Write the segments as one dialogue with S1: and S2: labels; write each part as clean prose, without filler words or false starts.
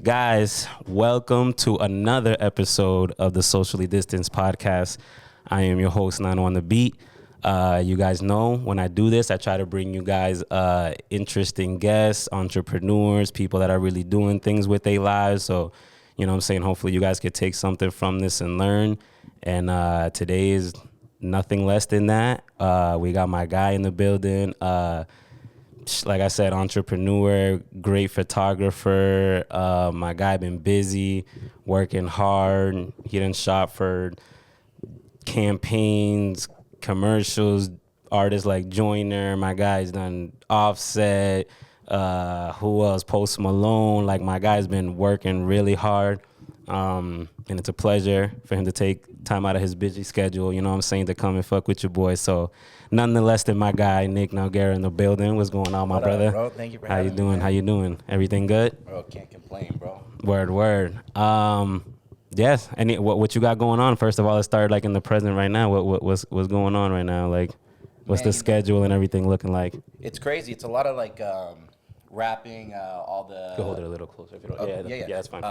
S1: Guys, welcome to another episode of the Socially Distanced Podcast. I am your host, Nano on the Beat. You guys know when I do this, I try to bring you guys interesting guests, entrepreneurs, people that are really doing things with their lives. So, you know what I'm saying? Hopefully you guys could take something from this and learn. And today is nothing less than that. We got my guy in the building. Like I said, entrepreneur, great photographer. My guy been busy, working hard. He done shot for campaigns, commercials, artists like Joyner. My guy's done Offset. Who else? Post Malone. Like, my guy's been working really hard. And it's a pleasure for him to take time out of his busy schedule, you know what I'm saying, to come and fuck with your boy. So none less than my guy, Nick Nogueira, in the building. What's going on, my brother?
S2: Up, bro? Thank you for having me.
S1: How you doing? Everything good?
S2: Bro, can't complain, bro.
S1: Word. Yes. What you got going on? First of all, let's start like in the present right now. What's going on right now? Like, what's the schedule and everything looking like?
S2: It's crazy. It's a lot of like wrapping all the.
S1: Go hold it a little closer if you don't. Yeah, that's fine.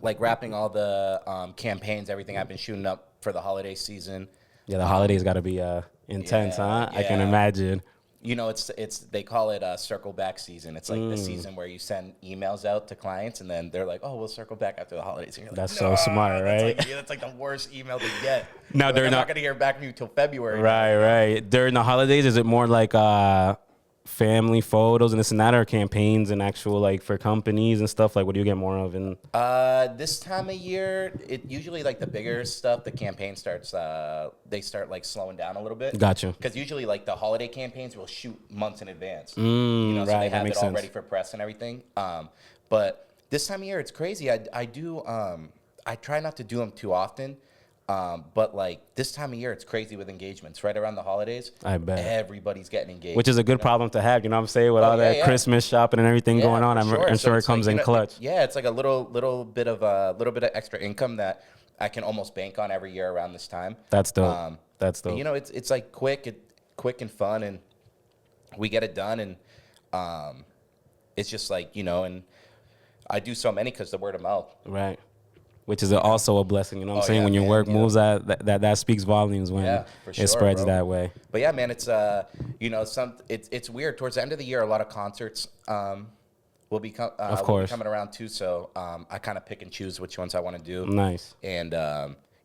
S2: Like wrapping all the campaigns, everything I've been shooting up for the holiday season.
S1: Yeah, the holidays got to be intense, huh?
S2: Yeah.
S1: I can imagine.
S2: You know, it's they call it circle back season. It's like the season where you send emails out to clients and then they're like, oh, we'll circle back after the holidays. And you're
S1: That's
S2: like,
S1: so smart, right?
S2: That's like the worst email to get.
S1: Now,
S2: I'm not going to hear back from you till February.
S1: Right. During the holidays, is it more like family photos and this and that, or campaigns and actual like for companies and stuff? Like, what do you get more of? In
S2: this time of year, it usually like the bigger stuff, the campaign starts they start like slowing down a little bit.
S1: Gotcha.
S2: Because usually like the holiday campaigns will shoot months in advance.
S1: So
S2: they have it all ready for press and everything. But this time of year, it's crazy. I try not to do them too often. But like this time of year, it's crazy with engagements. Right around the holidays,
S1: I bet
S2: everybody's getting engaged,
S1: which is a good problem to have. You know what I'm saying? With all that Christmas shopping and everything going on, I'm sure it comes in clutch.
S2: It's like a little bit of extra income that I can almost bank on every year around this time.
S1: That's dope. That's dope.
S2: You know, it's like quick and fun, and we get it done, and it's just like, you know, and I do so many because the word of mouth.
S1: Right. Which is also a blessing, you know what I'm saying?
S2: Yeah,
S1: when your work moves, that speaks volumes when it spreads that way.
S2: But yeah, man, it's you know, it's weird. Towards the end of the year, a lot of concerts will be coming around too. So I kind of pick and choose which ones I want to do.
S1: Nice.
S2: And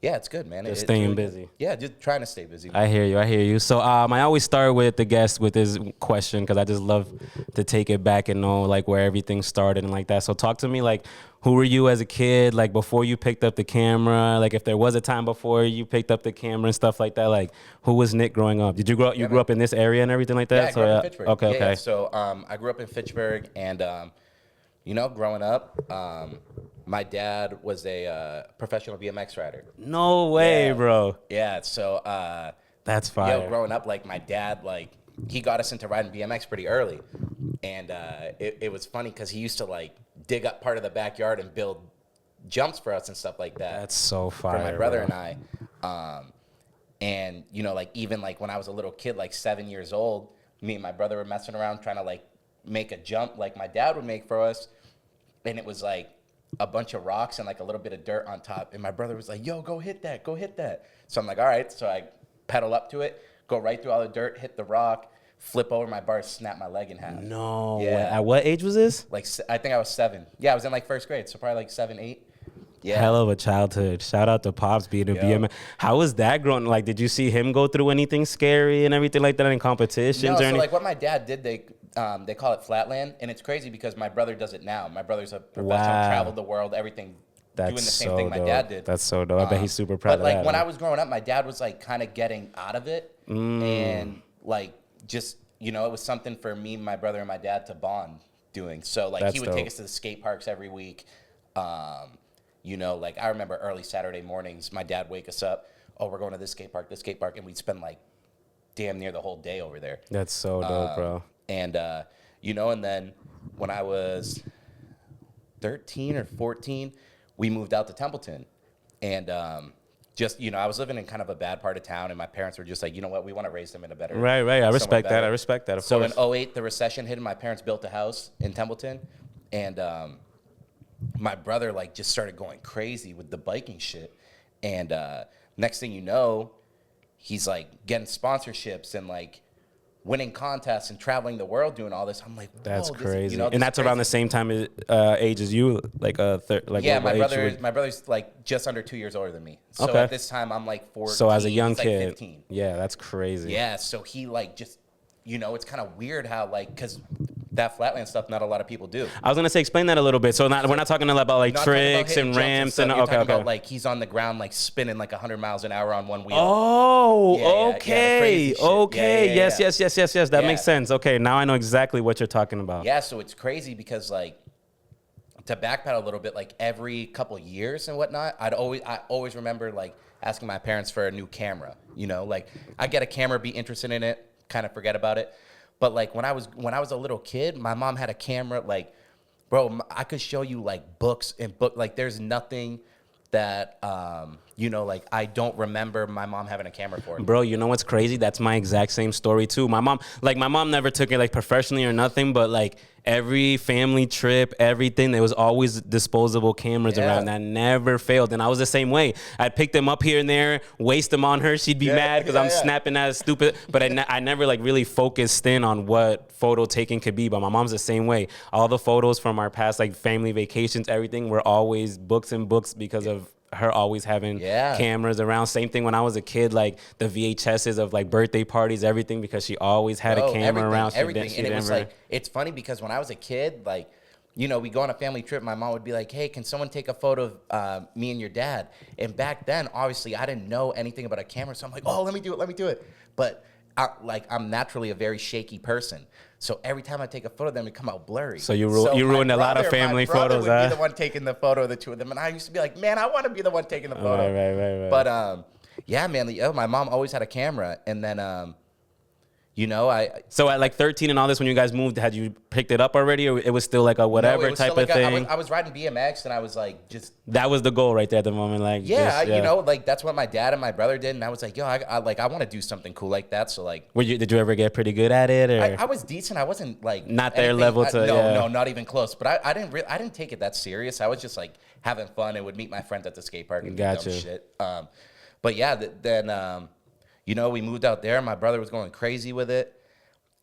S2: yeah, it's good, man.
S1: Just staying busy.
S2: Yeah, just trying to stay busy.
S1: I hear you. So I always start with the guest with this question because I just love to take it back and know like where everything started and like that. So talk to me, like, who were you as a kid? Like, before you picked up the camera, like if there was a time before you picked up the camera and stuff like that, like who was Nick growing up? Did you grow up? You grew up in this area and everything like that?
S2: Yeah, I grew up in Fitchburg.
S1: Okay.
S2: Yeah. So I grew up in Fitchburg, and you know, growing up, my dad was a professional BMX rider.
S1: No way, bro.
S2: Yeah. So
S1: that's fire.
S2: Yo, growing up, like my dad, like he got us into riding BMX pretty early, and it was funny because he used to like dig up part of the backyard and build jumps for us and stuff like that.
S1: That's so fire.
S2: For my brother and I. And, you know, like even like when I was a little kid, like 7 years old, me and my brother were messing around trying to like make a jump like my dad would make for us. And it was like a bunch of rocks and like a little bit of dirt on top. And my brother was like, yo, go hit that. So I'm like, all right. So I pedal up to it, go right through all the dirt, hit the rock, flip over my bar, snap my leg in half.
S1: No. Yeah. At what age was this?
S2: Like, I think I was 7. Yeah, I was in like first grade, so probably like 7, 8. Yeah.
S1: Hell of a childhood. Shout out to Pops being a BMX. How was that growing? Like, did you see him go through anything scary and everything like that in competitions?
S2: No,
S1: or anything?
S2: Like what my dad did, they call it flatland, and it's crazy because my brother does it now. My brother's a professional, traveled the world, everything. That's doing the same thing my dad did.
S1: That's so dope. I bet he's super proud of that.
S2: But like when I was growing up, my dad was like kind of getting out of it, and like just, you know, it was something for me, my brother, and my dad to bond doing. So like he would take us to the skate parks every week. You know, like I remember early Saturday mornings, my dad wake us up. Oh, we're going to this skate park, and we'd spend like damn near the whole day over there.
S1: That's so dope, bro.
S2: And you know, and then when I was 13 or 14, we moved out to Templeton, and just, you know, I was living in kind of a bad part of town, and my parents were just like, you know what, we want to raise them in a better.
S1: Right. I respect that. Of course.
S2: So in 2008, the recession hit, and my parents built a house in Templeton, and my brother like just started going crazy with the biking shit. And next thing you know, he's like getting sponsorships and like winning contests and traveling the world doing all this. I'm like, whoa,
S1: That's
S2: this,
S1: crazy.
S2: you know,
S1: And that's around the same time age as you, like
S2: yeah,
S1: what age
S2: my brother's like just under 2 years older than me. So
S1: Okay.
S2: at this time I'm like 14.
S1: So as a young
S2: he's, like,
S1: kid,
S2: 15.
S1: yeah, that's crazy.
S2: Yeah, so he like just, you know, it's kind of weird how like, because that flatland stuff, not a lot of people do.
S1: I was gonna say, explain that a little bit. So we're not talking about like
S2: Not talking about
S1: tricks
S2: hitting
S1: and
S2: jumps
S1: ramps
S2: stuff.
S1: and
S2: You're
S1: okay,
S2: talking
S1: okay.
S2: about like he's on the ground like spinning like 100 miles an hour on one wheel.
S1: Oh,
S2: Yeah, the
S1: okay,
S2: crazy shit.
S1: okay,
S2: Yeah.
S1: yes. That
S2: Yeah.
S1: makes sense. Okay, now I know exactly what you're talking about.
S2: Yeah, so it's crazy because like to backpedal a little bit, like every couple years and whatnot, I always remember like asking my parents for a new camera. You know, like I get a camera, be interested in it, kind of forget about it. But like when I was a little kid, my mom had a camera. Like, bro, I could show you like books and like there's nothing that you know, like I don't remember my mom having a camera for.
S1: Bro, you know what's crazy? That's my exact same story too. My mom never took it like professionally or nothing, but like every family trip, everything, there was always disposable cameras around that never failed. And I was the same way. I'd pick them up here and there, waste them on her. She'd be mad because I'm snapping as stupid. But I never like really focused in on what photo taking could be. But my mom's the same way. All the photos from our past like family vacations, everything were always books and books because of her always having cameras around. Same thing when I was a kid, like the VHSs of like birthday parties, everything, because she always had a camera around.
S2: Everything. And it was like, it's funny because when I was a kid, like, you know, we go on a family trip, my mom would be like, hey, can someone take a photo of me and your dad? And back then, obviously, I didn't know anything about a camera. So I'm like, oh, let me do it. But I'm naturally a very shaky person. So every time I take a photo of them, it come out blurry.
S1: So you ruined a lot of family photos,
S2: huh? My brother would be the one taking the photo of the two of them. And I used to be like, man, I want to be the one taking the photo.
S1: Right.
S2: But yeah, man, my mom always had a camera. And then, you know,
S1: So at like 13 and all this, when you guys moved, had you picked it up already, or it was still like a whatever type of thing?
S2: I was riding BMX, and I was like, just
S1: that was the goal right there at the moment, like
S2: you know, like that's what my dad and my brother did, and I was like, yo, I want to do something cool like that. So like,
S1: did you ever get pretty good at it? Or
S2: I was decent. I wasn't like
S1: not their level to
S2: no, not even close. But I didn't take it that serious. I was just like having fun and would meet my friends at the skate park and do dumb shit. But yeah, then you know, we moved out there. My brother was going crazy with it.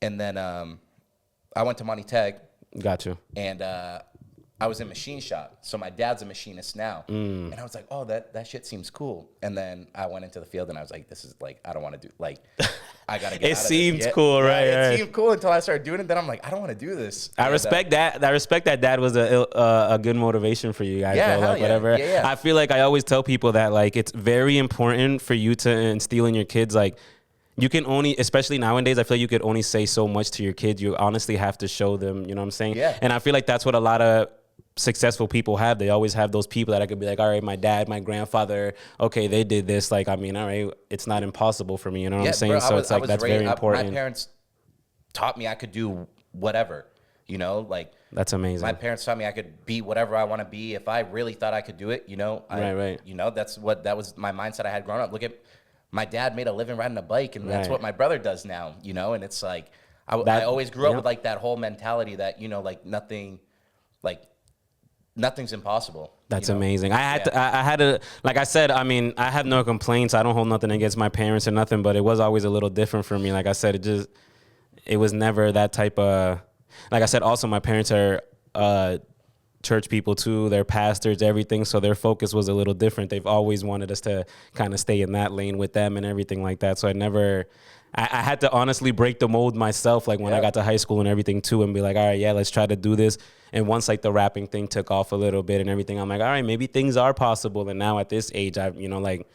S2: And then I went to Monty Tech.
S1: Got you.
S2: And I was in machine shop. So my dad's a machinist now. And I was like, oh, that shit seems cool. And then I went into the field and I was like, this is like, I don't want to do, like, I got to get
S1: it
S2: out of
S1: seemed
S2: this.
S1: cool, right?
S2: It seemed cool until I started doing it. Then I'm like, I don't want to do this.
S1: I respect that. I respect that dad was a good motivation for you guys.
S2: Yeah,
S1: though, like, whatever.
S2: Yeah.
S1: I feel like I always tell people that like it's very important for you to instill in your kids like, you can only, especially nowadays, I feel like you could only say so much to your kids. You honestly have to show them, you know what I'm saying?
S2: Yeah.
S1: And I feel like that's what a lot of successful people have. They always have those people that I could be like, all right, my dad, my grandfather, okay, they did this. Like, I mean, all right, it's not impossible for me. You know what I'm saying?
S2: Bro,
S1: so it's like, that's very important.
S2: My parents taught me I could do whatever, you know, like.
S1: That's amazing.
S2: My parents taught me I could be whatever I want to be. If I really thought I could do it, you know,
S1: right.
S2: You know, that was my mindset I had growing up. Look at, my dad made a living riding a bike, and that's what my brother does now, you know? And it's like, I always grew up with like that whole mentality that, you know, like nothing's impossible.
S1: That's amazing. I had to, like I said, I mean, I have no complaints. I don't hold nothing against my parents or nothing, but it was always a little different for me. Like I said, it was never that type of, like I said, also my parents are, church people too, they're pastors, everything, so their focus was a little different. They've always wanted us to kind of stay in that lane with them and everything like that. So I had to honestly break the mold myself, like when I got to high school and everything too, and be like, all right, let's try to do this. And once like the rapping thing took off a little bit and everything, I'm like, all right, maybe things are possible. And now at this age, I've, you know, like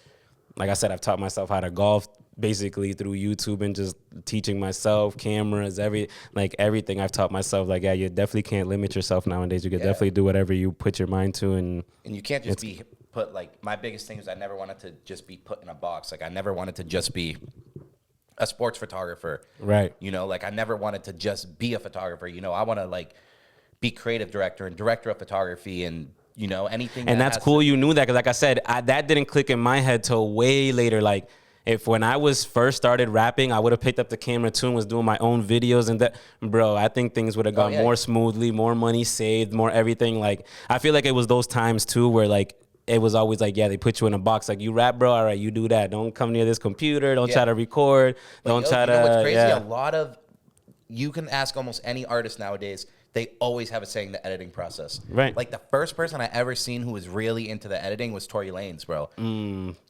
S1: I said, I've taught myself how to golf basically through YouTube and just teaching myself cameras, everything I've taught myself. Like, yeah, you definitely can't limit yourself nowadays. You can definitely do whatever you put your mind to. And
S2: you can't just be put, like, my biggest thing is I never wanted to just be put in a box. Like, I never wanted to just be a sports photographer.
S1: Right.
S2: You know, like I never wanted to just be a photographer. You know, I want to like be creative director and director of photography and, you know, anything.
S1: And that's cool. You knew that. Cause like I said, that didn't click in my head till way later. Like, if when I was first started rapping, I would have picked up the camera too and was doing my own videos and that, bro, I think things would have gone more smoothly, more money saved, more everything. Like, I feel like it was those times too where like, it was always like, yeah, they put you in a box. Like, you rap, bro. All right, you do that. Don't come near this computer. Don't try to record. Don't try to.
S2: You know what's crazy? A lot of, you can ask almost any artist nowadays. They always have a say in the editing process.
S1: Right.
S2: Like, the first person I ever seen who was really into the editing was Tory Lanez, bro.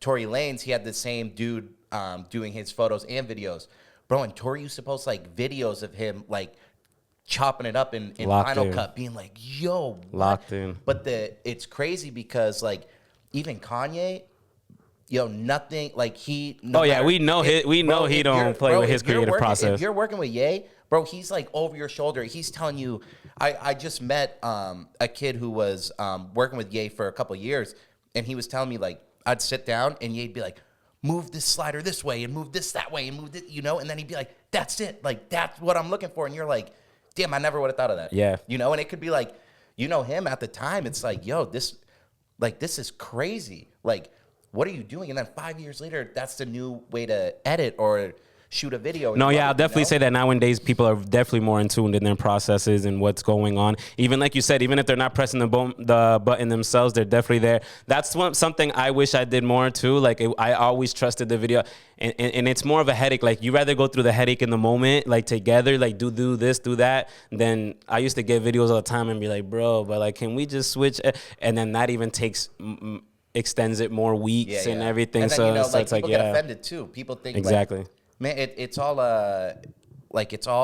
S2: Tory Lanez, he had the same dude doing his photos and videos. Bro, and Tory used to post, like, videos of him, like, chopping it up in Final Cut, being like, yo, what?
S1: Locked in.
S2: But it's crazy because, like, even Kanye, nothing, like, he... No matter,
S1: we know he don't play with his creative process.
S2: If you're working with Ye, bro, he's, like, over your shoulder. He's telling you... I just met a kid who was working with Ye for a couple of years, and he was telling me, like, I'd sit down, and Ye'd be like, move this slider this way, and move this that way, and move this, and then he'd be like, that's it. Like, that's what I'm looking for. And you're like... Damn, I never would have thought of that.
S1: Yeah.
S2: And it could be like, him at the time, it's like, yo, this is crazy. Like, what are you doing? And then 5 years later, that's the new way to edit or shoot a video.
S1: No, yeah, I'll definitely say that nowadays people are definitely more in tune in their processes and what's going on. Even like you said, even if they're not pressing the button themselves, they're definitely there. That's something I wish I did more too. Like I always trusted the video, and it's more of a headache. Like you rather go through the headache in the moment, like together, like do this, do that. Then I used to get videos all the time and be like, bro, but like, can we just switch? And then that even takes. Extends it more weeks and everything. And then, so it's like,
S2: people get offended too. People think
S1: exactly.
S2: Man, it's all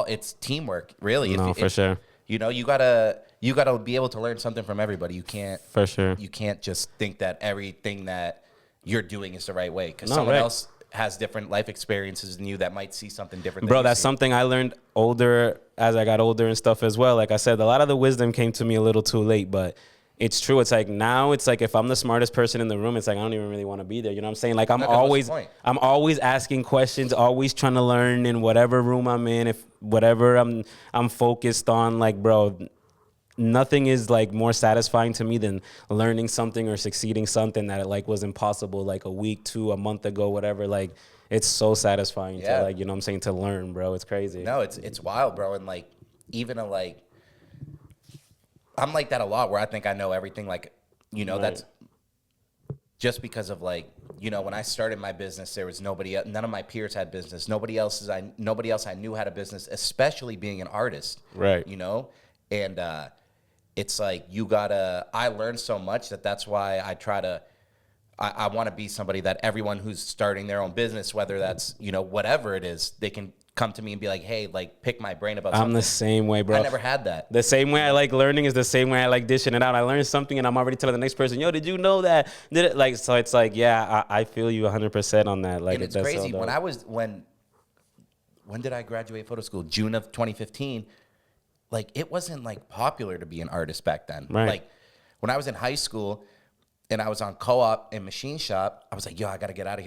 S2: it's teamwork, really.
S1: For sure.
S2: You gotta be able to learn something from everybody. You can't
S1: for sure.
S2: You can't just think that everything that you're doing is the right way because someone else has different life experiences than you that might see something different.
S1: Bro, that's something I learned as I got older and stuff as well. Like I said, a lot of the wisdom came to me a little too late, but. It's true. It's like now it's like if I'm the smartest person in the room, it's like I don't even really want to be there. You know what I'm saying? Like I'm always asking questions, always trying to learn in whatever room I'm in, if whatever I'm focused on. Like, bro, nothing is like more satisfying to me than learning something or succeeding something that like was impossible like a week, a month ago, whatever. Like it's so satisfying to like, you know what I'm saying, to learn, bro. It's crazy.
S2: No, it's wild, bro. And like even I'm like that a lot where I think I know everything. Like, that's just because of like, when I started my business, there was none of my peers had business. Nobody else I knew had a business, especially being an artist.
S1: Right.
S2: And it's like, I learned so much that's why I want to be somebody that everyone who's starting their own business, whether that's, whatever it is, they can come to me and be like, hey, like pick my brain about something.
S1: I'm the same way, bro.
S2: I never had that.
S1: The same way I like learning is the same way I like dishing it out. I learned something and I'm already telling the next person, yo, did you know that? Did it? Like, so it's like, yeah, I feel you 100% on that. Like,
S2: and it's crazy. When did I graduate photo school? June of 2015. Like, it wasn't like popular to be an artist back then.
S1: Right.
S2: Like when I was in high school and I was on co-op and machine shop, I was like, yo, I got to get out of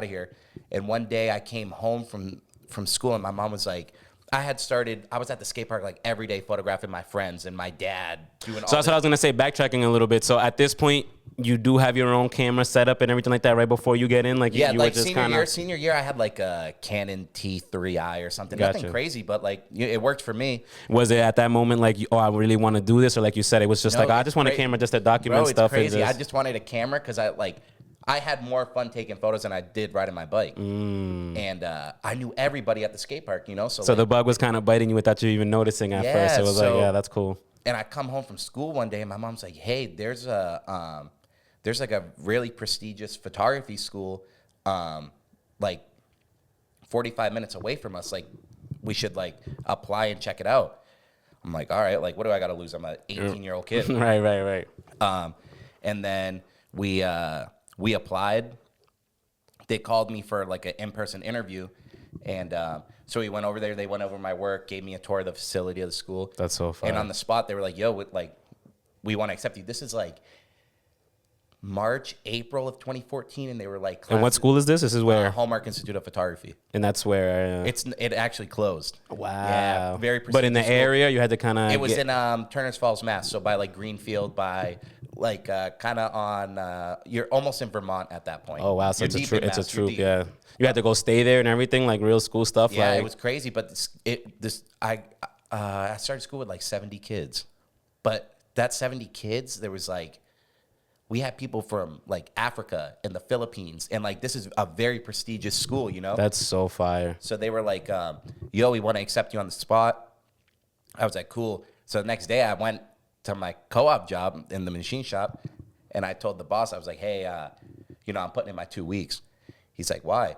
S2: here. And one day I came home from school and my mom was like, I was at the skate park like every day photographing my friends and my dad doing all.
S1: So that's what I was going to say, backtracking a little bit. So at this point, you do have your own camera set up and everything like that right before you get in? Like,
S2: yeah,
S1: you
S2: like
S1: were just
S2: senior year, I had like a Canon T3i or something.
S1: Gotcha.
S2: Nothing crazy, but like it worked for me.
S1: Was it at that moment like, oh, I really want to do this? Or like you said, it was just I just want a camera just to document stuff.
S2: Bro, it's crazy. I just wanted a camera because I had more fun taking photos than I did riding my bike. And I knew everybody at the skate park, So
S1: the bug was kind of biting you without you even noticing at first. It was like, yeah, that's cool.
S2: And I come home from school one day and my mom's like, hey, there's like a really prestigious photography school like 45 minutes away from us. Like we should like apply and check it out. I'm like, all right, like what do I got to lose? I'm an 18-year-old kid.
S1: Right.
S2: And then we applied. They called me for like an in-person interview. And so we went over there. They went over my work, gave me a tour of the facility of the school.
S1: That's so fun.
S2: And on the spot, they were like, yo, we want to accept you. This is like March, April of 2014. And they were like,
S1: and what school is this? This is where?
S2: Hallmark Institute of Photography.
S1: And that's where?
S2: It actually closed.
S1: Wow.
S2: Yeah, very prestigious.
S1: But in the area, you had to kind of...
S2: It was in Turner's Falls, Mass. So by like Greenfield, by like kind of on. You're almost in Vermont at that point.
S1: Oh wow, so
S2: You're
S1: it's a
S2: deep in
S1: it's a
S2: Mass, you're
S1: troop.
S2: deep.
S1: Yeah, you had to go stay there and everything, like real school stuff.
S2: Yeah,
S1: like,
S2: it was crazy. But I started school with like 70 kids, but that 70 kids, there was like, we had people from like Africa and the Philippines, and like this is a very prestigious school, you know.
S1: That's so fire.
S2: So they were like, "Yo, we want to accept you on the spot." I was like, "Cool." So the next day, I went to my co-op job in the machine shop, and I told the boss, I was like, "Hey, I'm putting in my 2 weeks." He's like, "Why?"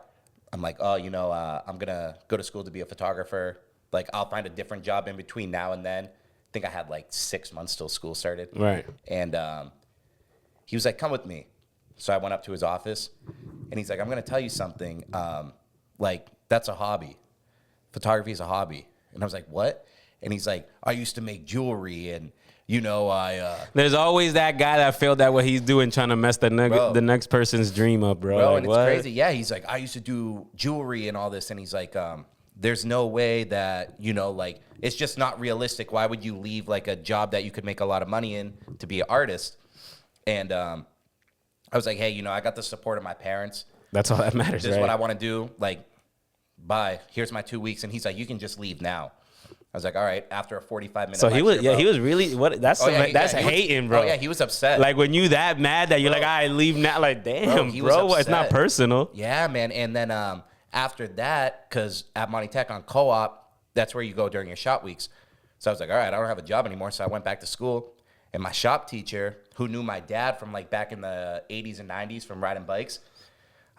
S2: I'm like, "Oh, I'm gonna go to school to be a photographer. Like, I'll find a different job in between now and then." I think I had like 6 months till school started.
S1: Right.
S2: And he was like, "Come with me." So I went up to his office, and he's like, "I'm gonna tell you something. Like, that's a hobby. Photography is a hobby." And I was like, "What?" And he's like, "I used to make jewelry, and
S1: There's always that guy that failed at what he's doing, trying to mess the next person's dream up, bro.
S2: Bro,
S1: Like,
S2: and it's crazy. Yeah, he's like, "I used to do jewelry and all this," and he's like, "There's no way that like it's just not realistic. Why would you leave like a job that you could make a lot of money in to be an artist?" And I was like, "Hey, I got the support of my parents.
S1: That's all that matters,
S2: This
S1: right?
S2: is what I want to do. Like, bye. Here's my 2 weeks." And he's like, "You can just leave now." I was like, "All right." After a 45-minute
S1: So he was,
S2: lecture,
S1: he was really what? That's
S2: Oh, yeah,
S1: that's
S2: he was-
S1: hating, bro.
S2: Oh yeah, he was upset.
S1: Like when you that mad that you're
S2: Bro.
S1: like, I leave now. Like, damn,
S2: he was
S1: bro, it's not
S2: upset.
S1: personal.
S2: Yeah, man. And then after that, because at Monty Tech on co-op, that's where you go during your shop weeks. So I was like, all right, I don't have a job anymore. So I went back to school. And my shop teacher, who knew my dad from like back in the 80s and 90s from riding bikes,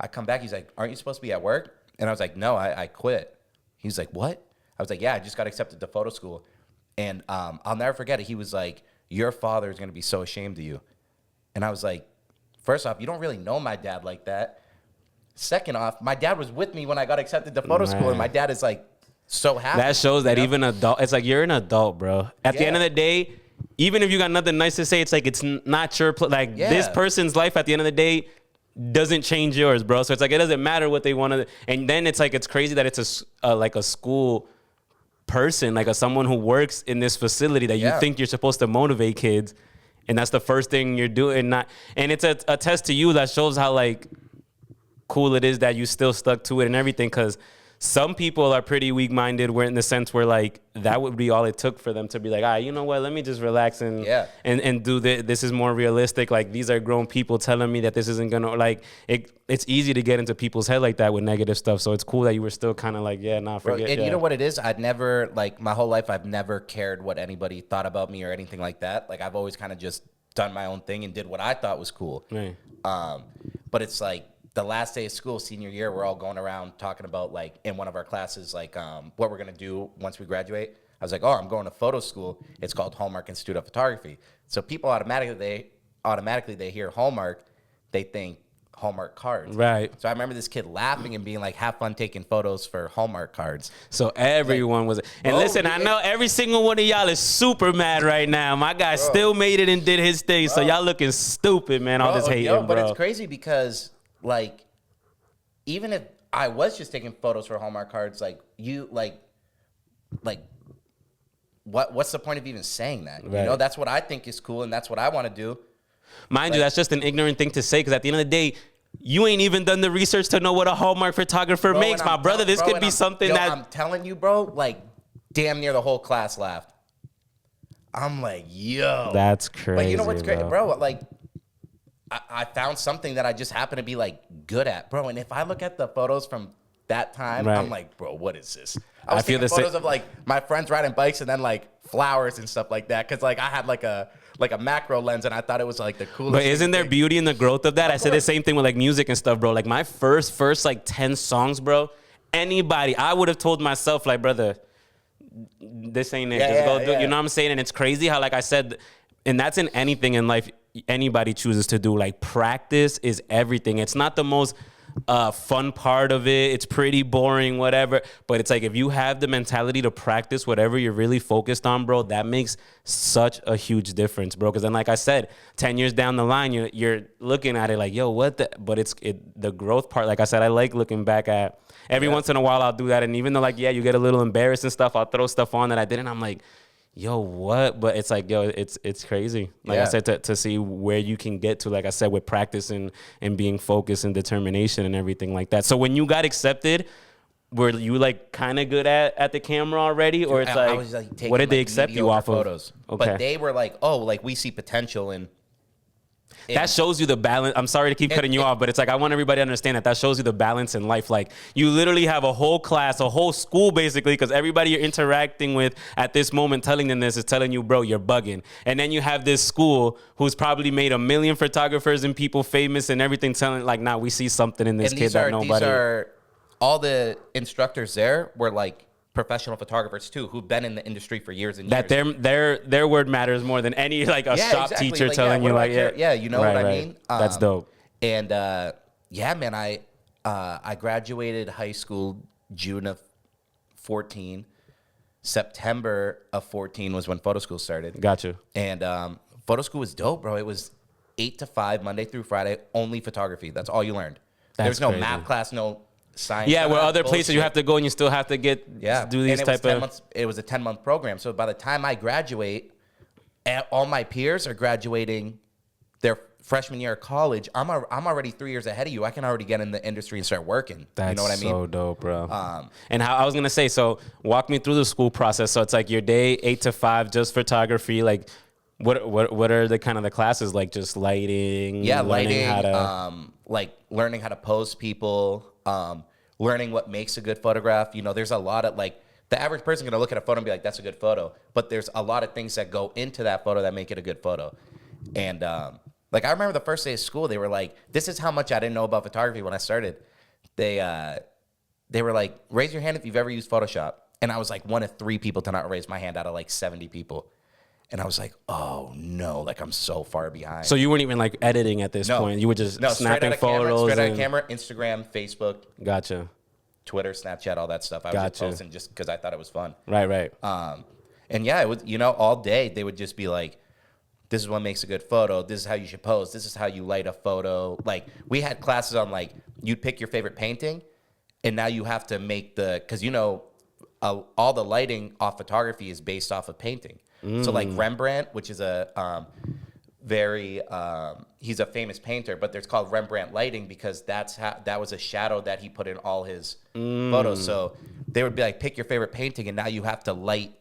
S2: I come back. He's like, "Aren't you supposed to be at work?" And I was like, "No, I quit." He's like, "What?" I was like, "Yeah, I just got accepted to photo school." And I'll never forget it. He was like, "Your father is going to be so ashamed of you." And I was like, first off, you don't really know my dad like that. Second off, my dad was with me when I got accepted to photo school, and my dad is like so happy.
S1: That shows that even adult, it's like you're an adult, bro. At the end of the day, even if you got nothing nice to say, it's like it's not your this person's life at the end of the day doesn't change yours, bro. So it's like it doesn't matter what they want to. And then it's like it's crazy that it's like a school person, like someone who works in this facility that you think you're supposed to motivate kids, and that's the first thing you're doing. And it's a test to you that shows how like cool it is that you still stuck to it and everything, because some people are pretty weak-minded, where in the sense where like that would be all it took for them to be like, you know what, let me just relax and do this. This is more realistic. Like these are grown people telling me that this isn't gonna it's easy to get into people's head like that with negative stuff. So it's cool that you were still kind of like, forget.
S2: And you know what it is? I'd never my whole life I've never cared what anybody thought about me or anything like that. Like I've always kind of just done my own thing and did what I thought was cool.
S1: Right.
S2: But it's like the last day of school, senior year, we're all going around talking about like in one of our classes, like what we're gonna do once we graduate. I was like, "Oh, I'm going to photo school. It's called Hallmark Institute of Photography." So people automatically they hear Hallmark, they think Hallmark cards.
S1: Right.
S2: So I remember this kid laughing and being like, "Have fun taking photos for Hallmark cards."
S1: So everyone was, and listen, I know every single one of y'all is super mad right now. My guy still made it and did his thing. So y'all looking stupid, man. All this hating, bro.
S2: But it's crazy because like, even if I was just taking photos for Hallmark cards, like you like what's the point of even saying that?
S1: Right.
S2: You know, that's what I think is cool, and that's what I want to do.
S1: Mind you, that's just an ignorant thing to say, because at the end of the day, you ain't even done the research to know what a Hallmark photographer makes, my brother. This could be something that
S2: I'm telling you, bro. Like, damn near the whole class laughed. I'm like, yo,
S1: that's crazy.
S2: But you know what's crazy, bro? Like, I found something that I just happen to be like good at, bro. And if I look at the photos from that time, I'm like, bro, what is this? I was taking photos of like my friends riding bikes and then like flowers and stuff like that, because like I had like a macro lens and I thought it was like the coolest.
S1: But isn't there beauty in the growth of that? I said the same thing with like music and stuff, bro. Like my first like 10 songs, bro. I would have told myself like, brother, this ain't it. Just go do it. You know what I'm saying? And it's crazy how, like I said, and that's in anything in life anybody chooses to do. Like practice is everything. It's not the most fun part of it. It's pretty boring, whatever. But it's like if you have the mentality to practice whatever you're really focused on, bro, that makes such a huge difference, bro. Because then, like I said, 10 years down the line, you're looking at it like, yo, what the? But it's the growth part. Like I said, I like looking back at. Every once in a while, I'll do that. And even though, like, you get a little embarrassed and stuff, I'll throw stuff on that I did. And I'm like, Yo, what? But it's like, yo, it's crazy. Like I
S2: Yeah.
S1: said, to see where you can get to, like I said, with practice and being focused and determination and everything like that. So when you got accepted, were you like kind of good at the camera already, or it's
S2: I
S1: like,
S2: was like taking,
S1: what did they
S2: like,
S1: accept you
S2: mediocre
S1: off
S2: photos.
S1: of? Okay,
S2: But they were like, oh, like we see potential in.
S1: that shows you the balance. I'm sorry to keep cutting you off, but it's like I want everybody to understand that shows you the balance in life. Like you literally have a whole class, a whole school basically, because everybody you're interacting with at this moment telling them this is telling you, bro, you're bugging. And then you have this school who's probably made 1 million photographers and people famous and everything telling like, nah, we see something in this
S2: And
S1: kid that nobody.
S2: these are all the instructors there were like professional photographers too, who've been in the industry for years and years.
S1: That their word matters more than any like a shop
S2: exactly.
S1: teacher
S2: Like,
S1: telling
S2: what
S1: you
S2: do I
S1: like
S2: care? Yeah, you know
S1: right,
S2: what I
S1: right.
S2: mean.
S1: That's dope.
S2: And yeah, man, I graduated high school June of 14. September of 14 was when photo school started.
S1: Gotcha.
S2: And photo school was dope, bro. It was 8 to 5, Monday through Friday, only photography. That's all you learned. There's no
S1: crazy.
S2: math class, no science.
S1: Yeah,
S2: none
S1: where
S2: of that
S1: other places you
S2: bullshit.
S1: have to go and you still have to do these
S2: And
S1: type of.
S2: it was a 10-month program. So by the time I graduate, all my peers are graduating their freshman year of college. I'm already 3 years ahead of you. I can already get in the industry and start working.
S1: That's
S2: you know what I mean?
S1: so dope, bro. And how I was gonna say, so walk me through the school process. So it's like your day 8 to 5, just photography. Like, what are the kind of the classes like? Just lighting.
S2: Yeah,
S1: learning
S2: lighting.
S1: how to.
S2: Like learning how to pose people. Learning what makes a good photograph. You know, there's a lot of like the average person gonna look at a photo and be like, "That's a good photo," but there's a lot of things that go into that photo that make it a good photo. And like I remember the first day of school, they were like, "This is how much I didn't know about photography when I started." They were like, "Raise your hand if you've ever used Photoshop," and I was like one of 3 people to not raise my hand out of like 70 people. And I was like, oh no, like I'm so far behind.
S1: So you weren't even like editing at this point. You were just snapping photos.
S2: Straight out of camera, Instagram, Facebook,
S1: Gotcha.
S2: Twitter, Snapchat, all that stuff. I was just posting just because I thought it was fun.
S1: Right.
S2: And yeah, it was, you know, all day they would just be like, this is what makes a good photo. This is how you should pose. This is how you light a photo. Like we had classes on like, you'd pick your favorite painting and now you have to make because you know, all the lighting off photography is based off of painting. So like Rembrandt, which is a he's a famous painter, but there's called Rembrandt lighting because that was a shadow that he put in all his photos. So they would be like, pick your favorite painting, and now you have to light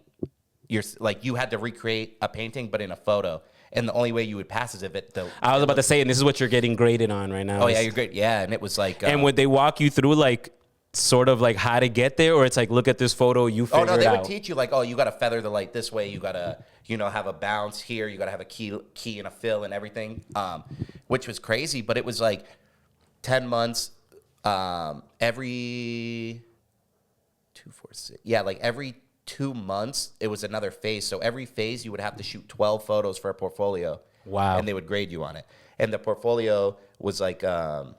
S2: you had to recreate a painting but in a photo. And the only way you would pass is if
S1: I was about to say, and this is what you're getting graded on right now.
S2: Oh yeah, you're great. Yeah, and it was like.
S1: And would they walk you through like sort of like how to get there, or it's like look at this photo, you figure it out?
S2: Oh no, they would teach you like, oh, you got to feather the light this way, you got to have a bounce here, you got to have a key and a fill and everything, which was crazy, but it was like 10 months, every 2, 4, 6, yeah, like every 2 months it was another phase. So every phase you would have to shoot 12 photos for a portfolio.
S1: Wow.
S2: And they would grade you on it. And the portfolio was like it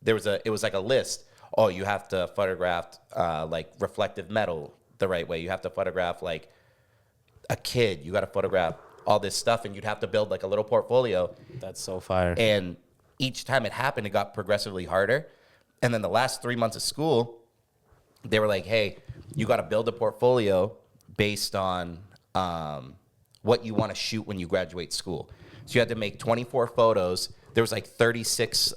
S2: was like a list. Oh, you have to photograph like reflective metal the right way. You have to photograph like a kid. You got to photograph all this stuff, and you'd have to build like a little portfolio.
S1: That's so fire.
S2: And each time it happened, it got progressively harder. And then the last 3 months of school, they were like, hey, you got to build a portfolio based on what you want to shoot when you graduate school. So you had to make 24 photos. There was like 36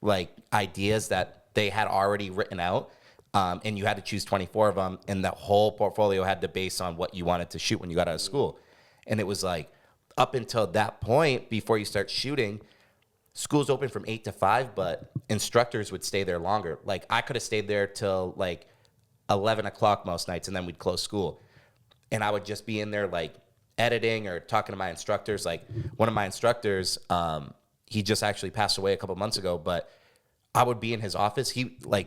S2: like ideas that they had already written out, and you had to choose 24 of them, and the whole portfolio had to base on what you wanted to shoot when you got out of school. And it was like up until that point, before you start shooting, school's open from 8 to 5, but instructors would stay there longer. Like I could have stayed there till like 11 o'clock most nights, and then we'd close school. And I would just be in there like editing or talking to my instructors. Like one of my instructors, he just actually passed away a couple months ago, but I would be in his office.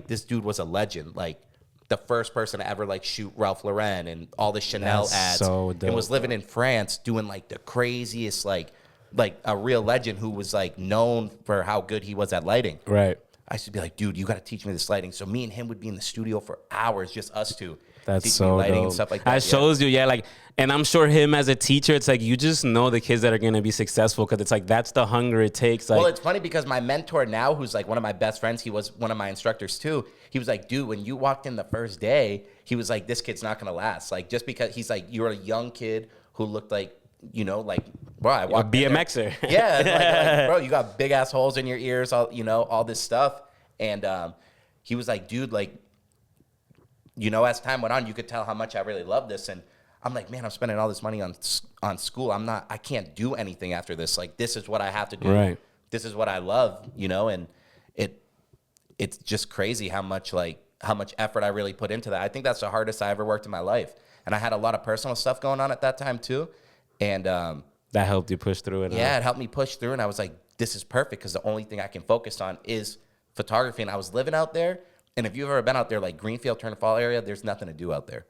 S2: This dude was a legend. Like the first person to ever like shoot Ralph Lauren and all the Chanel ads.
S1: So dope,
S2: and was living in France doing like the craziest, like a real legend who was like known for how good he was at lighting.
S1: Right.
S2: I used to be like, dude, you got to teach me this lighting. So me and him would be in the studio for hours, just us two.
S1: That's
S2: teaching me
S1: so
S2: lighting
S1: dope.
S2: and stuff like
S1: That
S2: that.
S1: shows you, yeah, like, and I'm sure him as a teacher, it's like you just know the kids that are gonna be successful because it's like that's the hunger it takes. Like,
S2: Well, it's funny because my mentor now, who's like one of my best friends, he was one of my instructors too. He was like, dude, when you walked in the first day, he was like, this kid's not gonna last. Like, just because he's like, you're a young kid who looked like, you know, like, bro, I walked in there.
S1: BMXer.
S2: Yeah, like, bro, you got big ass holes in your ears, all you know, all this stuff. And he was like, dude, like, you know, as time went on, you could tell how much I really love this. And I'm like, man, I'm spending all this money on school. I can't do anything after this. Like, this is what I have to do.
S1: Right.
S2: This is what I love, you know, and it's just crazy how much effort I really put into that. I think that's the hardest I ever worked in my life. And I had a lot of personal stuff going on at that time too. And
S1: that helped you push through it.
S2: yeah, it helped me push through. And I was like, this is perfect because the only thing I can focus on is photography. And I was living out there. And if you've ever been out there, like Greenfield, Turner Fall area, there's nothing to do out there.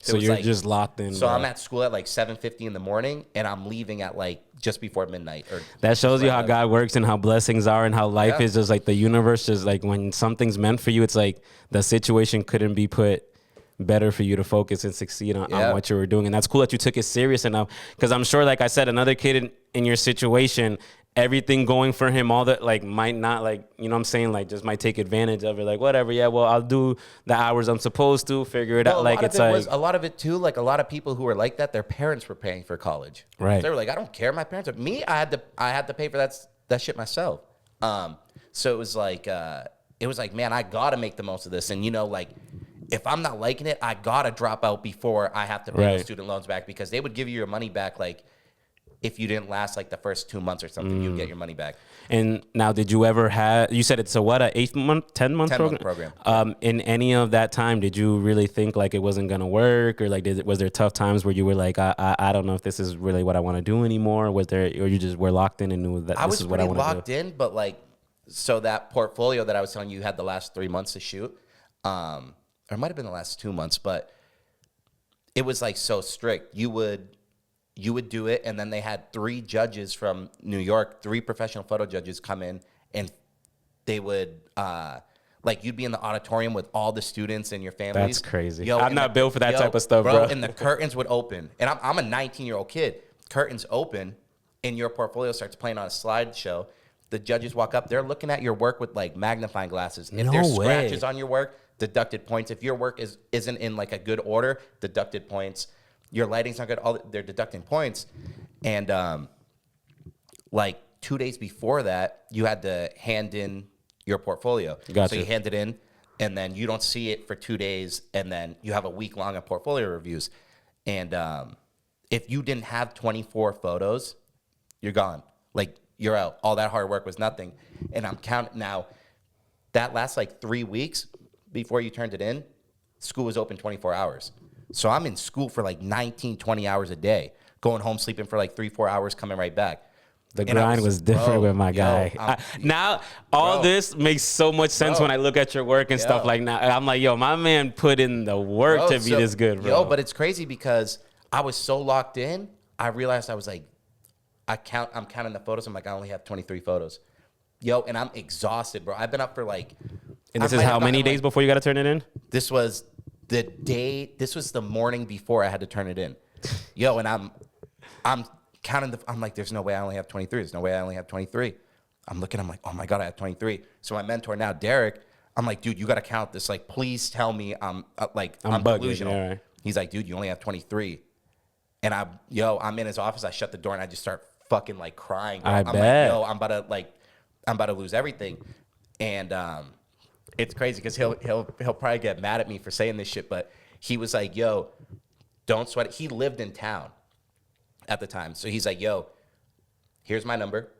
S1: So you're like, just locked in.
S2: So bro. I'm at school at like 7:50 in the morning, and I'm leaving at like just before midnight. Or
S1: that shows you how God works and how blessings are and how life is just like the universe. Just like when something's meant for you, it's like the situation couldn't be put better for you to focus and succeed on what you were doing. And that's cool that you took it serious enough. Because I'm sure, like I said, another kid in your situation, everything going for him, all that, like, might not, like, you know what I'm saying, like, just might take advantage of it, like, whatever, yeah, well, I'll do the hours I'm supposed to, figure it out, like, it's like...
S2: a lot of it, too, like, a lot of people who were like that, their parents were paying for college.
S1: Right.
S2: So they were like, I don't care, my parents are... Me, I had to pay for that shit myself. So it was like, man, I gotta make the most of this, and, you know, like, if I'm not liking it, I gotta drop out before I have to pay the student loans back, because they would give you your money back, like, if you didn't last like the first 2 months or something, you'd get your money back. And
S1: now, did you ever have, you said it's a what, a 8-month, 10-month program? In any of that time, did you really think like it wasn't going to work? Or like, was there tough times where you were like, I don't know if this is really what I want to do anymore? Or you just were locked in and knew that this is what I want to do?
S2: I was pretty locked in, but like, so that portfolio that I was telling you had the last 3 months to shoot, or it might have been the last 2 months, but it was like so strict. You would do it, and then they had 3 judges from New York, 3 professional photo judges come in, and they would, like, you'd be in the auditorium with all the students and your families.
S1: That's crazy. Yo, I'm not built for that type of stuff, bro.
S2: And the curtains would open, and I'm a 19-year-old kid. Curtains open, and your portfolio starts playing on a slideshow. The judges walk up. They're looking at your work with, like, magnifying glasses. If there's scratches on your work, deducted points. If your work isn't in, like, a good order, deducted points. Your lighting's not good. They're deducting points. And like 2 days before that, you had to hand in your portfolio.
S1: Gotcha.
S2: So you hand it in, and then you don't see it for 2 days, and then you have a week long of portfolio reviews. And if you didn't have 24 photos, you're gone. Like, you're out. All that hard work was nothing. And I'm counting now. That last like 3 weeks before you turned it in, school was open 24 hours. So I'm in school for like 19, 20 hours a day, going home, sleeping for like 3-4 hours, coming right back.
S1: The grind was different with my guy. Now, all this makes so much sense when I look at your work and stuff like now. I'm like, yo, my man put in the work to be this good, bro.
S2: But it's crazy because I was so locked in, I realized I was like, I'm counting the photos. I'm like, I only have 23 photos. And I'm exhausted, bro. I've been up for like...
S1: And this is how many days before you got to turn it in?
S2: This was the morning before I had to turn it in. And I'm counting I'm like, there's no way I only have 23. There's no way I only have 23. I'm looking, I'm like, oh my God, I have 23. So my mentor now, Derek, I'm like, dude, you got to count this. Like, please tell me I'm delusional.
S1: Yeah, right.
S2: He's like, dude, you only have 23. And I'm in his office. I shut the door and I just start fucking like crying. Bro.
S1: I bet.
S2: Like, I'm about to lose everything. And, it's crazy because he'll probably get mad at me for saying this shit, but he was like, yo, don't sweat it. He lived in town at the time. So he's like, yo, here's my number.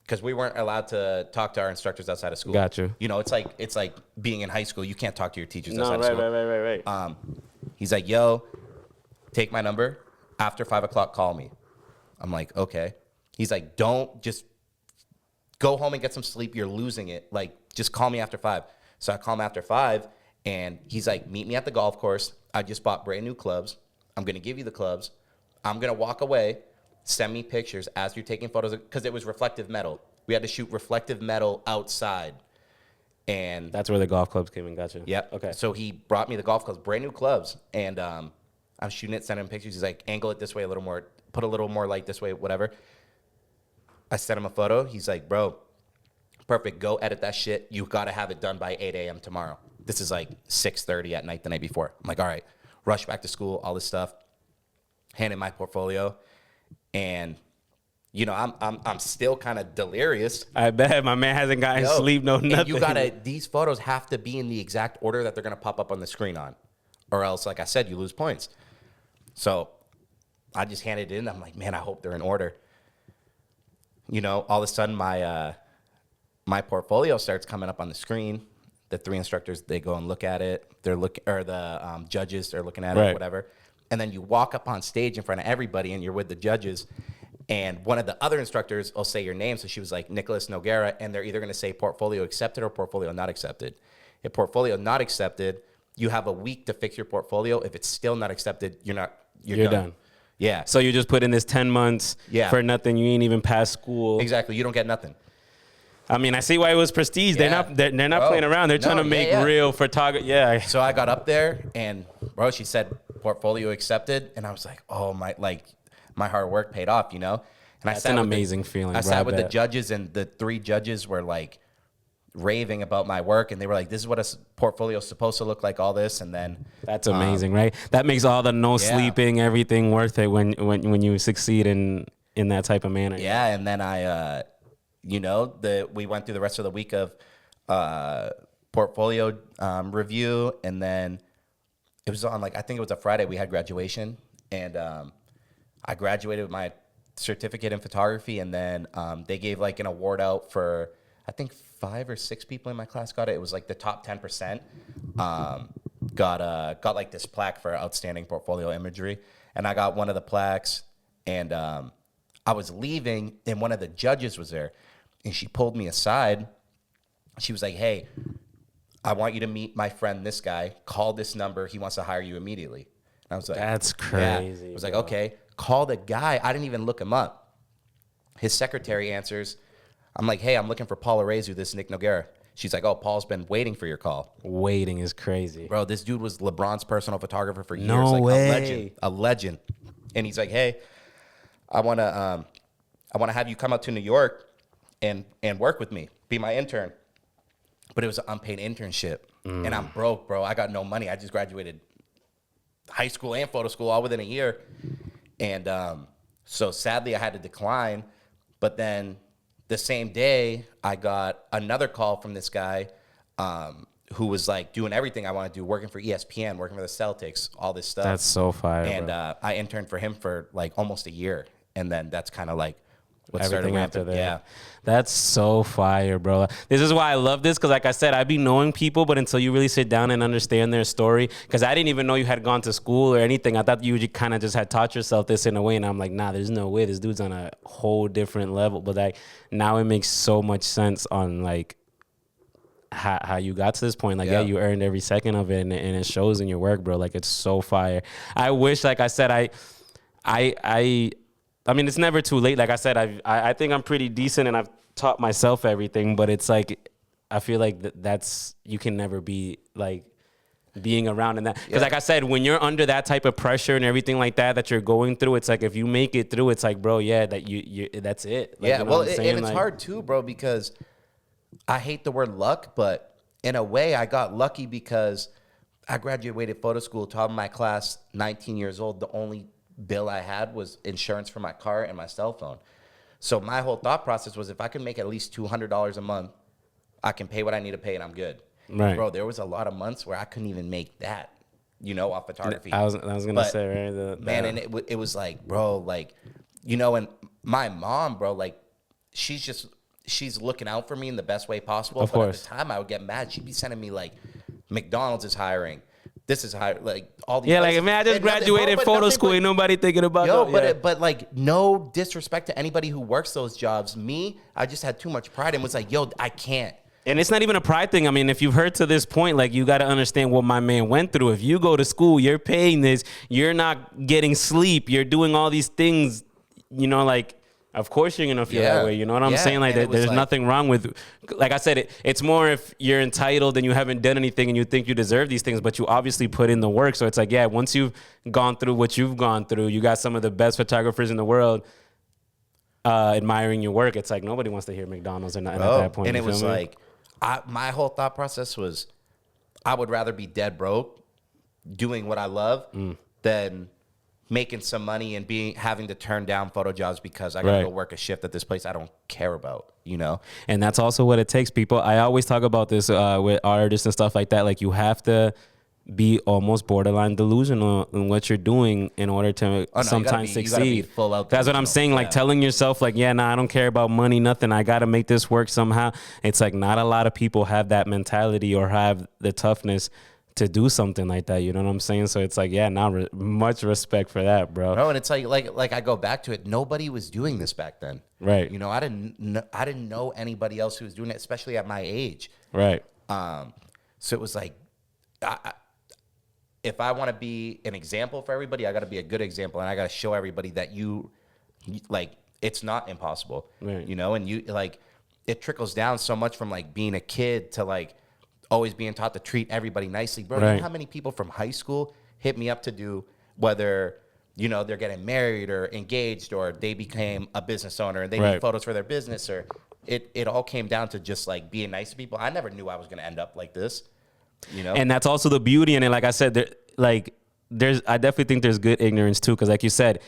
S2: Because we weren't allowed to talk to our instructors outside of school.
S1: Got you.
S2: You know, it's like being in high school. You can't talk to your teachers outside of school.
S1: Right.
S2: He's like, yo, take my number. After 5 o'clock, call me. I'm like, okay. He's like, don't just go home and get some sleep. You're losing it. Like, just call me after 5. So I call him after 5, and he's like, meet me at the golf course. I just bought brand new clubs. I'm going to give you the clubs. I'm going to walk away. Send me pictures as you're taking photos, because it was reflective metal. We had to shoot reflective metal outside. And
S1: that's where the golf clubs came in. Gotcha.
S2: Yep.
S1: Okay.
S2: So he brought me the golf clubs, brand new clubs, and I'm shooting it, sending him pictures. He's like, angle it this way a little more, put a little more light this way, whatever. I sent him a photo. He's like, bro, perfect. Go edit that shit. You got to have it done by 8 a.m. tomorrow. This is like 6:30 at night the night before. I'm like, all right. Rush back to school, all this stuff. Hand in my portfolio, and you know, I'm still kind of delirious.
S1: I bet my man hasn't gotten sleep, nothing.
S2: And you gotta, these photos have to be in the exact order that they're gonna pop up on the screen on, or else, like I said, you lose points. So I just handed it in. I'm like, man, I hope they're in order. You know, all of a sudden my portfolio starts coming up on the screen. The 3 instructors, they go and look at it. They're looking, or the judges, they're looking at it, whatever. And then you walk up on stage in front of everybody, and you're with the judges. And one of the other instructors will say your name. So she was like, Nick Nogueira, and they're either going to say portfolio accepted or portfolio not accepted. If portfolio not accepted, you have a week to fix your portfolio. If it's still not accepted, you're done. Yeah.
S1: So you just put in this 10 months for nothing. You ain't even past school.
S2: Exactly. You don't get nothing.
S1: I mean, I see why it was prestige.
S2: Yeah.
S1: They're not playing around. They're trying to make real photography. Yeah.
S2: So I got up there, and bro, she said portfolio accepted, and I was like, oh my hard work paid off, you know. And
S1: that's an amazing feeling.
S2: I sat with the judges, and the 3 judges were like raving about my work, and they were like, this is what a portfolio is supposed to look like, all this. And then
S1: that's amazing, right? That makes all the sleeping, everything worth it when you succeed in that type of manner.
S2: Yeah. And then I you know, we went through the rest of the week of portfolio review, and then it was on, like, I think it was a Friday, we had graduation, and I graduated with my certificate in photography, and then they gave like an award out for, I think 5 or 6 people in my class got it. It was like the top 10% got like this plaque for outstanding portfolio imagery, and I got one of the plaques. And I was leaving, and one of the judges was there, and she pulled me aside. She was like, hey, I want you to meet my friend, this guy. Call this number. He wants to hire you immediately. And I was like,
S1: that's crazy.
S2: Yeah. I was like, okay. Call the guy. I didn't even look him up. His secretary answers. I'm like, hey, I'm looking for Paul Arezu, this Nick Nogueira. She's like, oh, Paul's been waiting for your call.
S1: Waiting is crazy.
S2: Bro, this dude was LeBron's personal photographer for years.
S1: No
S2: like
S1: way.
S2: A legend. And he's like, hey, I want to have you come out to New York and work with me, be my intern. But it was an unpaid internship. And I'm broke, bro. I got no money. I just graduated high school and photo school all within a year. And so sadly I had to decline. But then the same day I got another call from this guy who was like doing everything I want to do, working for ESPN, working for the Celtics, all this stuff.
S1: That's so fire.
S2: And I interned for him for like almost a year. And then that's kind of like what
S1: everything
S2: started
S1: after that.
S2: Yeah.
S1: That's so fire, bro. This is why I love this, because like I said, I be knowing people, but until you really sit down and understand their story, because I didn't even know you had gone to school or anything. I thought you kind of just had taught yourself this in a way, and I'm like, nah, there's no way. This dude's on a whole different level. But like now it makes so much sense on like how you got to this point. Like, yeah, you earned every second of it, and it shows in your work, bro. Like, it's so fire. I wish, like I said, I mean, it's never too late. Like I said, I think I'm pretty decent, and I've taught myself everything. But it's like, I feel like that's, you can never be like being around in that. Because like I said, when you're under that type of pressure and everything like that you're going through, it's like if you make it through, it's like, bro, yeah, that you that's it. Like,
S2: yeah,
S1: you know
S2: well,
S1: and
S2: it's
S1: like,
S2: hard too, bro, because I hate the word luck, but in a way I got lucky because I graduated photo school, top of my class, 19 years old. The only bill I had was insurance for my car and my cell phone. So my whole thought process was, if I can make at least $200 a month, I can pay what I need to pay and I'm good.
S1: Right.
S2: Bro, there was a lot of months where I couldn't even make that, you know, off photography.
S1: I was gonna say, right?
S2: Man, and it was like, bro, like, you know, and my mom, bro, like, she's looking out for me in the best way possible.
S1: Of course.
S2: At the time I would get mad. She'd be sending me like, McDonald's is hiring. This is high, like all these.
S1: Yeah, like, man, I just graduated photo school. Ain't nobody thinking about
S2: that. But like, no disrespect to anybody who works those jobs. Me, I just had too much pride and was like, yo, I can't.
S1: And it's not even a pride thing. I mean, if you've heard to this point, like, you got to understand what my man went through. If you go to school, you're paying this, you're not getting sleep, you're doing all these things, you know, like, Of course you're gonna feel
S2: Yeah.
S1: that way. You know what I'm
S2: Yeah,
S1: saying? Like
S2: and it was
S1: there's
S2: like-
S1: nothing wrong with, like I said, it's more if you're entitled and you haven't done anything and you think you deserve these things, but you obviously put in the work. So it's like, yeah, once you've gone through what you've gone through, you got some of the best photographers in the world admiring your work. It's like nobody wants to hear McDonald's and at that point.
S2: And
S1: you
S2: it was
S1: feel me?
S2: like, my whole thought process was, I would rather be dead broke doing what I love than making some money and having to turn down photo jobs because I gotta
S1: Right.
S2: go work a shift at this place I don't care about, you know?
S1: And that's also what it takes, people. I always talk about this with artists and stuff like that. Like, you have to be almost borderline delusional in what you're doing in order to sometimes
S2: you gotta be
S1: succeed.
S2: full out
S1: That's what I'm
S2: delusional.
S1: saying. Like,
S2: Yeah.
S1: telling yourself, like, yeah, nah, I don't care about money, nothing. I got to make this work somehow. It's like not a lot of people have that mentality or have the toughness to do something like that. You know what I'm saying? So it's like, yeah, much respect for that, bro.
S2: No, and it's like I go back to it. Nobody was doing this back then,
S1: Right.
S2: You know, I didn't know anybody else who was doing it, especially at my age.
S1: Right.
S2: So it was like, if I want to be an example for everybody, I got to be a good example, and I got to show everybody that it's not impossible,
S1: Right.
S2: you know. And you like, it trickles down so much from like being a kid to like always being taught to treat everybody nicely, bro. You
S1: Right.
S2: know how many people from high school hit me up to do whether, you know, they're getting married or engaged or they became a business owner and they
S1: Right.
S2: need photos for their business, or it all came down to just like being nice to people. I never knew I was going to end up like this, you know?
S1: And that's also the beauty in it. Like I said, I definitely think there's good ignorance too. Cause like you said,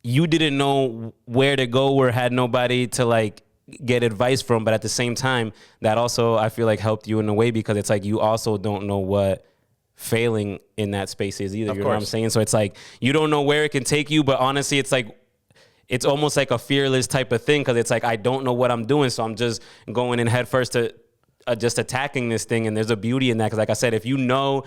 S1: you didn't know where to go or had nobody to like get advice from. But at the same time, that also, I feel like, helped you in a way, because it's like, you also don't know what failing in that space is either.
S2: Of
S1: You know what I'm
S2: course.
S1: saying? So it's like, you don't know where it can take you, but honestly, it's like, it's almost like a fearless type of thing. Cause it's like, I don't know what I'm doing. So I'm just going in head first to just attacking this thing. And there's a beauty in that. Cause like I said, if you know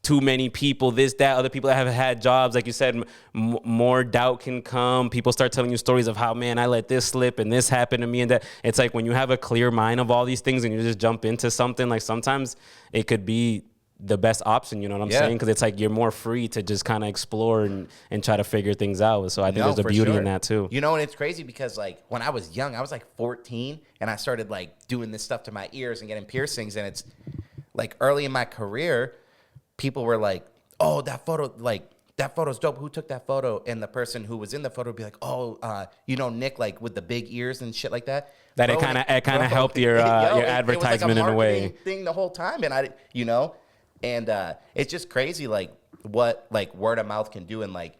S1: too many people, this, that, other people that have had jobs, like you said, more doubt can come. People start telling you stories of how, man, I let this slip and this happened to me and that. It's like, when you have a clear mind of all these things and you just jump into something, like sometimes it could be the best option, you know what I'm saying? Because it's like, you're more free to just kind of explore and try to figure things out. So I think there's a
S2: for
S1: beauty
S2: sure.
S1: in that too.
S2: You know, and it's crazy because like when I was young, I was like 14 and I started like doing this stuff to my ears and getting piercings. And it's like early in my career, people were like, oh, that photo's dope. Who took that photo? And the person who was in the photo would be like, oh, you know, Nick, like with the big ears and shit like that.
S1: That
S2: Bro,
S1: it kind of helped your
S2: it
S1: advertisement
S2: was like a
S1: in a way.
S2: marketing thing the whole time. And you know, and it's just crazy like what like word of mouth can do. And like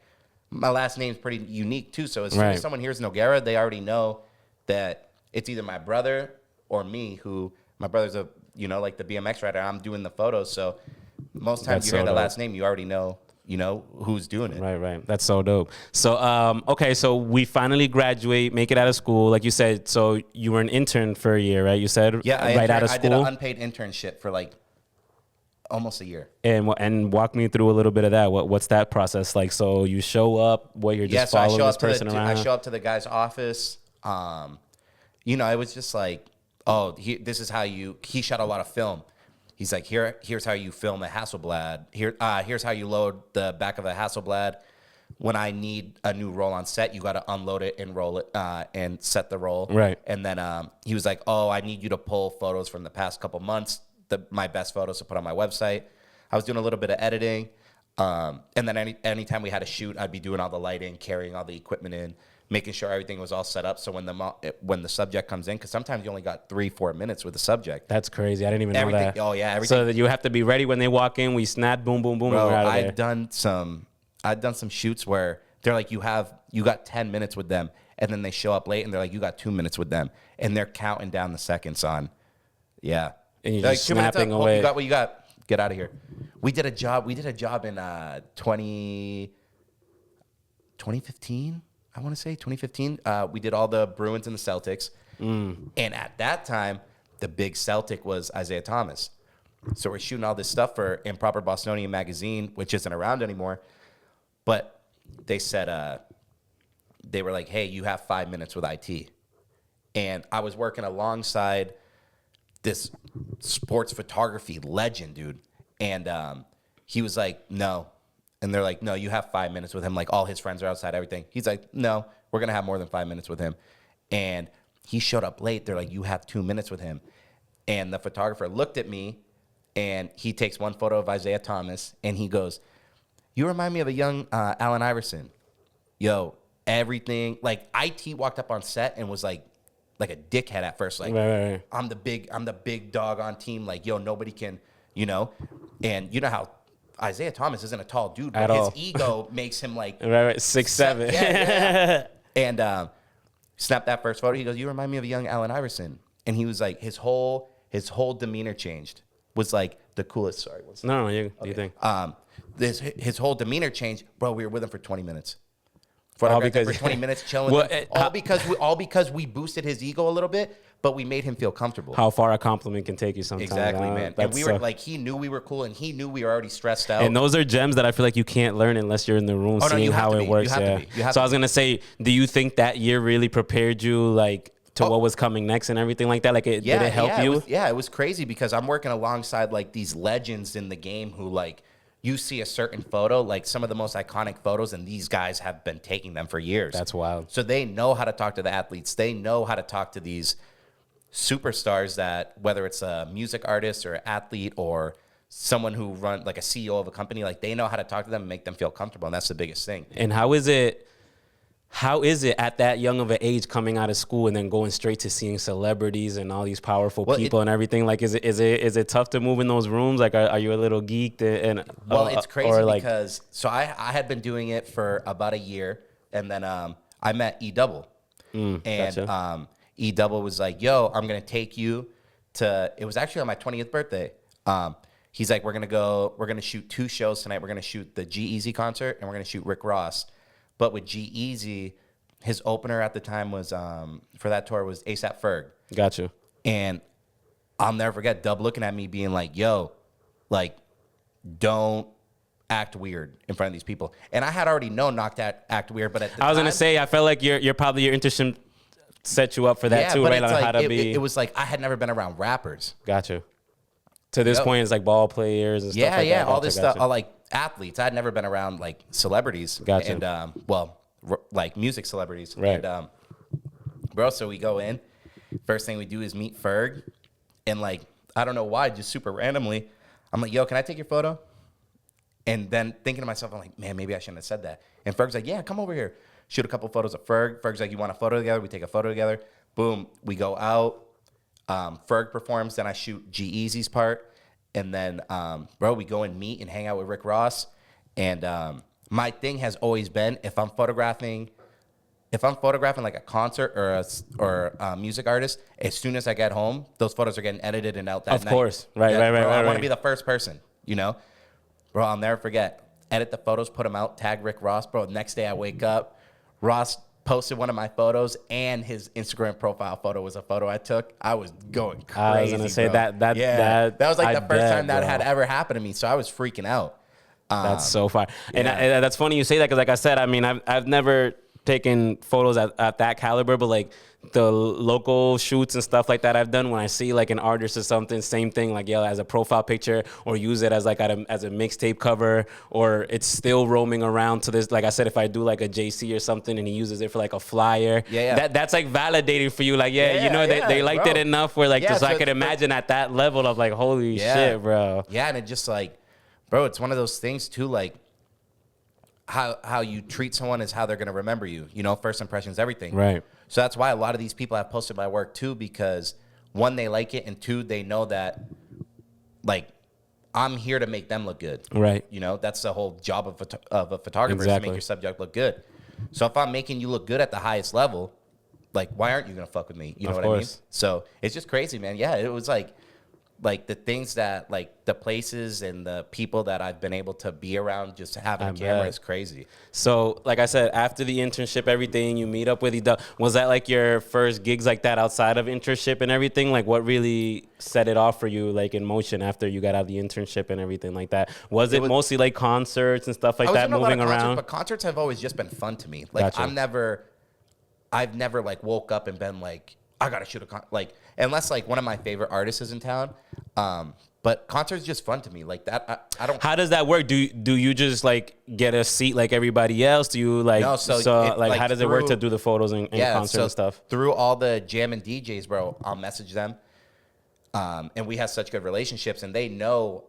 S2: my last name's pretty unique too. So as soon as someone hears Nogueira, they already know that it's either my brother or me, who my brother's like the BMX rider. I'm doing the photos. So most times you hear the last name, you already know, who's doing it.
S1: Right. That's so dope. So, okay, so we finally graduate, make it out of school. Like you said, so you were an intern for a year, right? You said
S2: Yeah,
S1: out of
S2: I did
S1: school.
S2: an unpaid internship for like almost a year.
S1: And walk me through a little bit of that. What's that process like? So you show up, you're just following this person around?
S2: I show up to the guy's office. It was just like, oh, this is how he shot a lot of film. He's like, here's how you film a Hasselblad. Here's how you load the back of a Hasselblad. When I need a new roll on set, you got to unload it and roll it and set the roll.
S1: Right.
S2: And then he was like, oh, I need you to pull photos from the past couple months, my best photos to put on my website. I was doing a little bit of editing. And then anytime we had a shoot, I'd be doing all the lighting, carrying all the equipment in, making sure everything was all set up. So when the subject comes in, because sometimes you only got 3-4 minutes with the subject.
S1: That's crazy. I didn't even know that.
S2: Oh yeah, everything.
S1: So that you have to be ready when they walk in. We snap, boom, boom, boom.
S2: Bro,
S1: and we're out of there.
S2: I've done some shoots where they're like, you got 10 minutes with them, and then they show up late, and they're like, you got 2 minutes with them, and they're counting down the seconds on. Yeah.
S1: And you're
S2: They're
S1: just
S2: like, 2 minutes up.
S1: snapping
S2: Oh,
S1: away.
S2: you got what you got. Get out of here. We did a job in 2015. I want to say 2015. We did all the Bruins and the Celtics. And at that time, the big Celtic was Isaiah Thomas. So we're shooting all this stuff for Improper Bostonian magazine, which isn't around anymore. But they said, they were like, hey, you have 5 minutes with IT. And I was working alongside this sports photography legend, dude. And he was like, no. And they're like, no, you have 5 minutes with him. Like, all his friends are outside, everything. He's like, no, we're gonna have more than 5 minutes with him. And he showed up late. They're like, you have 2 minutes with him. And the photographer looked at me, and he takes one photo of Isaiah Thomas, and he goes, you remind me of a young Allen Iverson. Yo, everything. Like, IT walked up on set and was like a dickhead at first. Like,
S1: right.
S2: I'm the big dog on team. Like, yo, nobody can, you know. And you know how Isaiah Thomas isn't a tall dude, but his ego makes him like
S1: right, 6'7".
S2: Yeah. And snapped that first photo. He goes, you remind me of a young Allen Iverson. And he was like, his whole demeanor changed. Was like the coolest. Sorry, what's
S1: no, you think?
S2: His whole demeanor changed, bro. We were with him for 20 minutes.
S1: All because
S2: for 20 minutes chilling. Well, all because we boosted his ego a little bit, but we made him feel comfortable.
S1: How far a compliment can take you sometimes.
S2: Exactly, man. And we were like, he knew we were cool, and he knew we were already stressed out.
S1: And those are gems that I feel like you can't learn unless you're in the room seeing how it works. Yeah. So I was gonna say, do you think that year really prepared you like to what was coming next and everything like that? Like, did it help you?
S2: It was crazy because I'm working alongside like these legends in the game who like. You see a certain photo, like some of the most iconic photos, and these guys have been taking them for years.
S1: That's wild.
S2: So they know how to talk to the athletes. They know how to talk to these superstars that, whether it's a music artist or an athlete or someone who run like a CEO of a company, like they know how to talk to them and make them feel comfortable. And that's the biggest thing.
S1: And how is it at that young of an age coming out of school and then going straight to seeing celebrities and all these powerful people and everything? Like, is it tough to move in those rooms? Like, are you a little geeked?
S2: It's crazy because I had been doing it for about a year, and then I met E-Double. And
S1: gotcha.
S2: E-Double was like, yo, I'm going to take you to, it was actually on my 20th birthday. He's like, we're going to shoot 2 shows tonight. We're going to shoot the G-Eazy concert, and we're going to shoot Rick Ross. But with G-Eazy, his opener at the time was, for that tour, was A$AP Ferg.
S1: Gotcha.
S2: And I'll never forget Dub looking at me being like, yo, like, don't act weird in front of these people. And I had already known not to act weird, but at the time...
S1: I was going to say, I felt like your internship set you up for that too, right?
S2: But it's like, it was like, I had never been around rappers.
S1: Gotcha. To this point, it's like ball players and stuff like that.
S2: Yeah, all this stuff, like athletes. I had never been around like celebrities.
S1: Gotcha.
S2: And like music celebrities.
S1: Right.
S2: And bro, so we go in. First thing we do is meet Ferg, and like I don't know why, just super randomly, I'm like, yo, can I take your photo? And then thinking to myself, I'm like, man, maybe I shouldn't have said that. And Ferg's like, yeah, come over here. Shoot a couple photos of Ferg. Ferg's like, you want a photo together? We take a photo together. Boom, we go out. Ferg performs, then I shoot G-Eazy's part, and then, bro, we go and meet and hang out with Rick Ross. And my thing has always been, if I'm photographing like a concert or a music artist, as soon as I get home, those photos are getting edited and out that night.
S1: Of course, right.
S2: I want to be the first person, you know? Bro, I'll never forget. Edit the photos, put them out, tag Rick Ross. Bro, next day I wake up, Ross posted one of my photos, and his Instagram profile photo was a photo I took. I was going crazy.
S1: I was gonna say
S2: bro.
S1: that
S2: was like the first time that had ever happened to me. So I was freaking out.
S1: That's so far, and that's funny you say that because, like I said, I mean, I've never taken photos at that caliber, but like the local shoots and stuff like that I've done, when I see like an artist or something, same thing, like as a profile picture, or use it as like as a mixtape cover, or it's still roaming around to this. Like I said, if I do like a JC or something and he uses it for like a flyer, that's like validating for you. Like they liked it enough where like so I could imagine at that level of like, holy shit, bro.
S2: Yeah, and it just like, bro, it's one of those things too, like how you treat someone is how they're gonna remember you. You know, first impressions, everything.
S1: Right.
S2: So that's why a lot of these people have posted my work too, because 1, they like it, and 2, they know that like I'm here to make them look good.
S1: Right.
S2: You know, that's the whole job of a photographer, is to make your subject look good. So if I'm making you look good at the highest level, like why aren't you gonna fuck with me? You know what I mean? So it's just crazy, man. Yeah, it was like the things that, like, the places and the people that I've been able to be around just having a camera is crazy.
S1: So, like I said, after the internship, everything, you meet up with was that, like, your first gigs like that outside of internship and everything? Like, what really set it off for you, like, in motion after you got out of the internship and everything like that? Was it mostly, like, concerts and stuff like that, moving around?
S2: But concerts have always just been fun to me. Like, gotcha. I've never, like, woke up and been like, I gotta shoot a like, unless like one of my favorite artists is in town. But concerts just fun to me. Like that, I don't.
S1: How does that work? Do you just like get a seat like everybody else? Do you like
S2: No,
S1: like how does it work to do the photos and concert and stuff?
S2: Through all the jam and DJs, bro, I'll message them. And we have such good relationships, and they know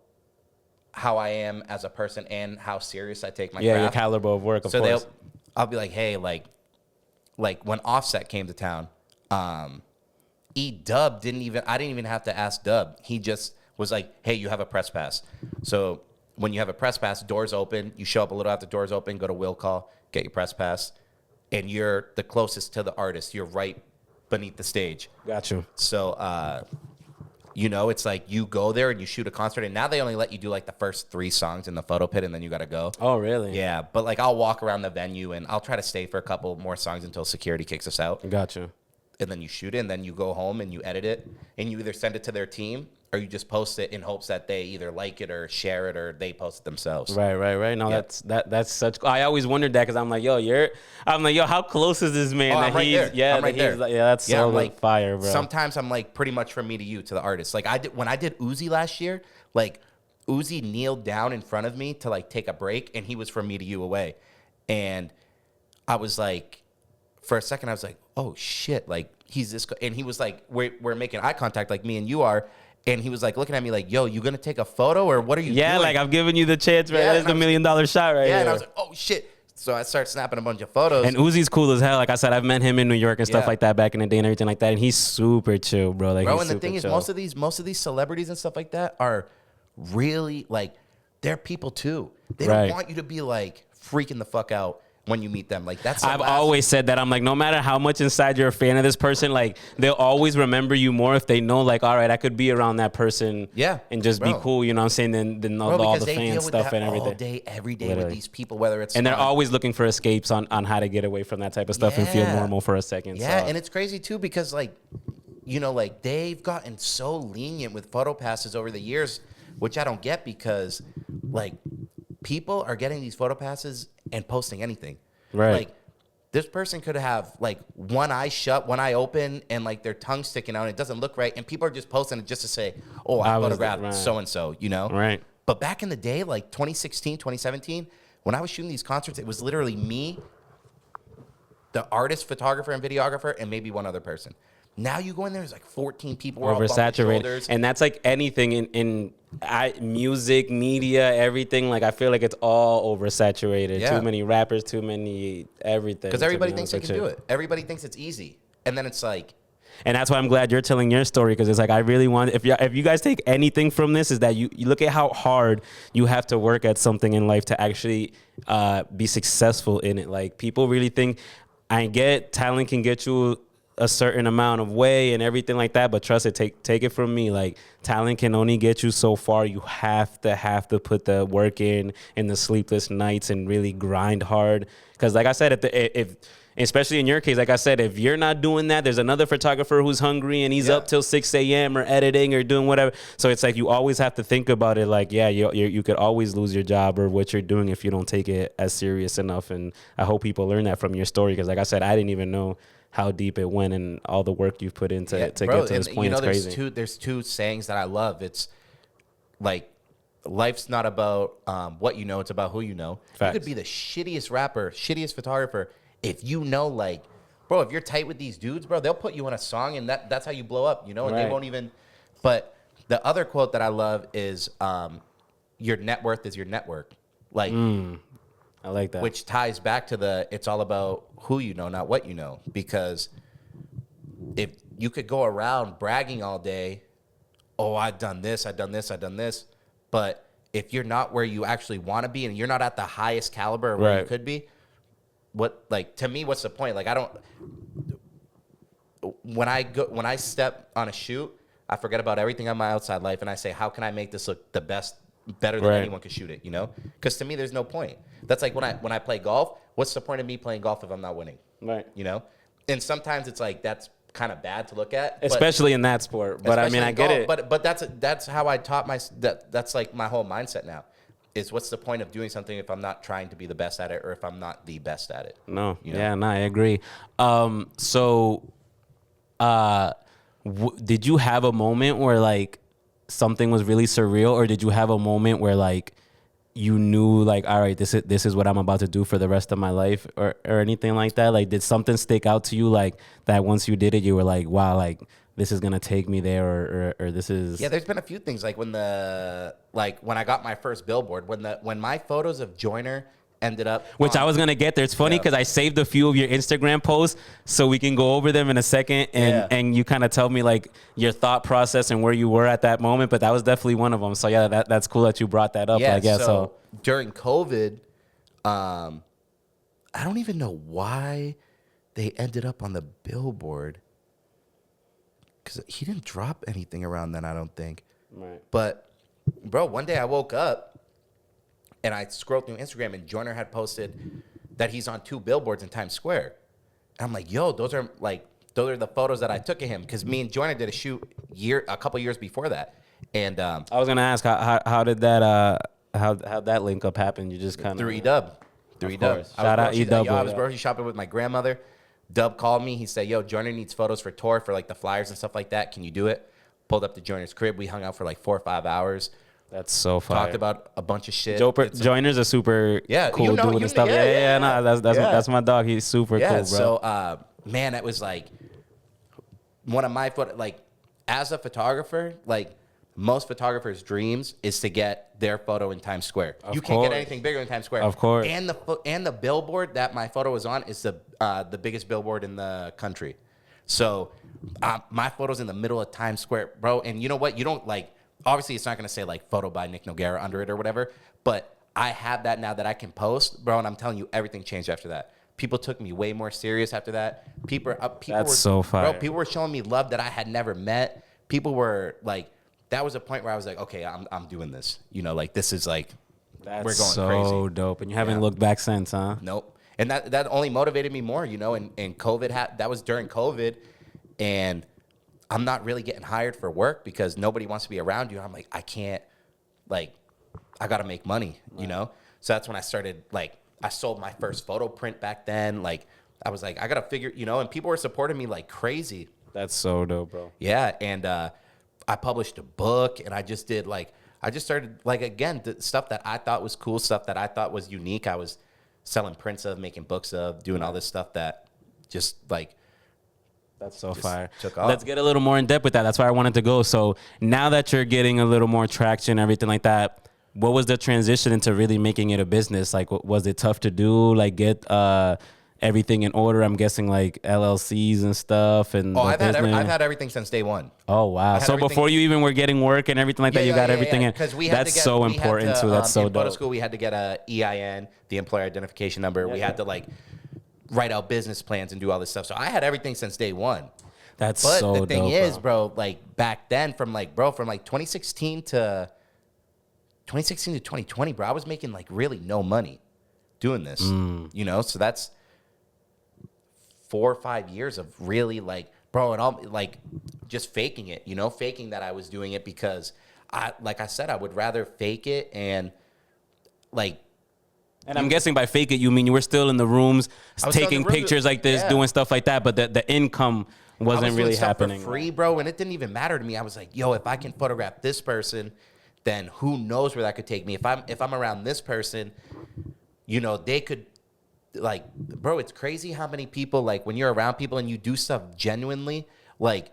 S2: how I am as a person and how serious I take my craft.
S1: Your caliber of work, of course.
S2: I'll be like, hey, like when Offset came to town, E-Dub I didn't even have to ask Dub. He just was like, hey, you have a press pass. So when you have a press pass, doors open, you show up a little after doors open, go to will call, get your press pass, and you're the closest to the artist. You're right beneath the stage.
S1: Got you.
S2: So, you know, it's like you go there and you shoot a concert, and now they only let you do like the first 3 songs in the photo pit, and then you got to go.
S1: Oh, really?
S2: Yeah, but like I'll walk around the venue, and I'll try to stay for a couple more songs until security kicks us out.
S1: Got you.
S2: And then you shoot it, and then you go home and you edit it, and you either send it to their team or you just post it in hopes that they either like it or share it or they post it themselves.
S1: Right. No,
S2: Yep.
S1: that's such. I always wondered that because I'm like, yo, how close is this man?
S2: I'm right there.
S1: Yeah,
S2: I'm right there.
S1: That's so
S2: like
S1: fire, bro.
S2: Sometimes I'm like pretty much from me to you to the artist. Like when I did Uzi last year, like Uzi kneeled down in front of me to like take a break, and he was from me to you away, and I was like, for a second I was like, oh shit, like he's this, and he was like, we're making eye contact like me and you are. And he was like looking at me like, yo, you gonna take a photo or what are you doing?
S1: Yeah, like I'm giving you the chance, man.
S2: Yeah,
S1: That's the $1 million shot right here.
S2: Yeah, and I was like, oh shit. So I started snapping a bunch of photos.
S1: And Uzi's cool as hell. Like I said, I've met him in New York and stuff
S2: Yeah.
S1: like that back in the day and everything like that. And he's super chill, bro. Like,
S2: bro,
S1: he's
S2: and the thing is,
S1: chill.
S2: most of these celebrities and stuff like that are really like, they're people too. They don't
S1: Right.
S2: want you to be like freaking the fuck out when you meet them. Like that's
S1: I've always said that. I'm like, no matter how much inside you're a fan of this person, like they'll always remember you more if they know, like, all right, I could be around that person,
S2: Yeah,
S1: and just be
S2: bro.
S1: cool. You know what I'm saying? Than all
S2: because
S1: the
S2: they
S1: fan
S2: deal with
S1: stuff
S2: that
S1: and everything.
S2: all day, every day
S1: Literally.
S2: with these people, whether it's
S1: And they're always looking for escapes on how to get away from that type of stuff and feel
S2: Yeah.
S1: normal for a second.
S2: Yeah,
S1: so.
S2: and it's crazy too because like, you know, like they've gotten so lenient with photo passes over the years, which I don't get because like people are getting these photo passes and posting anything.
S1: Right.
S2: Like this person could have like one eye shut, one eye open, and like their tongue sticking out and it doesn't look right. And people are just posting it just to say, oh, I photographed
S1: right.
S2: so-and-so, you know?
S1: Right.
S2: But back in the day, like 2016, 2017, when I was shooting these concerts, it was literally me, the artist, photographer, and videographer, and maybe one other person. Now you go in there, there's like 14 people. We're all bumping
S1: Oversaturated,
S2: shoulders.
S1: and that's like anything in music, media, everything. Like I feel like it's all oversaturated.
S2: Yeah.
S1: Too many rappers, too many everything.
S2: Because
S1: to
S2: everybody
S1: be
S2: thinks
S1: honest
S2: they can
S1: with
S2: do
S1: you.
S2: it. Everybody thinks it's easy. And then it's like,
S1: And that's why I'm glad you're telling your story because it's like I really want. If you guys take anything from this, is that you look at how hard you have to work at something in life to actually be successful in it. Like people really think I get talent can get you a certain amount of way and everything like that, but trust it, take it from me, like talent can only get you so far. You have to put the work in and the sleepless nights and really grind hard because like I said, if especially in your case, like I said, if you're not doing that, there's another photographer who's hungry and he's up till 6 a.m. or editing or doing whatever. So it's like you always have to think about it like, yeah, you could always lose your job or what you're doing if you don't take it as serious enough. And I hope people learn that from your story because like I said, I didn't even know how deep it went and all the work you've put into to get to this point.
S2: You know,
S1: it's crazy.
S2: there's two sayings that I love. It's like life's not about what you know, it's about who you know.
S1: Facts.
S2: You could be the shittiest rapper, shittiest photographer. If you know, like, bro, if you're tight with these dudes, bro, they'll put you on a song and that's how you blow up, you know, and
S1: Right.
S2: they won't even. But the other quote that I love is your net worth is your network. Like,
S1: I like that.
S2: which ties back to it's all about who you know, not what you know. Because if you could go around bragging all day, oh, I've done this, I've done this, I've done this. But if you're not where you actually want to be and you're not at the highest caliber of where you
S1: Right.
S2: could be, to me, what's the point? Like, when I step on a shoot, I forget about everything on my outside life and I say, how can I make this look the best, better than
S1: Right.
S2: anyone could shoot it, you know? Because to me, there's no point. That's like when I play golf, what's the point of me playing golf if I'm not winning?
S1: Right.
S2: You know? And sometimes it's like, that's kind of bad to look at. but-
S1: Especially in that sport. But I mean,
S2: especially
S1: I
S2: in
S1: get
S2: golf,
S1: it.
S2: But that's how I taught that's like my whole mindset now. Is what's the point of doing something if I'm not trying to be the best at it or if I'm not the best at it?
S1: No,
S2: You know?
S1: yeah, no, I agree. So, did you have a moment where like something was really surreal, or did you have a moment where like you knew like, all right, this is what I'm about to do for the rest of my life, or anything like that? Like, did something stick out to you like that once you did it, you were like, wow, like this is gonna take me there, or this is...
S2: Yeah, there's been a few things like when I got my first billboard, when my photos of Joyner ended up,
S1: Which I was gonna get there. It's funny because I saved a few of your Instagram posts, so we can go over them in a second, and you kind of tell me like your thought process and where you were at that moment. But that was definitely one of them. So yeah, that's cool that you brought that up.
S2: Yeah,
S1: like, yeah.
S2: So during COVID, I don't even know why they ended up on the billboard, because he didn't drop anything around then, I don't think.
S1: Right.
S2: But bro, one day I woke up and I scrolled through Instagram, and Joyner had posted that he's on 2 billboards in Times Square. And I'm like, yo, those are the photos that I took of him, because me and Joyner did a shoot a couple years before that. And
S1: I was gonna ask how did that how that link up happen? You just kind of...
S2: through E-Dub.
S1: Shout out E-Dub.
S2: I was grocery shopping with my grandmother. Dub called me. He said, yo, Joyner needs photos for tour, for like the flyers and stuff like that. Can you do it? Pulled up to Joyner's crib. We hung out for like 4 or 5 hours.
S1: That's so fire.
S2: Talked about a bunch of shit.
S1: Joyner's a super cool dude and stuff. No, that's my dog. He's super cool, bro.
S2: So, man, it was like one of my as a photographer, like most photographers' dreams is to get their photo in Times Square. You can't get anything bigger than Times Square.
S1: Of course.
S2: And the billboard that my photo was on is the biggest billboard in the country. So my photo's in the middle of Times Square, bro. And you know what? You don't like... Obviously, it's not going to say, like, photo by Nick Nogueira under it or whatever, but I have that now that I can post, bro, and I'm telling you, everything changed after that. People took me way more serious after that. People were
S1: so fire.
S2: Bro, people were showing me love that I had never met. People were, like, that was a point where I was like, okay, I'm doing this. You know, like, this is, like, we're going
S1: so
S2: crazy.
S1: So dope. And you haven't looked back since, huh?
S2: Nope. And that only motivated me more, you know, and COVID, that was during COVID, and I'm not really getting hired for work because nobody wants to be around you. I'm like, I can't, like, I got to make money, you know? So that's when I started, like, I sold my first photo print back then. Like, I was like, I got to figure, you know, and people were supporting me like crazy.
S1: That's so dope, bro.
S2: Yeah. And I published a book, and I just did, like, I just started, like, again, the stuff that I thought was cool, stuff that I thought was unique. I was selling prints of, making books of, doing all this stuff that just, like,
S1: that's so fire.
S2: Took off.
S1: Let's get a little more in depth with that. That's where I wanted to go. So now that you're getting a little more traction, everything like that, what was the transition into really making it a business? Like, was it tough to do? Like, get everything in order? I'm guessing like LLCs and stuff. And
S2: I've had everything since day one.
S1: Oh wow! So before you even were getting work and everything like that, you got everything in.
S2: Because
S1: that's so important too. That's so dope.
S2: In photo school, we had to get a EIN, the employer identification number. We had to like write out business plans and do all this stuff. So I had everything since day one.
S1: But the
S2: thing
S1: dope,
S2: is, bro, like back then from 2016 to 2020, bro, I was making like really no money doing this, you know? So that's 4 or 5 years of really like, bro, and all like just faking it, you know, faking that I was doing it because like I said, I would rather fake it and like,
S1: and I'm guessing by fake it, you mean you were still in the rooms taking pictures like this, doing stuff like that, but the income wasn't really happening.
S2: For free, bro, and it didn't even matter to me. I was like, yo, if I can photograph this person, then who knows where that could take me. If I'm around this person, you know, they could, like, bro, it's crazy how many people, like, when you're around people and you do stuff genuinely, like,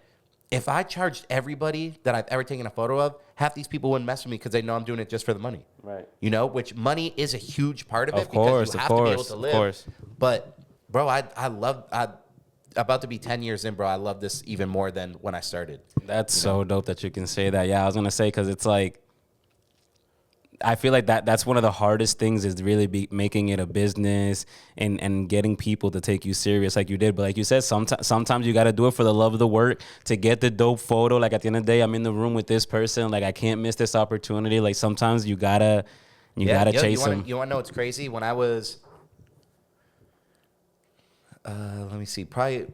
S2: if I charged everybody that I've ever taken a photo of, half these people wouldn't mess with me because they know I'm doing it just for the money.
S1: Right.
S2: You know, which money is a huge part of it
S1: because
S2: you have to be able to live. Of course. But, bro, about to be 10 years in, bro, I love this even more than when I started.
S1: That's so dope that you can say that. Yeah, I was going to say, because it's like, I feel like that's one of the hardest things is really making it a business and getting people to take you serious like you did. But like you said, sometimes you got to do it for the love of the work to get the dope photo. Like at the end of the day, I'm in the room with this person. Like I can't miss this opportunity. Like sometimes you gotta chase them.
S2: You want to know what's crazy? When I was, let me see, probably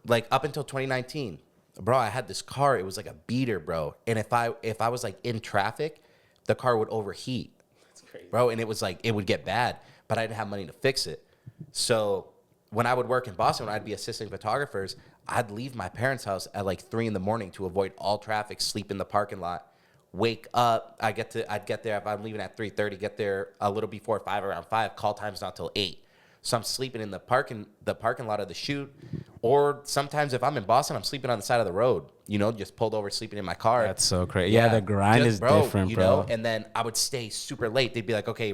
S2: like up until 2019, bro, I had this car. It was like a beater, bro. And if I was like in traffic, the car would overheat. That's crazy, bro. And it was like, it would get bad, but I didn't have money to fix it. So when I would work in Boston, when I'd be assisting photographers, I'd leave my parents' house at like 3 a.m. to avoid all traffic, sleep in the parking lot, wake up. I'd get there if I'm leaving at 3:30, get there a little before 5, around 5. Call time's not till 8. So I'm sleeping in the parking lot of the shoot. Or sometimes if I'm in Boston, I'm sleeping on the side of the road, just pulled over, sleeping in my car.
S1: That's so crazy. Yeah, the grind is different, bro.
S2: And then I would stay super late. They'd be like, okay,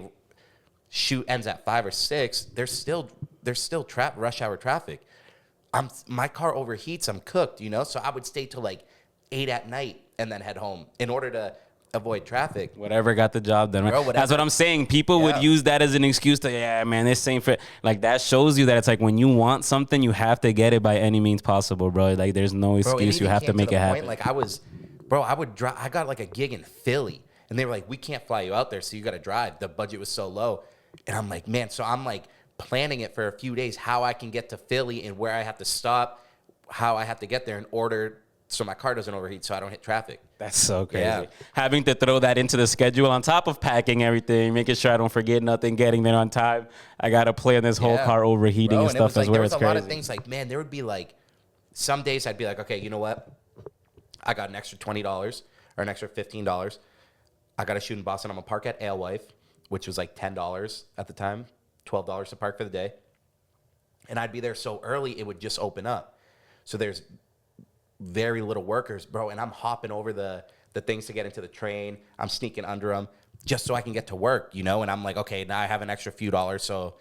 S2: shoot ends at 5 or 6. There's still rush hour traffic. My car overheats. I'm cooked, So I would stay till like 8 at night and then head home in order to avoid traffic.
S1: Whatever got the job done, right?
S2: Bro,
S1: that's what I'm saying. People would use that as an excuse to, man, this ain't for, like, that shows you that it's like when you want something, you have to get it by any means possible, bro. Like, there's no excuse. You have to make it happen.
S2: Like, I would drive. I got like a gig in Philly, and they were like, we can't fly you out there, so you got to drive. The budget was so low. And I'm like, man, so I'm like planning it for a few days, how I can get to Philly and where I have to stop, how I have to get there in order so my car doesn't overheat, so I don't hit traffic.
S1: That's so crazy. Yeah. Having to throw that into the schedule on top of packing everything, making sure I don't forget nothing, getting there on time. I got to plan this whole car overheating and stuff as well.
S2: There was a lot of things like, man, there would be like, some days I'd be like, okay, you know what? I got an extra $20 or an extra $15. I got to shoot in Boston. I'm going to park at Alewife, which was like $10 at the time, $12 to park for the day. And I'd be there so early, it would just open up. So there's very little workers, bro, and I'm hopping over the things to get into the train. I'm sneaking under them just so I can get to work, And I'm like, okay, now I have an extra few dollars, so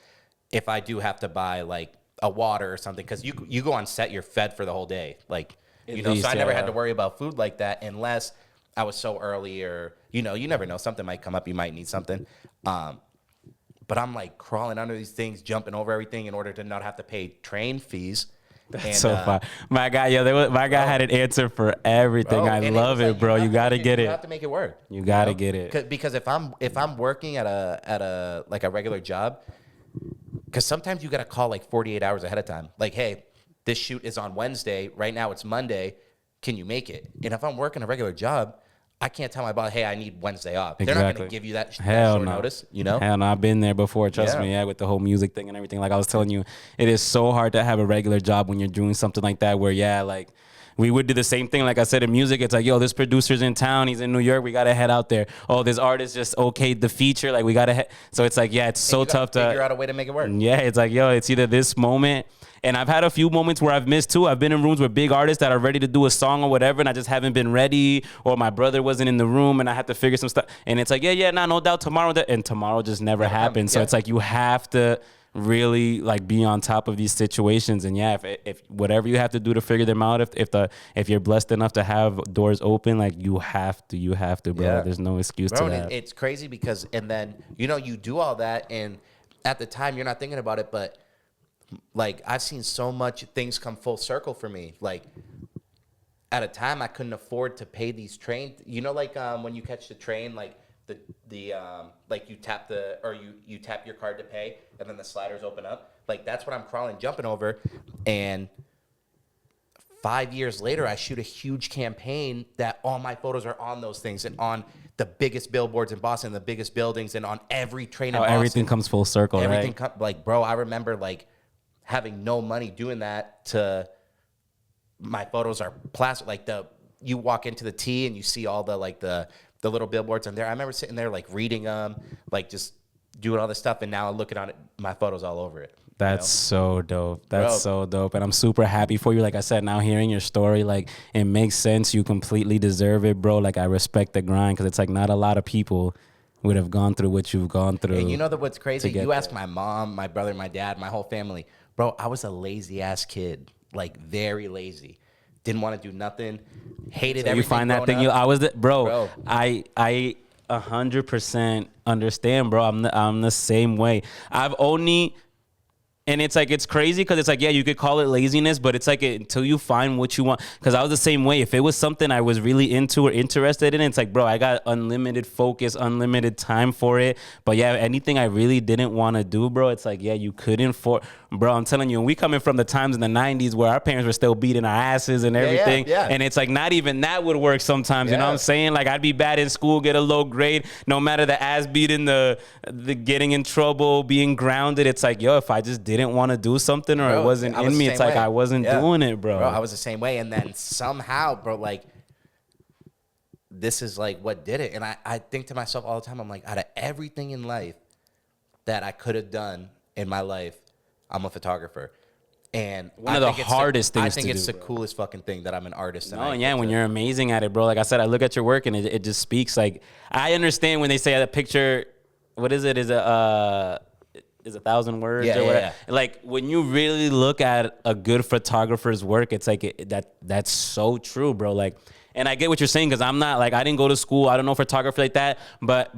S2: if I do have to buy like a water or something, because you go on set, you're fed for the whole day, like so I never had to worry about food like that unless I was so early or you never know, something might come up, you might need something. But I'm like crawling under these things, jumping over everything in order to not have to pay train fees.
S1: That's so fun. My guy, had an answer for everything. I love it, bro. You got to get it.
S2: You have to make it work.
S1: You got to get it.
S2: Because if I'm working at a like a regular job, because sometimes you got to call like 48 hours ahead of time. Like, hey, this shoot is on Wednesday. Right now it's Monday. Can you make it? And if I'm working a regular job, I can't tell my boss, hey, I need Wednesday off. Exactly. They're not going to give you that short notice,
S1: Hell no, I've been there before. Trust me, with the whole music thing and everything. Like I was telling you, it is so hard to have a regular job when you're doing something like that where, like, we would do the same thing. Like I said, in music, it's like, yo, this producer's in town. He's in New York. We got to head out there. Oh, this artist just okayed the feature. Like, we got to head. So it's like, it's so tough to
S2: figure out a way to make it work.
S1: Yeah, it's like, yo, it's either this moment. And I've had a few moments where I've missed too. I've been in rooms with big artists that are ready to do a song or whatever, and I just haven't been ready, or my brother wasn't in the room and I had to figure some stuff. And it's like, no doubt tomorrow. And tomorrow just never happens. So it's like you have to really like be on top of these situations. And if whatever you have to do to figure them out, if you're blessed enough to have doors open, like you have to, bro. Yeah. There's no excuse to that.
S2: It's crazy because, and then, you do all that, and at the time you're not thinking about it, but like I've seen so much things come full circle for me. Like at a time I couldn't afford to pay these trains. Like when you catch the train, like the like you tap you tap your card to pay, and then the sliders open up. Like that's what I'm crawling, jumping over. And 5 years later, I shoot a huge campaign that all my photos are on those things and on the biggest billboards in Boston, the biggest buildings, and on every train in Boston.
S1: Everything comes full circle,
S2: everything
S1: right?
S2: Like, bro, I remember like having no money doing that to my photos are plastic. Like you walk into the T and you see all the like the little billboards on there. I remember sitting there like reading them, like just doing all this stuff. And now looking on it, my photos all over it.
S1: That's so dope. That's so dope. And I'm super happy for you. Like I said, now hearing your story, like it makes sense. You completely deserve it, bro. Like I respect the grind because it's like not a lot of people would have gone through what you've gone through.
S2: And you know what's crazy? You ask my mom, my brother, my dad, my whole family. Bro, I was a lazy ass kid, like very lazy. Didn't want to do nothing. Hated everything.
S1: You find that thing? Bro. I 100% understand, bro. I'm the same way. And it's like, it's crazy because it's like, you could call it laziness, but it's like until you find what you want. Because I was the same way. If it was something I was really into or interested in, it's like, bro, I got unlimited focus, unlimited time for it. But anything I really didn't want to do, bro, it's like, you couldn't bro, I'm telling you, and we coming from the times in the 90s where our parents were still beating our asses and everything.
S2: Yeah.
S1: And it's like, not even that would work sometimes. You know what I'm saying? Like I'd be bad in school, get a low grade, no matter the ass beating, the getting in trouble, being grounded. It's like, if I just didn't didn't want to do something or
S2: Bro,
S1: it wasn't
S2: I was
S1: in me.
S2: the
S1: It's
S2: same
S1: like
S2: way.
S1: I wasn't doing it, bro.
S2: I was the same way. And then somehow, bro, like, this is like what did it. And I think to myself all the time, I'm like, out of everything in life that I could have done in my life, I'm a photographer. And
S1: One of the hardest things
S2: I think
S1: to
S2: it's
S1: do,
S2: the
S1: bro.
S2: coolest fucking thing that I'm an artist.
S1: No, yeah, when you're amazing at it, bro. Like I said, I look at your work and it just speaks. Like, I understand when they say that picture, what is it? Is a 1,000 words or whatever.
S2: Yeah.
S1: Like, when you really look at a good photographer's work, it's like that's so true, bro. Like, and I get what you're saying because I'm not like, I didn't go to school. I don't know photography like that, but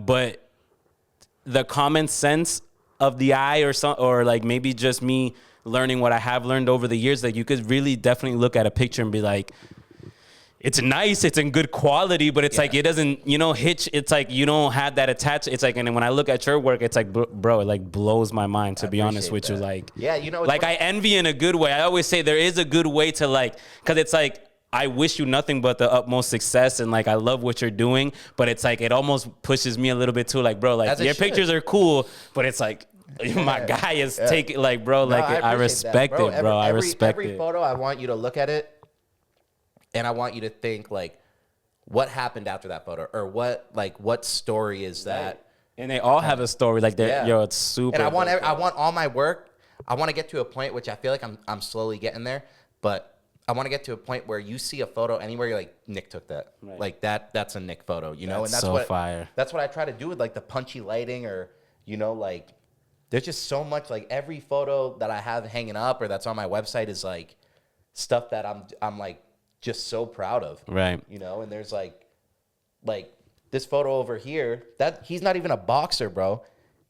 S1: the common sense of the eye or like maybe just me learning what I have learned over the years, like you could really definitely look at a picture and be like, it's nice, it's in good quality, but it's like it doesn't, hitch. It's like you don't have that attached. It's like, and then when I look at your work, it's like, bro, it like blows my mind, to be honest with you. Like,
S2: yeah,
S1: like I envy in a good way. I always say there is a good way to like, because it's like, I wish you nothing but the utmost success, and like I love what you're doing, but it's like it almost pushes me a little bit too. Like, bro, like your pictures are cool, but it's like my guy is taking like, bro, like I respect it, bro. I respect it.
S2: Every photo, I want you to look at it, and I want you to think like, what happened after that photo, or what story is that?
S1: And they all have a story. Like they're it's super.
S2: And I want all my work. I want to get to a point which I feel like I'm slowly getting there, but I want to get to a point where you see a photo anywhere, you're like, Nick took that. Right. Like that's a Nick photo, and that's
S1: so
S2: what
S1: fire.
S2: That's what I try to do with like the punchy lighting, or like there's just so much, like every photo that I have hanging up or that's on my website is like stuff that I'm like just so proud of.
S1: Right.
S2: And there's like this photo over here, that he's not even a boxer, bro.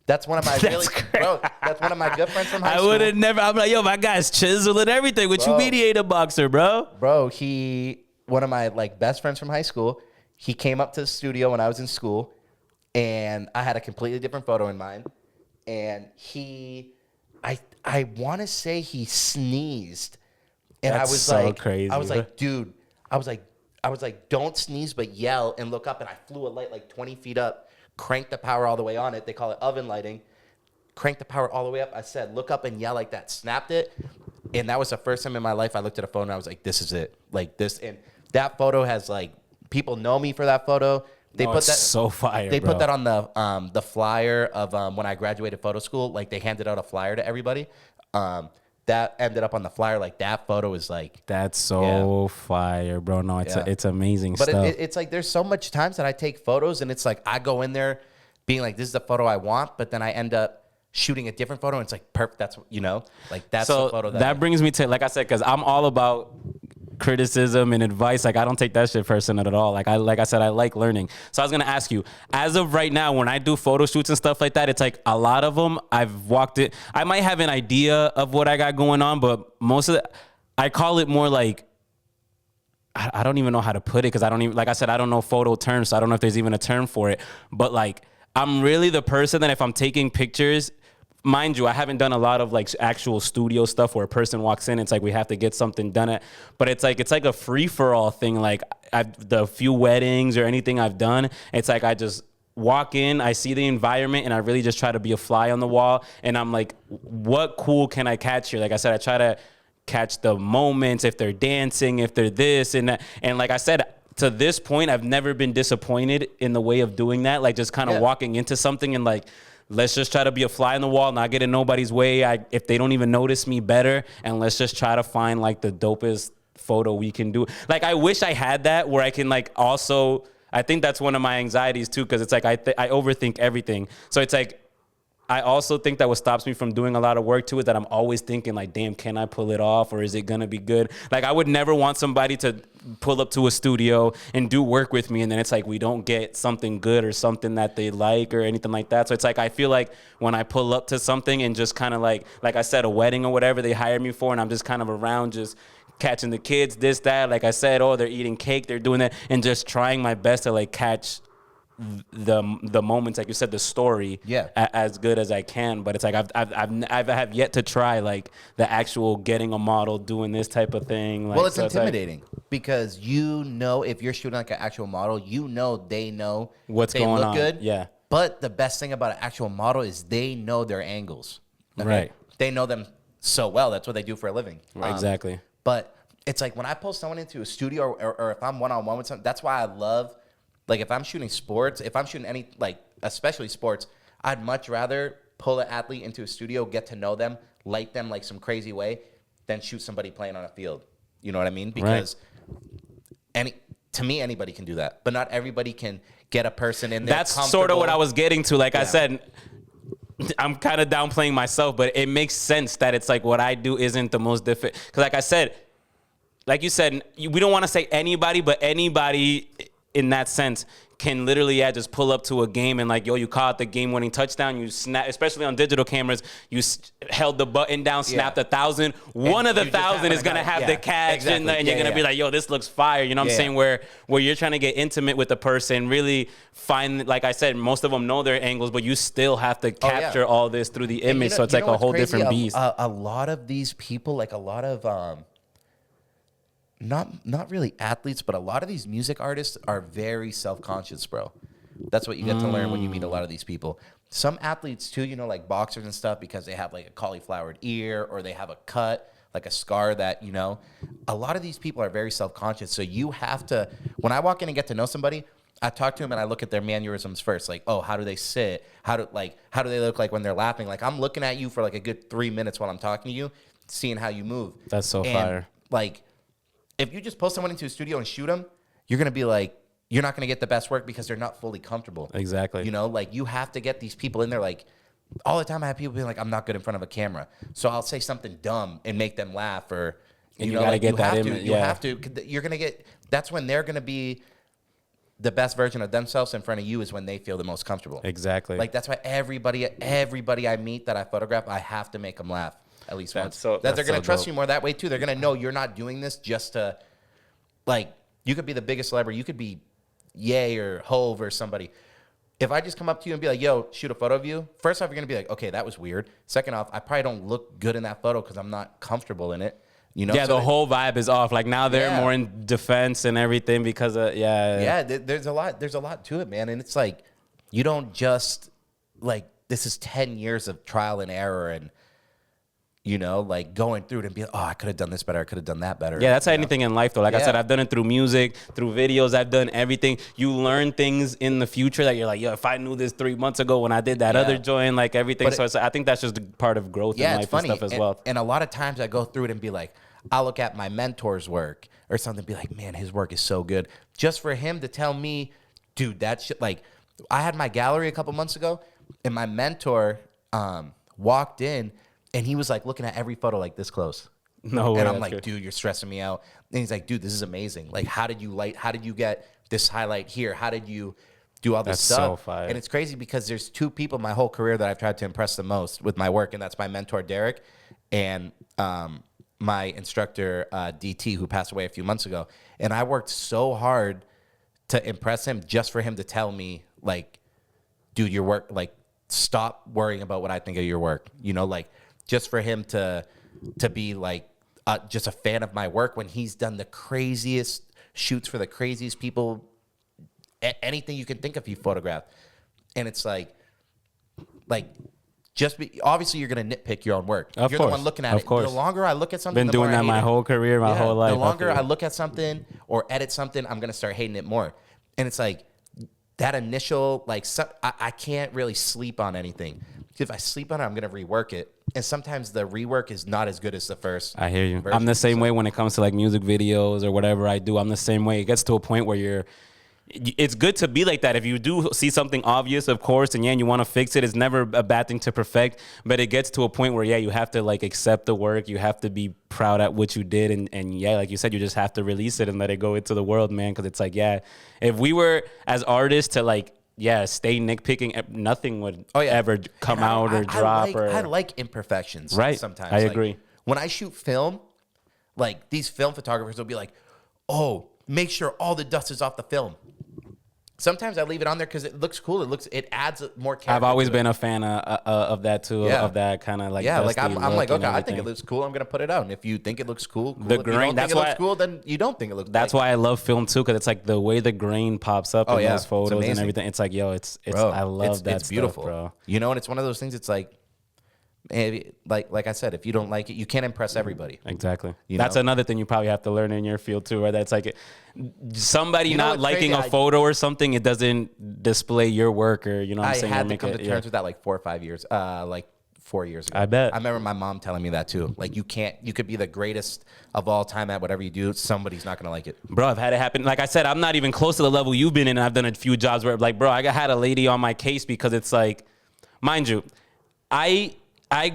S2: That's one of my that's one of my good friends from high school.
S1: I would have never. I'm like, yo, my guy's chiseling everything. What you mean he ain't a boxer, bro?
S2: Bro, one of my like best friends from high school. He came up to the studio when I was in school, and I had a completely different photo in mind. And I want to say he sneezed, and
S1: That's
S2: I was
S1: so
S2: like,
S1: crazy.
S2: I was like, dude, I was like, don't sneeze, but yell and look up. And I flew a light like 20 feet up. Crank the power all the way on it. They call it oven lighting. Crank the power all the way up. I said, look up and yell like that. Snapped it. And that was the first time in my life I looked at a phone and I was like, this is it. Like this. And that photo has like, people know me for that photo. They put that
S1: so fire.
S2: They put that on the flyer of when I graduated photo school. Like they handed out a flyer to everybody. That ended up on the flyer. Like that photo is like,
S1: that's so fire, bro. No, it's amazing
S2: but
S1: stuff.
S2: It's like there's so much times that I take photos and it's like I go in there being like, this is the photo I want, but then I end up shooting a different photo and it's like perfect. That's like that's
S1: so
S2: the photo
S1: that brings me to, like I said, because I'm all about criticism and advice. Like I don't take that shit personal at all. Like I said, I like learning. So I was gonna ask you, as of right now, when I do photo shoots and stuff like that, it's like a lot of them I've walked it. I might have an idea of what I got going on, but most of I call it more like, I don't even know how to put it because I don't even, like I said, I don't know photo terms, so I don't know if there's even a term for it. But like, I'm really the person that if I'm taking pictures, mind you, I haven't done a lot of like actual studio stuff where a person walks in. It's like we have to get something done. But it's like a free for all thing. Like the few weddings or anything I've done, it's like I just walk in, I see the environment, and I really just try to be a fly on the wall. And I'm like, what cool can I catch here? Like I said, I try to catch the moments, if they're dancing, if they're this and that. And like I said, to this point, I've never been disappointed in the way of doing that. Like just kind of walking into something and like, let's just try to be a fly in the wall, not get in nobody's way. If they don't even notice me, better. And let's just try to find like the dopest photo we can do. Like I wish I had that where I can like also, I think that's one of my anxieties too, because it's like I overthink everything. So it's like, I also think that what stops me from doing a lot of work too is that I'm always thinking like, damn, can I pull it off or is it gonna be good? Like I would never want somebody to pull up to a studio and do work with me and then it's like we don't get something good or something that they like or anything like that. So it's like I feel like when I pull up to something and just kind of like I said, a wedding or whatever they hire me for and I'm just kind of around just catching the kids, this, that, like I said, oh, they're eating cake, they're doing that, and just trying my best to like catch the moments, like you said, the story as good as I can. But it's like I have yet to try like the actual getting a model doing this type of thing. Like,
S2: well, it's intimidating because if you're shooting like an actual model, they know
S1: what's
S2: they
S1: going
S2: look
S1: on.
S2: Good.
S1: Yeah.
S2: But the best thing about an actual model is they know their angles. Okay?
S1: Right.
S2: They know them so well. That's what they do for a living.
S1: Exactly.
S2: But it's like when I pull someone into a studio or if I'm one-on-one with someone, that's why I love, like if I'm shooting sports, if I'm shooting any, like especially sports, I'd much rather pull an athlete into a studio, get to know them, light them like some crazy way, than shoot somebody playing on a field. You know what I mean? Because to me, anybody can do that, but not everybody can get a person in there.
S1: That's sort of what I was getting to. Like I said, I'm kind of downplaying myself, but it makes sense that it's like what I do isn't the most difficult. Because like I said, like you said, we don't want to say anybody, but anybody in that sense can literally just pull up to a game and like, yo, you caught the game-winning touchdown. You snap, especially on digital cameras, you held the button down, snapped 1,000. One of the 1,000 is going to have the catch, and you're going to be like, yo, this looks fire. You know what I'm saying? Where you're trying to get intimate with the person, really find, like I said, most of them know their angles, but you still have to capture all this through the image. So it's like a whole different beast.
S2: A lot of these people, like a lot of... Not really athletes, but a lot of these music artists are very self-conscious, bro. That's what you get to learn when you meet a lot of these people. Some athletes too, you know, like boxers and stuff, because they have like a cauliflowered ear or they have a cut, like a scar that, you know, a lot of these people are very self-conscious. So you have to, when I walk in and get to know somebody, I talk to them and I look at their mannerisms first. Like, oh, how do they sit? How do they look like when they're laughing? Like I'm looking at you for like a good 3 minutes while I'm talking to you, seeing how you move.
S1: That's so fire.
S2: Like, if you just pull someone into a studio and shoot them, you're going to be like, you're not going to get the best work because they're not fully comfortable.
S1: Exactly.
S2: You know, like you have to get these people in there. Like all the time I have people being like, I'm not good in front of a camera. So I'll say something dumb and make them laugh or,
S1: you got to get that image.
S2: You have to. You're going to get, that's when they're going to be the best version of themselves in front of you is when they feel the most comfortable.
S1: Exactly.
S2: Like that's why everybody I meet that I photograph, I have to make them laugh. At least once.
S1: They're
S2: going to trust you more that way too. They're going to know you're not doing this just to, like, you could be the biggest celebrity. You could be Ye or Hove or somebody. If I just come up to you and be like, yo, shoot a photo of you, first off, you're going to be like, okay, that was weird. Second off, I probably don't look good in that photo because I'm not comfortable in it. You know?
S1: Yeah, so the whole vibe is off. Like now they're more in defense and everything because of,
S2: there's a lot to it, man. And it's like, you don't just, like, this is 10 years of trial and error and, you know, like going through it and be like, oh, I could have done this better. I could have done that better.
S1: Yeah, that's anything in life, though. Like I said, I've done it through music, through videos. I've done everything. You learn things in the future that you're like, yo, if I knew this 3 months ago when I did that other joint, like everything. But I think that's just part of growth in life and stuff as well.
S2: And a lot of times I go through it and be like, I'll look at my mentor's work or something and be like, man, his work is so good. Just for him to tell me, dude, that shit, like, I had my gallery a couple months ago and my mentor walked in and he was like looking at every photo like this close.
S1: No way.
S2: And I'm like, dude, you're stressing me out. And he's like, dude, this is amazing. Like, how did you get this highlight here? How did you do all this stuff?
S1: So fire.
S2: And it's crazy because there's two people my whole career that I've tried to impress the most with my work. And that's my mentor, Derek, and my instructor, DT, who passed away a few months ago. And I worked so hard to impress him just for him to tell me, like, dude, your work, like, stop worrying about what I think of your work. You know, like, just for him to be like just a fan of my work when he's done the craziest shoots for the craziest people, anything you can think of, he photographed. And it's like obviously you're gonna nitpick your own work. You're the one looking at it. The longer I look at something,
S1: been doing that my whole career, my whole life.
S2: The longer I look at something or edit something, I'm gonna start hating it more. And it's like that initial, like, I can't really sleep on anything. If I sleep on it, I'm going to rework it. And sometimes the rework is not as good as the first.
S1: I hear you.
S2: Version.
S1: I'm the same way when it comes to like music videos or whatever I do. I'm the same way. It gets to a point where it's good to be like that. If you do see something obvious, of course, and you want to fix it, it's never a bad thing to perfect. But it gets to a point where, you have to like accept the work. You have to be proud at what you did. And like you said, you just have to release it and let it go into the world, man. Because it's like, if we were as artists to like, stay nitpicking, nothing would ever come out or drop.
S2: I like imperfections.
S1: Right.
S2: Sometimes
S1: I agree.
S2: When I shoot film, like these film photographers will be like, oh, make sure all the dust is off the film. Sometimes I leave it on there because it looks cool. It adds more character.
S1: I've always been a fan of that too. Of that kind of like
S2: like I'm like, okay, I think it looks cool. I'm gonna put it out. And if you think it looks cool.
S1: The grain.
S2: If you don't think it looks cool, then you don't think it looks.
S1: That's why I love film too, because it's like the way the grain pops up in those photos and everything. It's like, bro, I love that.
S2: It's beautiful,
S1: bro.
S2: You know, and it's one of those things. It's like, like I said, if you don't like it, you can't impress everybody.
S1: Exactly.
S2: You
S1: That's
S2: know?
S1: another thing you probably have to learn in your field too, right? That's like somebody not
S2: what's
S1: liking
S2: crazy?
S1: a photo or something, it doesn't display your work, or you know what I'm
S2: I
S1: saying?
S2: had to come to terms with that like 4 or 5 years, like 4 years ago.
S1: I bet.
S2: I remember my mom telling me that too. Like you could be the greatest of all time at whatever you do. Somebody's not going to like it.
S1: Bro, I've had it happen. Like I said, I'm not even close to the level you've been in. And I've done a few jobs where like, bro, I had a lady on my case because it's like, mind you, I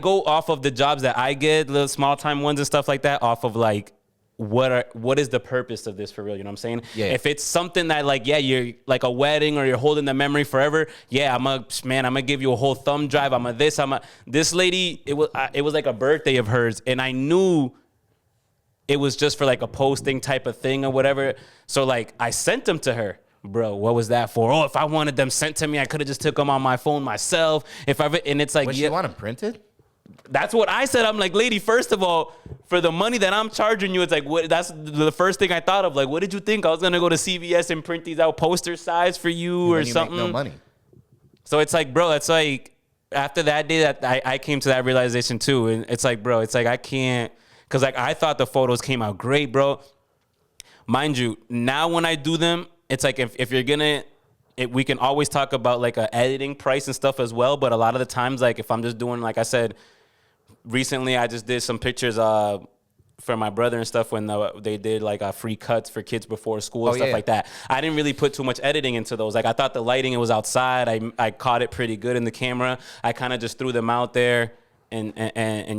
S1: go off of the jobs that I get, little small time ones and stuff like that, off of like, what is the purpose of this for real? You know what I'm saying?
S2: Yeah.
S1: If it's something that like, yeah, you're like a wedding or you're holding the memory forever. Yeah, I'm gonna give you a whole thumb drive. This lady, it was like a birthday of hers, and I knew it was just for like a posting type of thing or whatever. So like I sent them to her. Bro, what was that for? Oh, if I wanted them sent to me, I could have just took them on my phone myself. And it's like,
S2: Would you want them printed?
S1: That's what I said. I'm like, lady, first of all, for the money that I'm charging you, it's like, what? That's the first thing I thought of. Like, what did you think? I was gonna go to CVS and print these out poster size for you or something?
S2: Make no money.
S1: So it's like, bro, it's like after that day that I came to that realization too, and it's like, bro, it's like I can't, because like I thought the photos came out great, bro. Mind you, now when I do them, it's like if you're gonna. We can always talk about like a editing price and stuff as well, but a lot of the times, like if I'm just doing, like I said, recently I just did some pictures for my brother and stuff when they did like free cuts for kids before school and stuff like that. I didn't really put too much editing into those. Like I thought the lighting, it was outside. I caught it pretty good in the camera. I kind of just threw them out there. And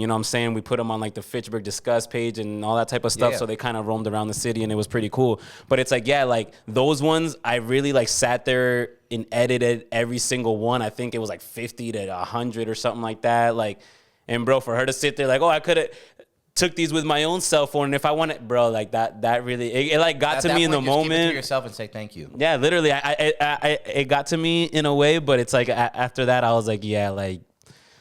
S1: you know what I'm saying? We put them on like the Fitchburg Discuss page and all that type of stuff.
S2: Yeah.
S1: So they kind of roamed around the city and it was pretty cool. But it's like, yeah, like those ones, I really like sat there and edited every single one. I think it was like 50 to 100 or something like that. Like, and bro, for her to sit there like, oh, I could have took these with my own cell phone. And if I wanted, bro, like that really, it like got to me in the moment.
S2: Give it to yourself and say thank you.
S1: Yeah, literally. It got to me in a way, but it's like after that, I was like, yeah, like,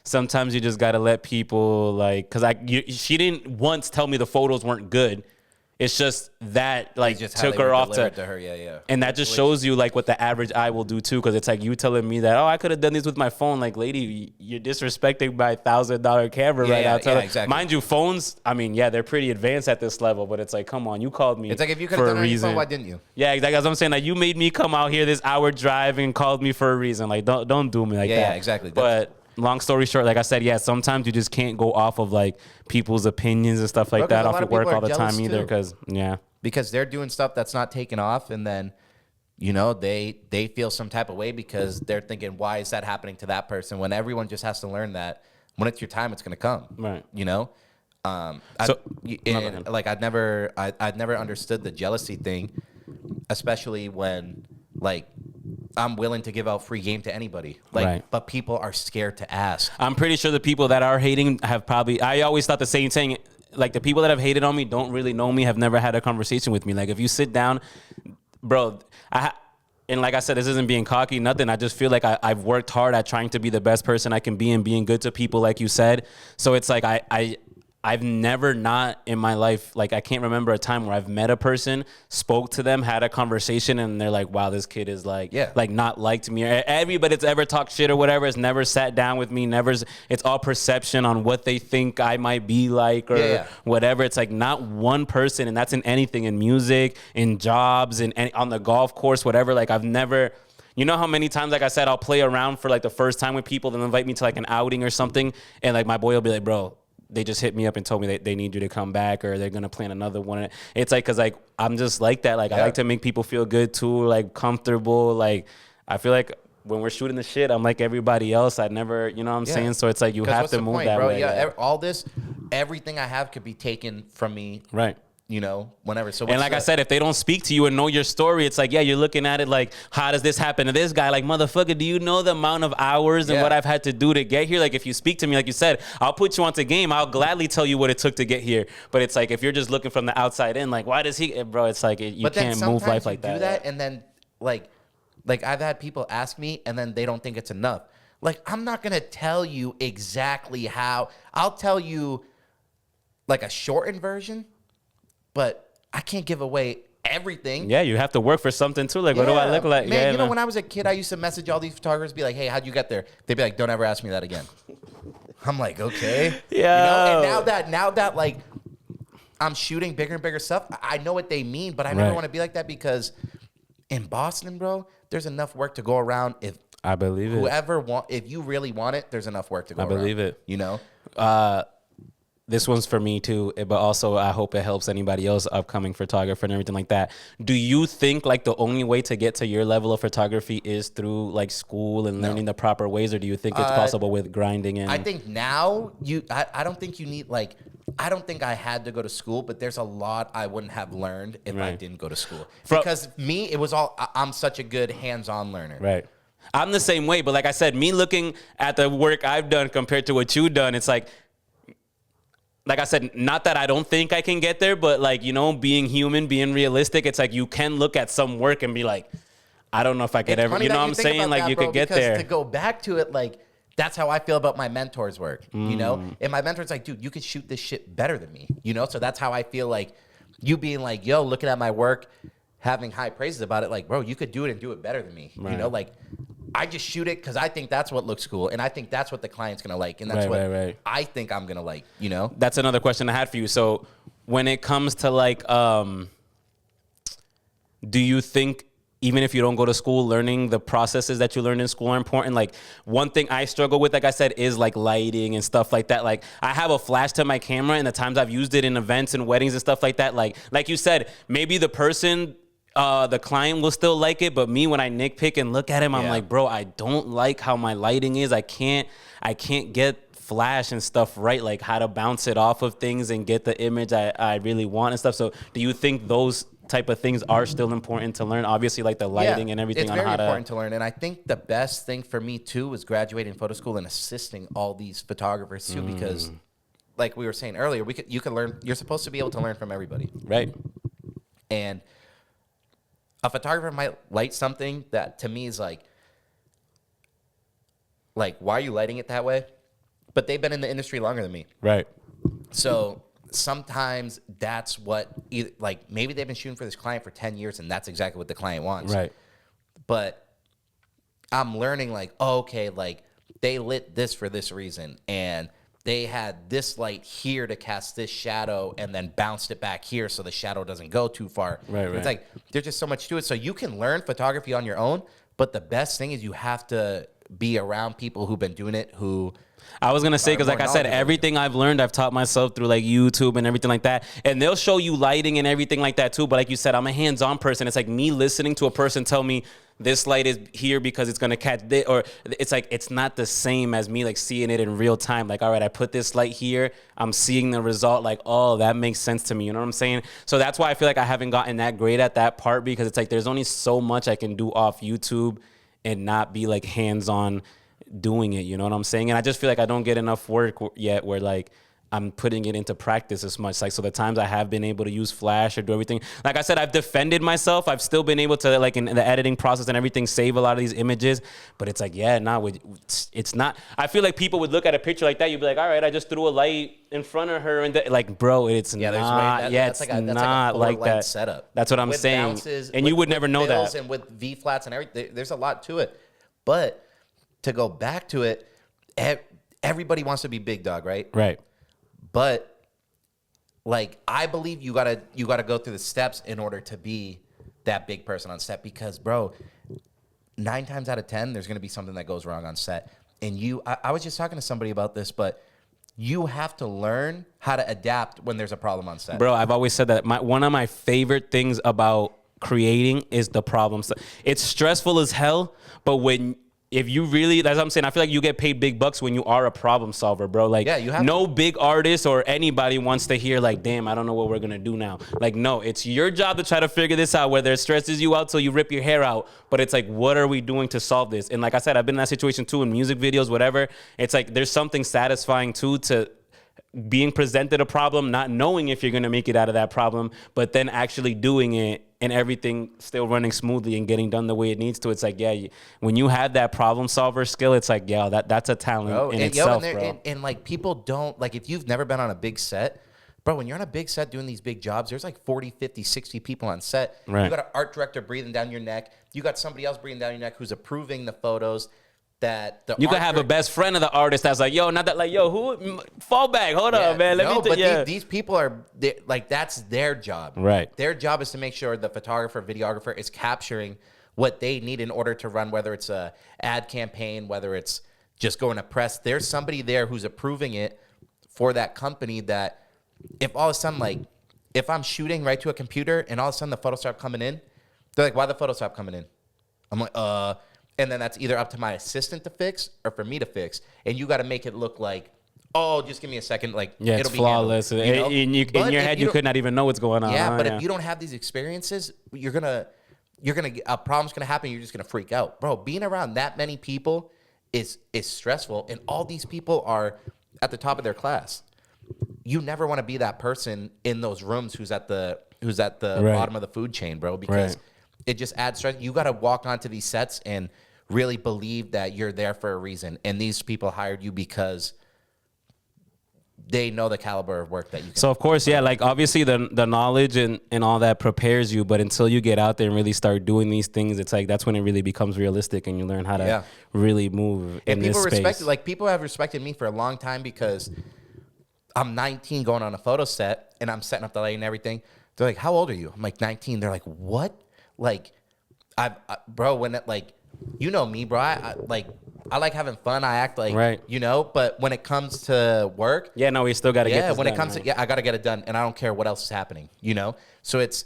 S1: sometimes you just gotta let people like, cause she didn't once tell me the photos weren't good. It's just that like
S2: just
S1: took her off to
S2: her, yeah.
S1: And that just shows you like what the average eye will do too. Cause it's like you telling me that, oh, I could have done these with my phone. Like, lady, you're disrespecting my $1,000 camera right now.
S2: Exactly.
S1: Mind you, phones, I mean, yeah, they're pretty advanced at this level, but it's like, come on, you called me.
S2: It's like if you could have done it on your phone, why didn't you?
S1: Yeah, exactly. That's what I'm saying. Like you made me come out here this hour drive and called me for a reason. Like don't do me like that.
S2: Yeah, exactly.
S1: But long story short, like I said, yeah, sometimes you just can't go off of like people's opinions and stuff like that off your work all the time either. Because
S2: they're doing stuff that's not taking off, and then you know they feel some type of way because they're thinking, why is that happening to that person? When everyone just has to learn that when it's your time, it's gonna come.
S1: Right.
S2: You know. I'd never understood the jealousy thing, especially when like I'm willing to give out free game to anybody. Like,
S1: right.
S2: But people are scared to ask.
S1: I'm pretty sure the people that are hating have probably, I always thought the same thing. Like the people that have hated on me don't really know me, have never had a conversation with me. Like if you sit down, bro, and like I said, this isn't being cocky, nothing. I just feel like I've worked hard at trying to be the best person I can be and being good to people, like you said. So it's like I've never not in my life, like I can't remember a time where I've met a person, spoke to them, had a conversation, and they're like, wow, this kid is like, like not liked me. Or everybody that's ever talked shit or whatever has never sat down with me, it's all perception on what they think I might be like or whatever. It's like not one person, and that's in anything, in music, in jobs, and on the golf course, whatever. Like I've never... You know how many times, like I said, I'll play around for like the first time with people, then invite me to like an outing or something, and like my boy will be like, bro, they just hit me up and told me they need you to come back or they're going to plan another one. It's like, cause like, I'm just like that. Like I like to make people feel good too, like comfortable. Like I feel like when we're shooting the shit, I'm like everybody else. I never, you know what I'm saying? So it's like, you have to move that way.
S2: Yeah. All this, everything I have could be taken from me.
S1: Right.
S2: You know, whenever. So
S1: and like I said, if they don't speak to you and know your story, it's like, yeah, you're looking at it like, how does this happen to this guy? Like, motherfucker, do you know the amount of hours and what I've had to do to get here? Like, if you speak to me, like you said, I'll put you onto game. I'll gladly tell you what it took to get here. But it's like, if you're just looking from the outside in, like, why does he, bro? It's like, you can't move life like that.
S2: Do that, and then like I've had people ask me, and then they don't think it's enough. Like, I'm not gonna tell you exactly how. I'll tell you like a shortened version, but I can't give away everything.
S1: Yeah, you have to work for something too. Like, what do I look like?
S2: Man, you know, when I was a kid, I used to message all these photographers, be like, hey, how'd you get there? They'd be like, don't ever ask me that again. I'm like, okay.
S1: Yeah.
S2: And now that like I'm shooting bigger and bigger stuff, I know what they mean, but I never want to be like that because in Boston, bro, there's enough work to go around. If
S1: I believe it.
S2: If you really want it, there's enough work to go around.
S1: I believe it.
S2: You know?
S1: This one's for me too, but also I hope it helps anybody else, upcoming photographer and everything like that. Do you think like the only way to get to your level of photography is through like school and learning the proper ways, or do you think it's possible with grinding and?
S2: I think now I don't think you need like, I don't think I had to go to school, but there's a lot I wouldn't have learned if I didn't go to school. Because me, it was all, I'm such a good hands-on learner.
S1: Right. I'm the same way, but like I said, me looking at the work I've done compared to what you've done, it's like I said, not that I don't think I can get there, but like, you know, being human, being realistic, it's like you can look at some work and be like, I don't know if I could ever, you know what I'm saying? Like, you could get there.
S2: To go back to it, like, that's how I feel about my mentor's work, you know? And my mentor's like, dude, you could shoot this shit better than me, you know? So that's how I feel like you being like, yo, looking at my work, having high praises about it, like, bro, you could do it and do it better than me, you know? Like, I just shoot it because I think that's what looks cool, and I think that's what the client's gonna like, and that's what I think I'm gonna like, you know?
S1: That's another question I had for you. So when it comes to like, do you think even if you don't go to school, learning the processes that you learned in school are important? Like one thing I struggle with, like I said, is like lighting and stuff like that. Like I have a flash to my camera, and the times I've used it in events and weddings and stuff like that, like you said, maybe the person, the client will still like it, but me, when I nitpick and look at him, I'm like, bro, I don't like how my lighting is. I can't get flash and stuff right, like how to bounce it off of things and get the image I really want and stuff. So do you think those type of things are still important to learn? Obviously, like the lighting and everything.
S2: It's very important to learn. And I think the best thing for me too was graduating photo school and assisting all these photographers too, because like we were saying earlier, you can learn. You're supposed to be able to learn from everybody,
S1: right?
S2: And a photographer might light something that to me is like, why are you lighting it that way? But they've been in the industry longer than me.
S1: Right.
S2: So sometimes that's what, like maybe they've been shooting for this client for 10 years and that's exactly what the client wants.
S1: Right.
S2: But I'm learning like, oh, okay, like they lit this for this reason, and they had this light here to cast this shadow and then bounced it back here so the shadow doesn't go too far.
S1: Right.
S2: It's like there's just so much to it. So you can learn photography on your own, but the best thing is you have to be around people who've been doing it, who
S1: I was going to say, because like I said, everything I've learned, I've taught myself through like YouTube and everything like that. And they'll show you lighting and everything like that too. But like you said, I'm a hands-on person. It's like me listening to a person tell me this light is here because it's going to catch this. Or it's like, it's not the same as me like seeing it in real time. Like, all right, I put this light here. I'm seeing the result. Like, oh, that makes sense to me. You know what I'm saying? So that's why I feel like I haven't gotten that great at that part, because it's like there's only so much I can do off YouTube and not be like hands-on doing it, you know what I'm saying? And I just feel like I don't get enough work yet where like I'm putting it into practice as much. Like, so the times I have been able to use flash or do everything, like I said, I've defended myself. I've still been able to, like in the editing process and everything, save a lot of these images. But it's like, it's not. I feel like people would look at a picture like that, you'd be like, all right, I just threw a light in front of her, and like, bro, it's not. That's like a like that
S2: setup.
S1: That's what I'm saying.
S2: Bounces,
S1: and you would never know that.
S2: And with V flats and everything, there's a lot to it. But to go back to it, everybody wants to be big dog, right?
S1: Right.
S2: But like, I believe you gotta go through the steps in order to be that big person on set, because bro, 9 times out of 10, there's gonna be something that goes wrong on set. And I was just talking to somebody about this, but you have to learn how to adapt when there's a problem on set.
S1: Bro, I've always said that one of my favorite things about creating is the problems. It's stressful as hell, but if you really, that's what I'm saying, I feel like you get paid big bucks when you are a problem solver, bro. Like,
S2: you have
S1: no big artist or anybody wants to hear like, damn, I don't know what we're gonna do now. Like, no, it's your job to try to figure this out, whether it stresses you out till you rip your hair out. But it's like, what are we doing to solve this? And like I said, I've been in that situation too, in music videos, whatever. It's like, there's something satisfying too to being presented a problem, not knowing if you're gonna make it out of that problem, but then actually doing it and everything still running smoothly and getting done the way it needs to. It's like, when you have that problem solver skill, it's like, that's a talent in itself, bro.
S2: And like, people don't, like, if you've never been on a big set, bro, when you're on a big set doing these big jobs, there's like 40, 50, 60 people on set. Right. You got an art director breathing down your neck. You got somebody else breathing down your neck who's approving the photos. that the
S1: You could have a best friend of the artist that's like, yo, not that, like, yo, who, fall back, hold up, man.
S2: These people are, like, that's their job.
S1: Right.
S2: Their job is to make sure the photographer, videographer is capturing what they need in order to run, whether it's a ad campaign, whether it's just going to press. There's somebody there who's approving it for that company that if all of a sudden, like, if I'm shooting right to a computer and all of a sudden the photos start coming in, they're like, why the photos stop coming in? I'm like, and then that's either up to my assistant to fix or for me to fix. And you got to make it look like, oh, just give me a second. Like,
S1: yeah, it's flawless. Handled, in your head, you could not even know what's going on.
S2: Yeah, but if you don't have these experiences, a problem's gonna happen. You're just gonna freak out, bro. Being around that many people is stressful, and all these people are at the top of their class. You never want to be that person in those rooms who's at the bottom of the food chain, bro, because it just adds stress. You got to walk onto these sets and really believe that you're there for a reason, and these people hired you because they know the caliber of work that you can.
S1: So, of course, yeah, like, obviously the knowledge and all that prepares you, but until you get out there and really start doing these things, it's like that's when it really becomes realistic and you learn how to really move in this space.
S2: People have respected me for a long time because I'm 19 going on a photo set, and I'm setting up the light and everything. They're like, how old are you? I'm like, 19. They're like, what? Like, bro, when it, like, you know me, bro. I like having fun. I act like, you know, but when it comes to work.
S1: Yeah, no, we still got to get this
S2: when
S1: done,
S2: it comes to, I got to get it done, and I don't care what else is happening, you know? So it's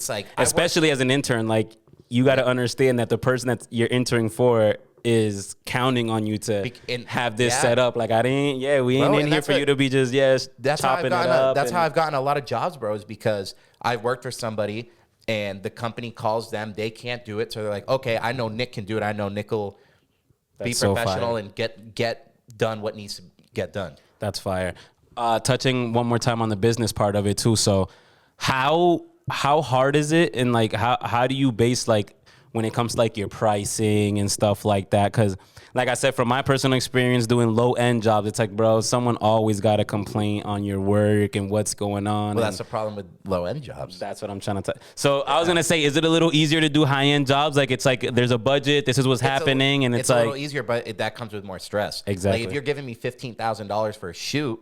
S2: like.
S1: Especially as an intern, like, you got to understand that the person that you're entering for is counting on you to have this set up. Like, we ain't in here for you to be just, chopping it up.
S2: That's how I've gotten a lot of jobs, bro, is because I've worked for somebody, and the company calls them. They can't do it, so they're like, okay, I know Nick can do it. I know Nick will be professional and get done what needs to get done.
S1: That's fire. Touching one more time on the business part of it too. So how hard is it, and like how do you base, like, when it comes to like your pricing and stuff like that? Because like I said, from my personal experience doing low end jobs, it's like, bro, someone always got to complain on your work and what's going on.
S2: Well, that's the problem with low end jobs.
S1: That's what I'm trying to So I was going to say, is it a little easier to do high end jobs? Like, it's like there's a budget, this is what's happening, and it's like.
S2: It's a little easier, but that comes with more stress.
S1: Exactly.
S2: Like, if you're giving me $15,000 for a shoot,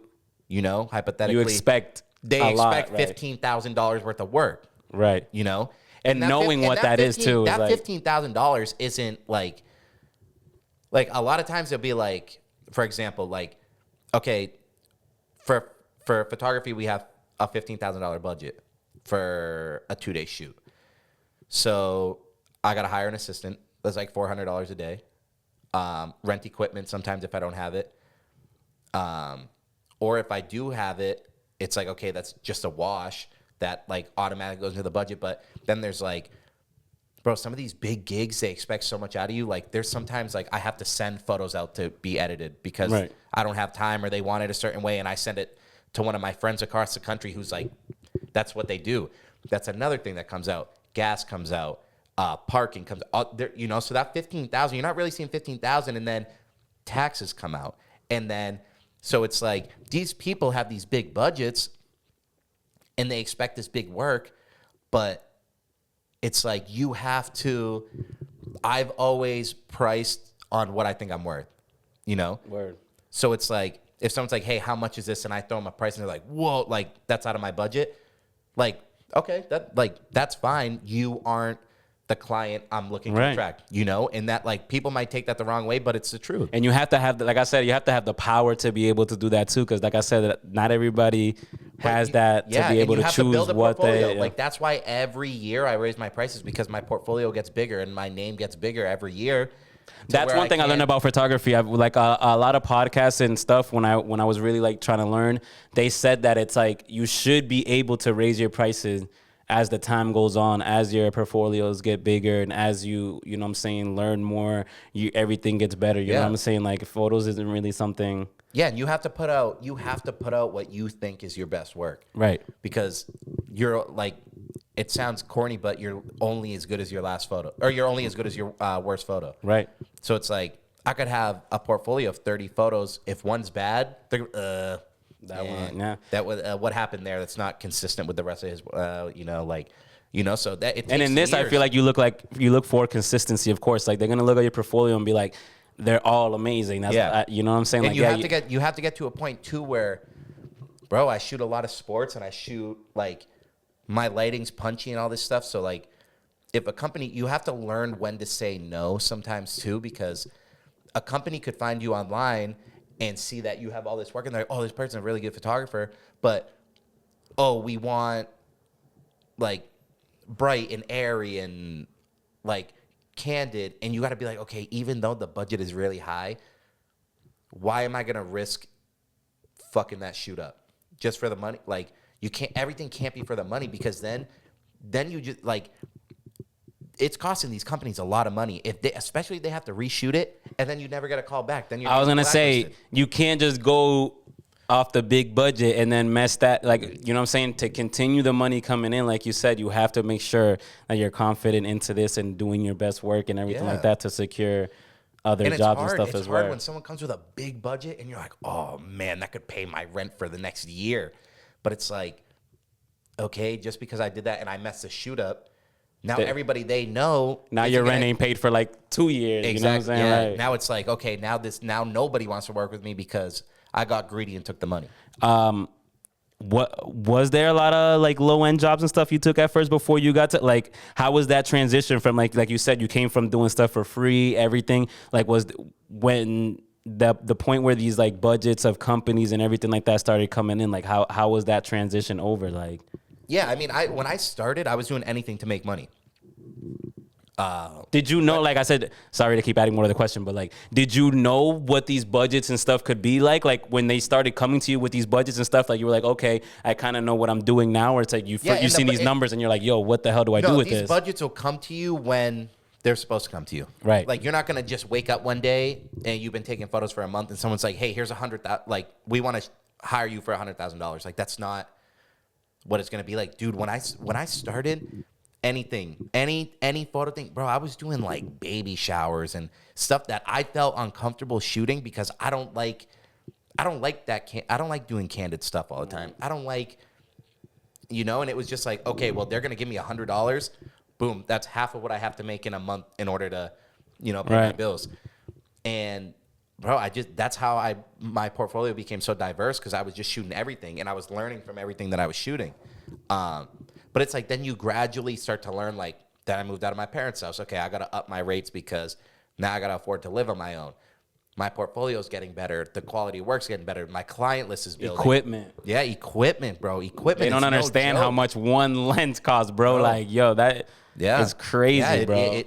S2: you know, hypothetically.
S1: You expect
S2: $15,000 worth of work.
S1: Right.
S2: You know?
S1: And knowing what that is too.
S2: That $15,000 isn't like a lot of times it'll be like, for example, like, okay, for photography, we have a $15,000 budget for a 2-day shoot. So I got to hire an assistant. That's like $400 a day. Rent equipment sometimes if I don't have it. Or if I do have it, it's like, okay, that's just a wash that like automatically goes into the budget. But then there's like, bro, some of these big gigs, they expect so much out of you. Like, there's sometimes like I have to send photos out to be edited because I don't have time, or they want it a certain way, and I send it to one of my friends across the country who's like, that's what they do. That's another thing that comes out. Gas comes out. Parking comes out. There, you know, so that $15,000, you're not really seeing $15,000, and then taxes come out. And then, so it's like these people have these big budgets, and they expect this big work, but it's like you have to. I've always priced on what I think I'm worth, you know?
S1: Word.
S2: So it's like, if someone's like, hey, how much is this? And I throw them a price, and they're like, whoa, like, that's out of my budget. Like, okay, that's fine. You aren't the client I'm looking to attract, you know? And that, like, people might take that the wrong way, but it's the truth.
S1: And you have to have, like I said, you have to have the power to be able to do that too. Because like I said, not everybody has that to be able to choose what they.
S2: Like, that's why every year I raise my prices, because my portfolio gets bigger and my name gets bigger every year.
S1: That's one thing I learned about photography. I've like a lot of podcasts and stuff. When I was really like trying to learn, they said that it's like you should be able to raise your prices as the time goes on, as your portfolios get bigger, and as you know what I'm saying, learn more, everything gets better. You know what I'm saying? Like, photos isn't really something.
S2: Yeah, and you have to put out what you think is your best work.
S1: Right.
S2: Because you're like, it sounds corny, but you're only as good as your last photo, or you're only as good as your worst photo.
S1: Right.
S2: So it's like, I could have a portfolio of 30 photos. If one's bad, what happened there? That's not consistent with the rest of his, so that it takes
S1: And in this,
S2: years.
S1: I feel like you look for consistency, of course. Like, they're going to look at your portfolio and be like, they're all amazing. That's you know what I'm saying?
S2: And
S1: like
S2: you have to get to a point too where, bro, I shoot a lot of sports and I shoot like my lighting's punchy and all this stuff. So like if a company, you have to learn when to say no sometimes too, because a company could find you online and see that you have all this work and they're like, oh, this person's a really good photographer, but we want like bright and airy and like candid, and you got to be like, okay, even though the budget is really high, why am I gonna risk fucking that shoot up just for the money? Like you can't, everything can't be for the money, because then you just like, it's costing these companies a lot of money if they, especially if they have to reshoot it and then you never get a call back. Then I
S1: was gonna say, you can't just go off the big budget and then mess that, like, you know what I'm saying? To continue the money coming in, like you said, you have to make sure that you're confident into this and doing your best work and everything like that to secure other jobs and stuff as well.
S2: It's hard when someone comes with a big budget and you're like, oh man, that could pay my rent for the next year. But it's like, okay, just because I did that and I messed the shoot up, now everybody they know.
S1: Now your rent ain't paid for like 2 years.
S2: Exactly.
S1: You know what I'm saying?
S2: Yeah.
S1: Like,
S2: now it's like, okay, now nobody wants to work with me because I got greedy and took the money.
S1: What was there a lot of like low end jobs and stuff you took at first before you got to, like, how was that transition from like you said, you came from doing stuff for free, everything, like was when the point where these like budgets of companies and everything like that started coming in, like how was that transition over? Like,
S2: yeah, I mean, when I started, I was doing anything to make money.
S1: Did you know, like I said, sorry to keep adding more to the question, but like, did you know what these budgets and stuff could be like? Like when they started coming to you with these budgets and stuff, like you were like, okay, I kind of know what I'm doing now. Or it's like you see these numbers and you're like, yo, what the hell do I do with this?
S2: These budgets will come to you when they're supposed to come to you.
S1: Right.
S2: Like you're not going to just wake up one day and you've been taking photos for a month and someone's like, hey, here's $100,000. Like we want to hire you for $100,000. Like that's not what it's going to be like. Dude, when I started, any photo thing, bro, I was doing like baby showers and stuff that I felt uncomfortable shooting because I don't like that. I don't like doing candid stuff all the time. I don't like, and it was just like, okay, well, they're going to give me $100. Boom. That's half of what I have to make in a month in order to, pay my bills. And bro, that's how my portfolio became so diverse, because I was just shooting everything and I was learning from everything that I was shooting. But it's like, then you gradually start to learn, like, then I moved out of my parents' house. Okay, I got to up my rates because now I got to afford to live on my own. My portfolio is getting better. The quality of work's getting better. My client list is building.
S1: Equipment.
S2: Yeah, equipment, bro. Equipment.
S1: They don't understand how much one lens costs, bro. Like, yo, that is crazy, bro.
S2: And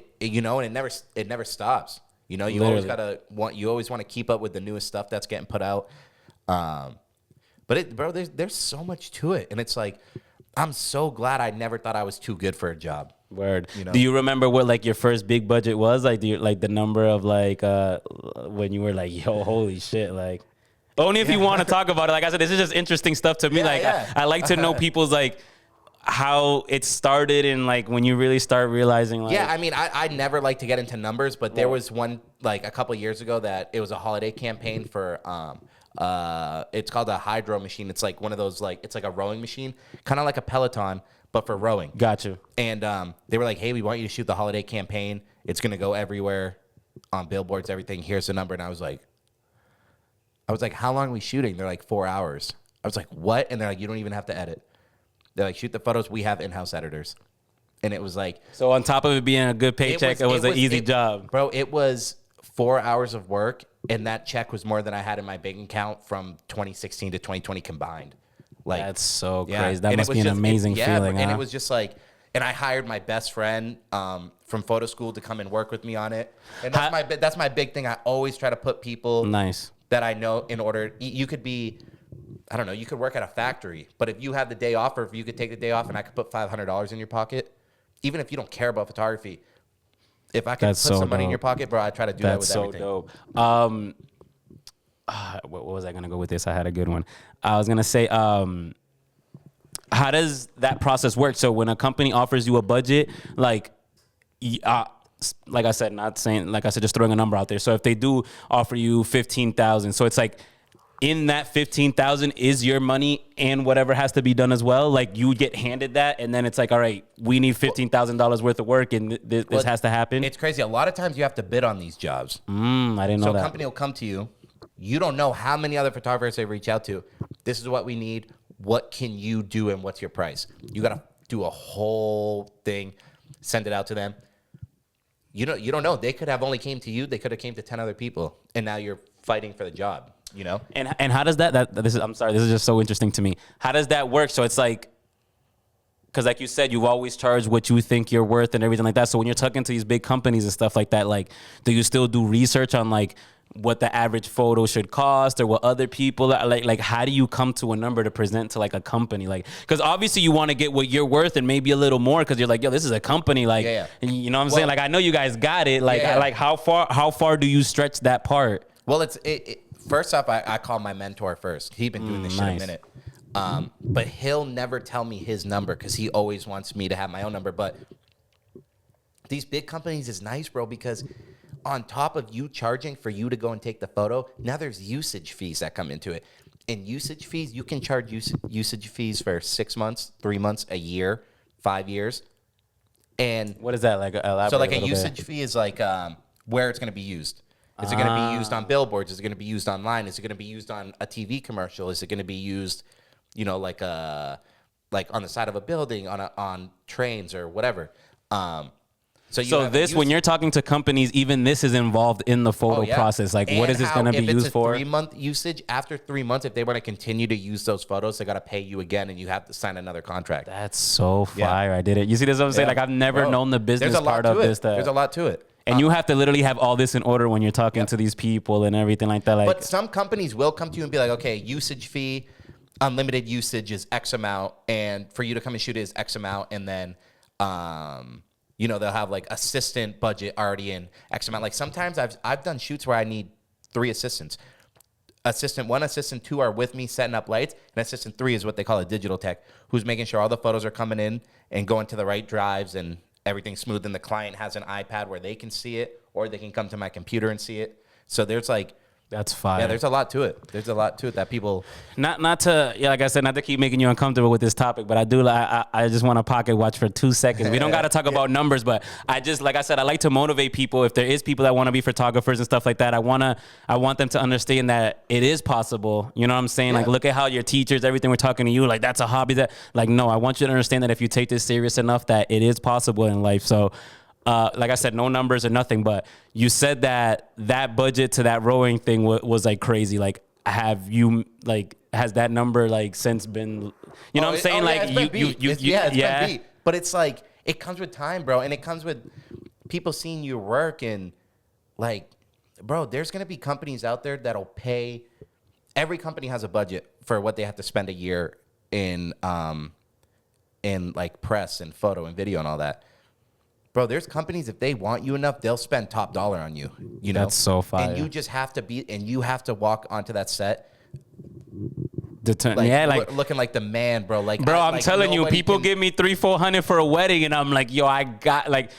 S2: it never stops. You always you always want to keep up with the newest stuff that's getting put out. But there's so much to it, and it's like, I'm so glad I never thought I was too good for a job.
S1: Word. Do you remember what like your first big budget was? Like, do you like the number of like when you were like, yo, holy shit, like, only if you want to talk about it. Like I said, this is just interesting stuff to me. I like to know people's like how it started and like when you really start realizing like.
S2: Yeah, I mean, I never like to get into numbers, but there was one like a couple years ago that it was a holiday campaign for it's called a hydro machine. It's like one of those, like, it's like a rowing machine, kind of like a Peloton, but for rowing.
S1: Gotcha.
S2: And they were like, hey, we want you to shoot the holiday campaign. It's going to go everywhere on billboards, everything. Here's the number. And I was like, how long are we shooting? They're like 4 hours. I was like, what? And they're like, you don't even have to edit. They're like, shoot the photos. We have in-house editors. And it was like.
S1: So on top of it being a good paycheck, it was an easy job.
S2: Bro, it was 4 hours of work. And that check was more than I had in my bank account from 2016 to 2020 combined. Like,
S1: that's so crazy. That must be an amazing feeling.
S2: And it was just like, and I hired my best friend from photo school to come and work with me on it. And that's my big thing. I always try to put people that I know in order. You could be, I don't know, you could work at a factory, but if you have the day off, or if you could take the day off and I could put $500 in your pocket, even if you don't care about photography, if I can put some money in your pocket, bro, I try to do that with everything. That's
S1: so dope. What was I going to go with this? I had a good one. I was going to say, how does that process work? So when a company offers you a budget, like I said, just throwing a number out there. So if they do offer you $15,000, so it's like, in that 15,000 is your money and whatever has to be done as well. Like you get handed that, and then it's like, all right, we need $15,000 worth of work, and this has to happen.
S2: It's crazy. A lot of times you have to bid on these jobs.
S1: I didn't know that.
S2: So a company will come to you. You don't know how many other photographers they reach out to. This is what we need. What can you do, and what's your price? You got to do a whole thing, send it out to them. You don't know. They could have only came to you. They could have came to 10 other people, and now you're fighting for the job. You know,
S1: and how does this is, I'm sorry, this is just so interesting to me. How does that work? So it's like, because like you said, you've always charged what you think you're worth and everything like that. So when you're talking to these big companies and stuff like that, like, do you still do research on like what the average photo should cost or what other people are like how do you come to a number to present to like a company? Like, because obviously you want to get what you're worth and maybe a little more because you're like, yo, this is a company. Like, you know what I'm saying? Like, I know you guys got it. Like, like how far do you stretch that part?
S2: Well, first off, I call my mentor first. He's been doing this shit a minute. But he'll never tell me his number because he always wants me to have my own number. But these big companies is nice, bro, because on top of you charging for you to go and take the photo, now there's usage fees that come into it. And usage fees, you can charge usage fees for 6 months, 3 months, a year, 5 years. And
S1: what is that? Like,
S2: so like a usage fee is like where it's going to be used. Is it going to be used on billboards? Is it going to be used online? Is it going to be used on a TV commercial? Is it going to be used, you know, like on the side of a building, on trains or whatever? So this,
S1: when you're talking to companies, even this is involved in the photo process. Like, what is this going to be used for?
S2: If it's a 3-month usage, after 3 months, if they want to continue to use those photos, they got to pay you again, and you have to sign another contract.
S1: That's so fire. I did it. You see this? What I'm saying? Like, I've never known the business part of this.
S2: There's a lot to it.
S1: And you have to literally have all this in order when you're talking to these people and everything like that. Like,
S2: but some companies will come to you and be like, okay, usage fee, unlimited usage is X amount, and for you to come and shoot it is X amount, and then, you know, they'll have like assistant budget already in X amount. Like sometimes I've done shoots where I need 3 assistants. Assistant 1, assistant 2 are with me setting up lights, and assistant 3 is what they call a digital tech, who's making sure all the photos are coming in and going to the right drives and everything's smooth, and the client has an iPad where they can see it, or they can come to my computer and see it. So there's like,
S1: that's fire.
S2: Yeah, there's a lot to it. There's a lot to it that people
S1: not to like I said, not to keep making you uncomfortable with this topic, but I just want to pocket watch for 2 seconds. We don't got to talk about numbers, but I just, like I said, I like to motivate people. If there is people that want to be photographers and stuff like that, I want them to understand that it is possible. You know what I'm saying? Like, look at how your teachers, everything we're talking to you, like that's a hobby. That, like, no, I want you to understand that if you take this serious enough, that it is possible in life. So like I said, no numbers or nothing, but you said that budget to that rowing thing was like crazy. Like, has that number like since been, you know what I'm saying? Like
S2: it's been beat. But it's like, it comes with time, bro. And it comes with people seeing your work, and like, bro, there's going to be companies out there that'll pay. Every company has a budget for what they have to spend a year in like press and photo and video and all that. Bro, there's companies, if they want you enough, they'll spend top dollar on you. You know,
S1: that's so fire.
S2: And you just have to walk onto that set, looking like the man, bro. Like,
S1: bro, I'm telling you, people give me $300-400 for a wedding, and I'm like, yo, I got like,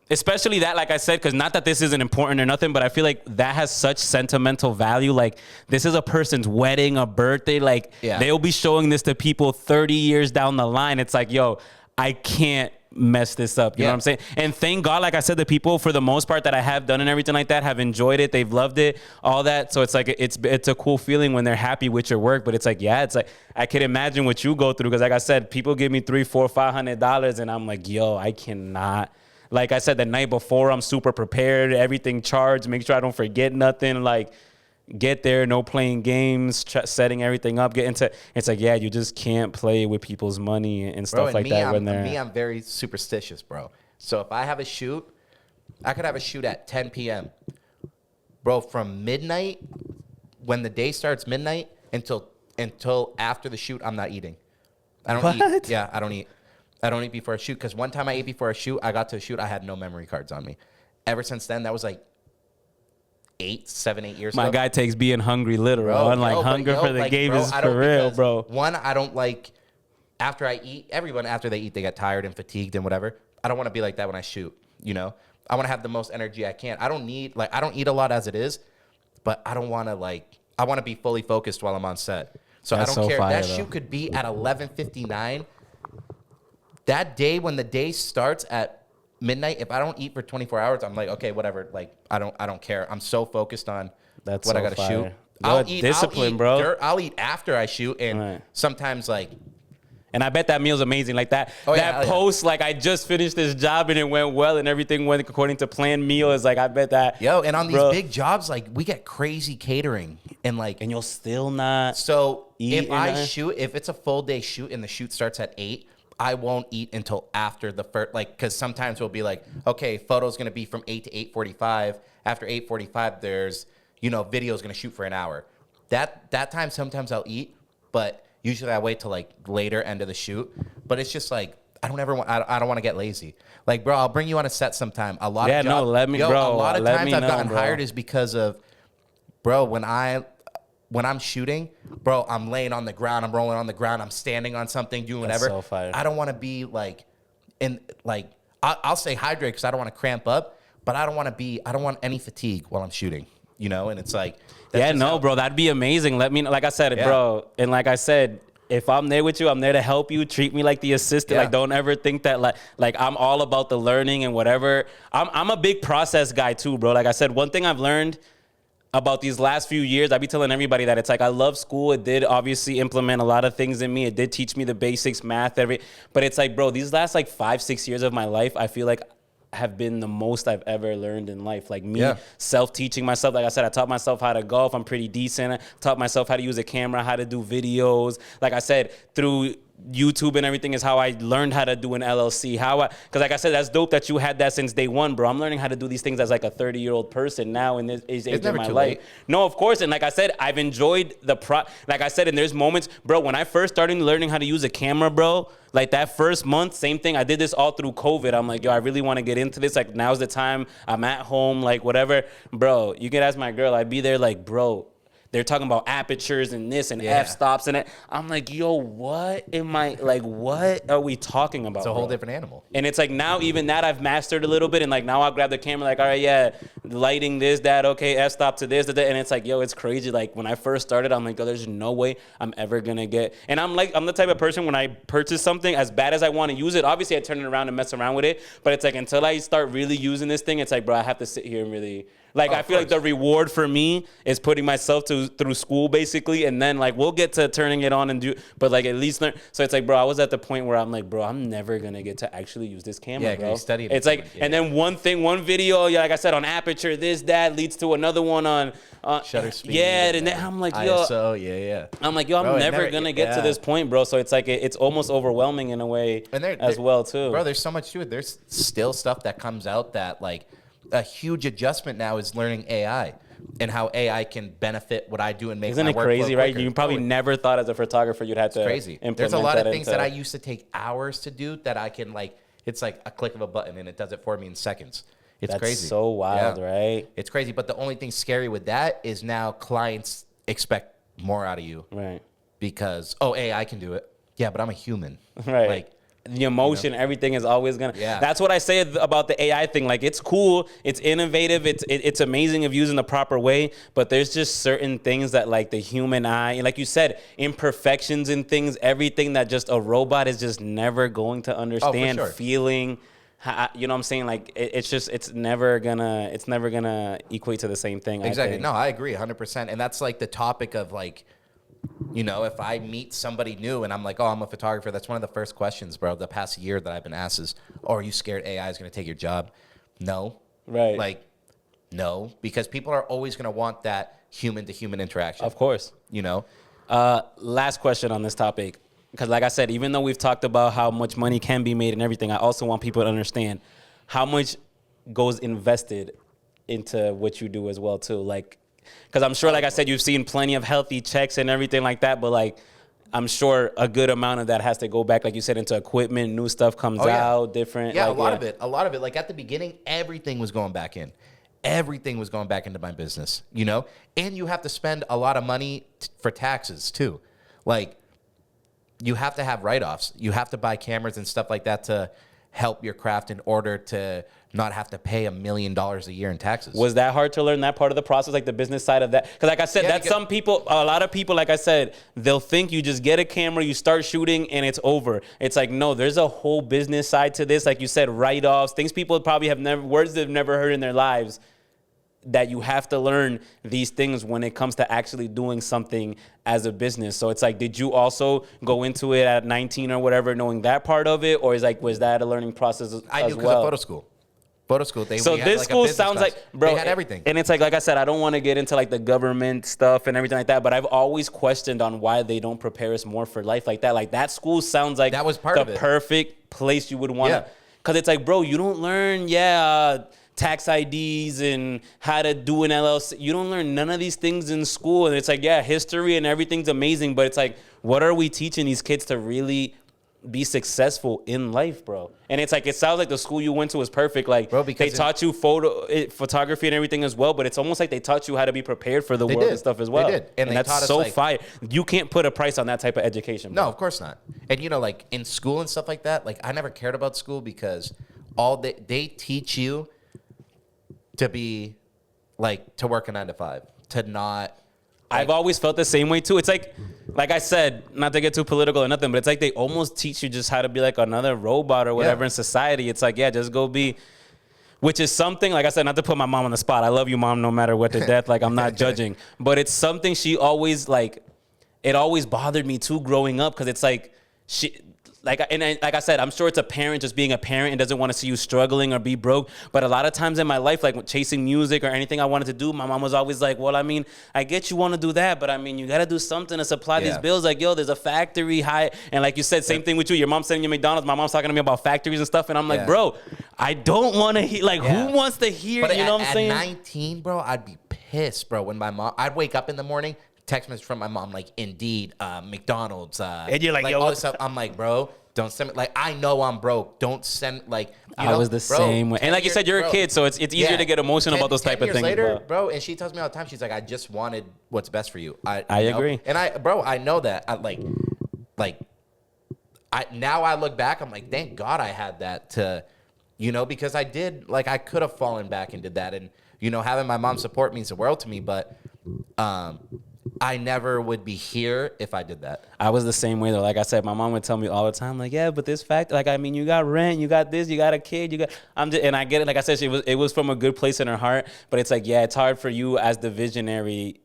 S1: especially that, like I said, because not that this isn't important or nothing, but I feel like that has such sentimental value. Like, this is a person's wedding, a birthday. Like, they'll be showing this to people 30 years down the line. It's like, yo, I can't mess this up. You know what I'm saying? And thank God, like I said, the people for the most part that I have done and everything like that have enjoyed it. They've loved it, all that. So it's like, it's a cool feeling when they're happy with your work. But it's like, it's like, I can imagine what you go through. Cause like I said, people give me $300-400-500 and I'm like, yo, I cannot. Like I said, the night before, I'm super prepared, everything charged, make sure I don't forget nothing. Like, get there, no playing games, setting everything up, get into. It's like, you just can't play with people's money and stuff like that when they're.
S2: I'm very superstitious, bro. So if I have a shoot, I could have a shoot at 10 p.m. Bro, from midnight, when the day starts midnight, until after the shoot, I'm not eating. I don't eat. Yeah, I don't eat. I don't eat before a shoot, because one time I ate before a shoot, I got to a shoot, I had no memory cards on me. Ever since then, that was like 7, 8 years ago.
S1: My guy takes being hungry literal. Hunger for the game is for real, bro.
S2: One, I don't like, after I eat, everyone after they eat, they get tired and fatigued and whatever. I don't want to be like that when I shoot, you know? I want to have the most energy I can. I don't eat a lot as it is, but I don't want to I want to be fully focused while I'm on set. So
S1: That's
S2: I don't
S1: so
S2: care.
S1: fire,
S2: That
S1: though.
S2: shoot could be at 11:59. That day when the day starts at midnight, if I don't eat for 24 hours, I'm like, okay, whatever. Like I don't care. I'm so focused on
S1: That's
S2: what I
S1: so
S2: gotta
S1: fire.
S2: shoot.
S1: Yo, discipline, bro.
S2: I'll eat after I shoot, and
S1: Right.
S2: sometimes like.
S1: And I bet that meal's amazing. Like that,
S2: Oh, yeah,
S1: that
S2: yeah.
S1: post, like I just finished this job and it went well and everything went according to plan meal is like, I bet that.
S2: Yo, and on these
S1: bro,
S2: big jobs, like we get crazy catering and like.
S1: and you'll still not.
S2: So
S1: eat
S2: if I
S1: and,
S2: shoot, if it's a full day shoot and the shoot starts at 8, I won't eat until after the first, like, because sometimes we'll be like, okay, photo's gonna be from 8 to 8:45. After 8:45, there's, video's gonna shoot for an hour. That time, sometimes I'll eat, but usually I wait till like later end of the shoot. But it's just like I don't want to get lazy. Like, bro, I'll bring you on a set sometime. A lot of jobs,
S1: let me, bro.
S2: A lot of
S1: let
S2: times
S1: me
S2: I've
S1: know,
S2: gotten
S1: bro.
S2: hired is because of, bro, when I'm shooting, bro, I'm laying on the ground, I'm rolling on the ground, I'm standing on something, doing
S1: That's
S2: whatever.
S1: so fire.
S2: I don't want to be like, I'll stay hydrated because I don't want to cramp up, but I don't want any fatigue while I'm shooting, and it's like, that's just how-
S1: bro, that'd be amazing. Let me know. Like I said,
S2: Yeah.
S1: bro, and like I said, if I'm there with you, I'm there to help you. Treat me like the assistant.
S2: Yeah.
S1: Like, don't ever think that like I'm all about the learning and whatever. I'm a big process guy too, bro. Like I said, one thing I've learned about these last few years, I be telling everybody that it's like I love school. It did obviously implement a lot of things in me. It did teach me the basics, math, but it's like, bro, these last like 5-6 years of my life, I feel like have been the most I've ever learned in life. Like me self-teaching myself. Like I said, I taught myself how to golf. I'm pretty decent. I taught myself how to use a camera, how to do videos. Like I said, through YouTube and everything is how I learned how to do an LLC. Because like I said, that's dope that you had that since day one, bro. I'm learning how to do these things as like a 30-year-old person now in this age of my life. No, of course. And like I said, I've enjoyed like I said, and there's moments, bro, when I first started learning how to use a camera, bro, like that first month, same thing. I did this all through COVID. I'm like, yo, I really want to get into this. Like now's the time. I'm at home, like whatever. Bro, you can ask my girl. I'd be there like, bro, they're talking about apertures and this and f-stops and it. I'm like, yo, what are we talking about?
S2: It's a whole different animal.
S1: And it's like now even that I've mastered a little bit. And like now I'll grab the camera like, all right, yeah, lighting this, that, okay, f-stop to this, that. And it's like, yo, it's crazy. Like when I first started, I'm like, oh, there's no way I'm ever going to get. And I'm the type of person when I purchase something, as bad as I want to use it, obviously I turn it around and mess around with it. But it's like until I start really using this thing, it's like, bro, I have to sit here and really... Like, I feel like the reward for me is putting myself through school, basically, and then, like, we'll get to turning it on and but, like, at least learn. So it's like, bro, I was at the point where I'm like, bro, I'm never going to get to actually use this camera, bro.
S2: You studied
S1: it's like, and then one video, like I said, on aperture, this, that, leads to another one on...
S2: shutter speed.
S1: Yeah, and then I'm like, yo...
S2: ISO,
S1: I'm like, yo, I'm never going to get to this point, bro. So it's like, it's almost overwhelming in a way as well, too.
S2: Bro, there's so much to it. There's still stuff that comes out that, like... A huge adjustment now is learning AI and how AI can benefit what I do and make
S1: Isn't
S2: my
S1: it
S2: workflow
S1: crazy, right?
S2: quicker.
S1: You probably never thought as a photographer you'd have to
S2: crazy.
S1: implement
S2: There's a lot of things
S1: into...
S2: that I used to take hours to do that I can it's like a click of a button and it does it for me in seconds. It's crazy.
S1: That's so wild, right?
S2: It's crazy. But the only thing scary with that is now clients expect more out of you.
S1: Right.
S2: Because, AI can do it. Yeah, but I'm a human.
S1: Right.
S2: Like,
S1: the emotion, everything is always gonna.
S2: Yeah.
S1: That's what I say about the AI thing. Like, it's cool, it's innovative, it's amazing if used in the proper way. But there's just certain things that, like, the human eye, like you said, imperfections in things, everything that just a robot is just never going to understand.
S2: For sure.
S1: Feeling, you know what I'm saying? Like, it's never gonna equate to the same thing.
S2: Exactly. No, I agree 100%. And that's like the topic of like. If I meet somebody new and I'm like, oh, I'm a photographer, that's one of the first questions, bro, the past year that I've been asked is, oh, are you scared AI is going to take your job? No.
S1: Right.
S2: Like, no, because people are always going to want that human-to-human interaction.
S1: Of course. Last question on this topic. Because like I said, even though we've talked about how much money can be made and everything, I also want people to understand how much goes invested into what you do as well, too. Like, because I'm sure, like I said, you've seen plenty of healthy checks and everything like that, but like, I'm sure a good amount of that has to go back, like you said, into equipment. New stuff comes out, different.
S2: Yeah, like, a lot of it. Like at the beginning, everything was going back in. Everything was going back into my business, And you have to spend a lot of money for taxes too. Like, you have to have write-offs. You have to buy cameras and stuff like that to help your craft in order to not have to pay $1 million a year in taxes.
S1: Was that hard to learn that part of the process, like the business side of that? Because like I said, that's some people, a lot of people, like I said, they'll think you just get a camera, you start shooting, and it's over. It's like, no, there's a whole business side to this. Like you said, write-offs, things people probably have never, words they've never heard in their lives, that you have to learn these things when it comes to actually doing something as a business. So it's like, did you also go into it at 19 or whatever, knowing that part of it? Or is like, was that a learning process as well?
S2: I knew because of photo school. Photo school.
S1: So this school sounds like, bro,
S2: they had everything.
S1: And it's like I said, I don't want to get into like the government stuff and everything like that, but I've always questioned on why they don't prepare us more for life like that. Like that school sounds like
S2: that was part of it.
S1: Perfect place you would want to, because it's like, bro, you don't learn, tax IDs and how to do an LLC. You don't learn none of these things in school. And it's like, history and everything's amazing, but it's like, what are we teaching these kids to really be successful in life, bro? And it's like, it sounds like the school you went to was perfect. Like, bro, because they taught you photography and everything as well, but it's almost like they taught you how to be prepared for the world and stuff as well.
S2: They did. And they
S1: that's
S2: taught us,
S1: so fire. You can't put a price on that type of education, bro.
S2: No, of course not. And you know, like in school and stuff like that, like I never cared about school because they teach you to be like, to work a 9 to 5, to not. Like,
S1: I've always felt the same way too. It's like I said, not to get too political or nothing, but it's like they almost teach you just how to be like another robot or whatever in society. It's like, just go be, which is something, like I said, not to put my mom on the spot. I love you, Mom, no matter what to death. Like, I'm not judging, but it's something she always it always bothered me too growing up, because it's like like I said, I'm sure it's a parent just being a parent and doesn't want to see you struggling or be broke. But a lot of times in my life, like chasing music or anything I wanted to do, my mom was always like, well, I mean, I get you want to do that, but I mean, you got to do something to supply these bills. Like, yo, there's a factory high. And like you said, same thing with you. Your mom's sending you McDonald's. My mom's talking to me about factories and stuff. And I'm like, bro, I don't want to hear, like, who wants to hear,
S2: but
S1: you know what I'm saying?
S2: At 19, bro, I'd be pissed, bro, when my mom, I'd wake up in the morning, text message from my mom, like, Indeed, McDonald's. And you're like, yo, all this stuff. I'm like, bro, don't send me, like, I know I'm broke. Don't send, like, you know,
S1: I was the same way. And like you said, you're a kid, so it's easier to get emotional about those type of things.
S2: Later, bro, and she tells me all the time, she's like, I just wanted what's best for you. I
S1: agree.
S2: And I know that. Now I look back, I'm like, thank God I had that to, you know, because I did, like, I could have fallen back and did that. And, you know, having my mom support means the world to me, but I never would be here if I did that.
S1: I was the same way though. Like I said, my mom would tell me all the time, like, yeah, but this fact, like, I mean, you got rent, you got this, you got a kid, and I get it. Like I said, it was from a good place in her heart, but it's like, it's hard for you as the visionary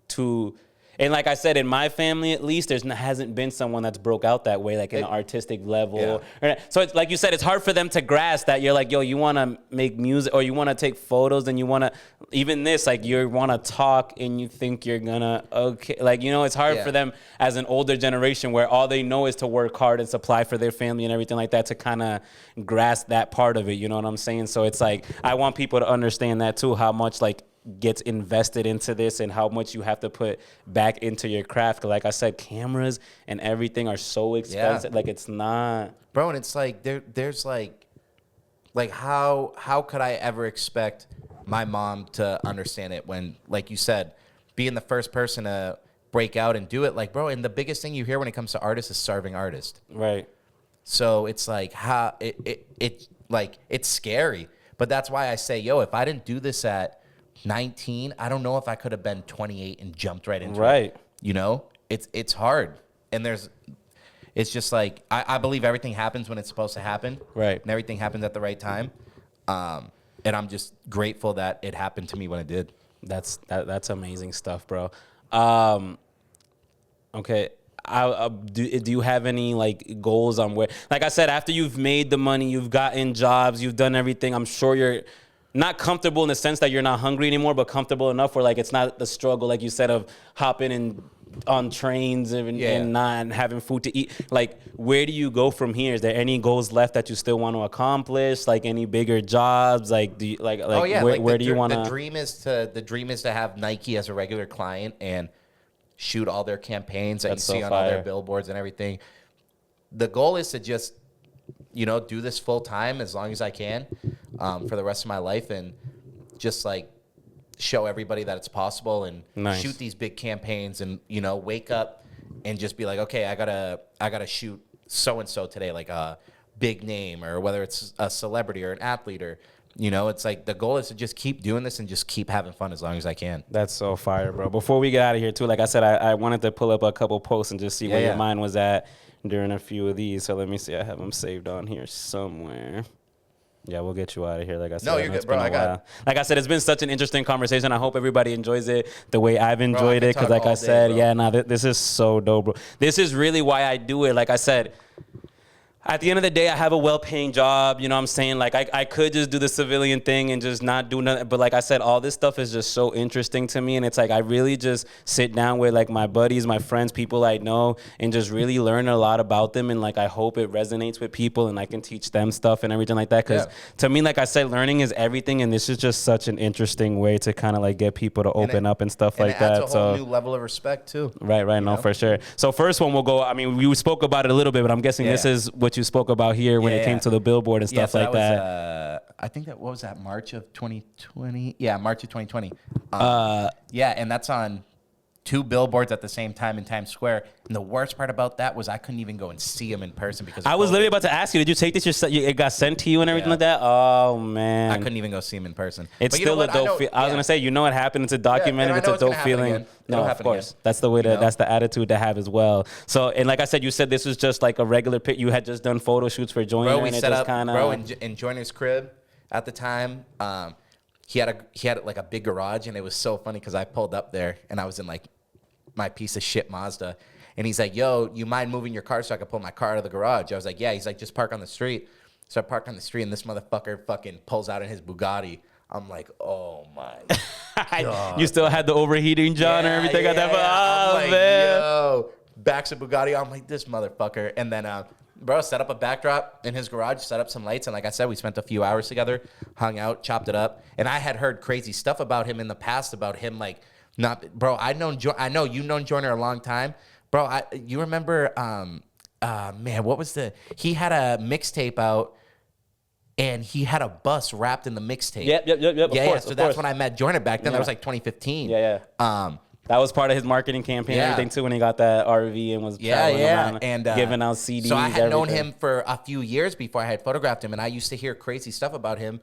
S1: to. And like I said, in my family, at least, hasn't been someone that's broke out that way, like in the artistic level. Yeah. So it's like you said, it's hard for them to grasp that you're like, yo, you want to make music or you want to take photos and you want to, even this, like you want to talk and you think you're going to, okay. Like, you know, it's hard for them as an older generation where all they know is to work hard and supply for their family and everything like that to kind of grasp that part of it. You know what I'm saying? So it's like, I want people to understand that too, how much like gets invested into this and how much you have to put back into your craft. Like I said, cameras and everything are so expensive. Like it's not,
S2: bro. And it's like there's like how could I ever expect my mom to understand it when, like you said, being the first person to break out and do it, like, bro. And the biggest thing you hear when it comes to artists is starving artist,
S1: right?
S2: So it's like how it like it's scary, but that's why I say, yo, if I didn't do this at 19, I don't know if I could have been 28 and jumped right into it. You know, it's hard. And it's just like, I believe everything happens when it's supposed to happen.
S1: Right.
S2: And everything happens at the right time. And I'm just grateful that it happened to me when it did.
S1: That's amazing stuff, bro. Okay. Do you have any like goals on where, like I said, after you've made the money, you've gotten jobs, you've done everything, I'm sure you're not comfortable in the sense that you're not hungry anymore, but comfortable enough where like it's not the struggle, like you said, of hopping in on trains and not having food to eat. Like, where do you go from here? Is there any goals left that you still want to accomplish? Like any bigger jobs? Like, do you where do you want to?
S2: The dream is to have Nike as a regular client and shoot all their campaigns that you see on all their billboards and everything. The goal is to just, you know, do this full time as long as I can for the rest of my life and just like show everybody that it's possible and shoot these big campaigns and, you know, wake up and just be like, okay, I gotta shoot so-and-so today, like big name or whether it's a celebrity or an athlete or, you know, it's like the goal is to just keep doing this and just keep having fun as long as I can.
S1: That's so fire, bro. Before we get out of here, too, like I said, I wanted to pull up a couple posts and just see where your mind was at during a few of these. So let me see. I have them saved on here somewhere. Yeah, we'll get you out of here. Like I said,
S2: no, you're good, bro.
S1: Like I said, it's been such an interesting conversation. I hope everybody enjoys it the way I've enjoyed it. Because, like I said, this is so dope, bro. This is really why I do it. Like I said, at the end of the day, I have a well-paying job. You know what I'm saying? Like, I could just do the civilian thing and just not do nothing. But like I said, all this stuff is just so interesting to me. And it's like I really just sit down with, like, my buddies, my friends, people I know, and just really learn a lot about them. And, like, I hope it resonates with people and I can teach them stuff and everything like that. Because to me, like I said, learning is everything. And this is just such an interesting way to kind of, like, get people to open up and stuff like that.
S2: It's a whole new level of respect, too.
S1: Right. No, for sure. So first one we'll go, I mean, we spoke about it a little bit, but I'm guessing this is what you spoke about here when it came to the Billboard and stuff like that.
S2: I think what was that, March of 2020? Yeah, March of 2020. And that's on 2 billboards at the same time in Times Square. And the worst part about that was I couldn't even go and see him in person because
S1: I was literally about to ask you, did you take this? It got sent to you and everything like that? Oh, man.
S2: I couldn't even go see him in person.
S1: It's still a dope feeling. I was going to say, you know what happened? It's a documentary. It's a dope feeling. No, of course. That's the way that's the attitude to have as well. So, and like I said, you said this was just like a regular pic. You had just done photo shoots for Joyner.
S2: Bro, we set up, in Joyner's crib at the time. He had like a big garage, and it was so funny because I pulled up there and I was in like my piece of shit Mazda, and he's like, yo, you mind moving your car so I can pull my car out of the garage? I was like, yeah. He's like, just park on the street. So I parked on the street, and this motherfucker fucking pulls out in his Bugatti. I'm like, oh my God.
S1: You still had the overheating, John, or everything like that? Oh,
S2: like,
S1: man.
S2: Yo, backs of Bugatti. I'm like, this motherfucker. And then, bro, set up a backdrop in his garage, set up some lights, and like I said, we spent a few hours together, hung out, chopped it up. And I had heard crazy stuff about him in the past, about him like, I know you've known Joyner a long time, bro. You remember, man, what was he had a mixtape out, and he had a bus wrapped in the mixtape.
S1: Yep.
S2: So that's when I met Joyner back then. That was like 2015.
S1: Yeah. That was part of his marketing campaign and everything too, when he got that RV and was traveling around and giving out CDs.
S2: So I had known him for a few years before I had photographed him, and I used to hear crazy stuff about him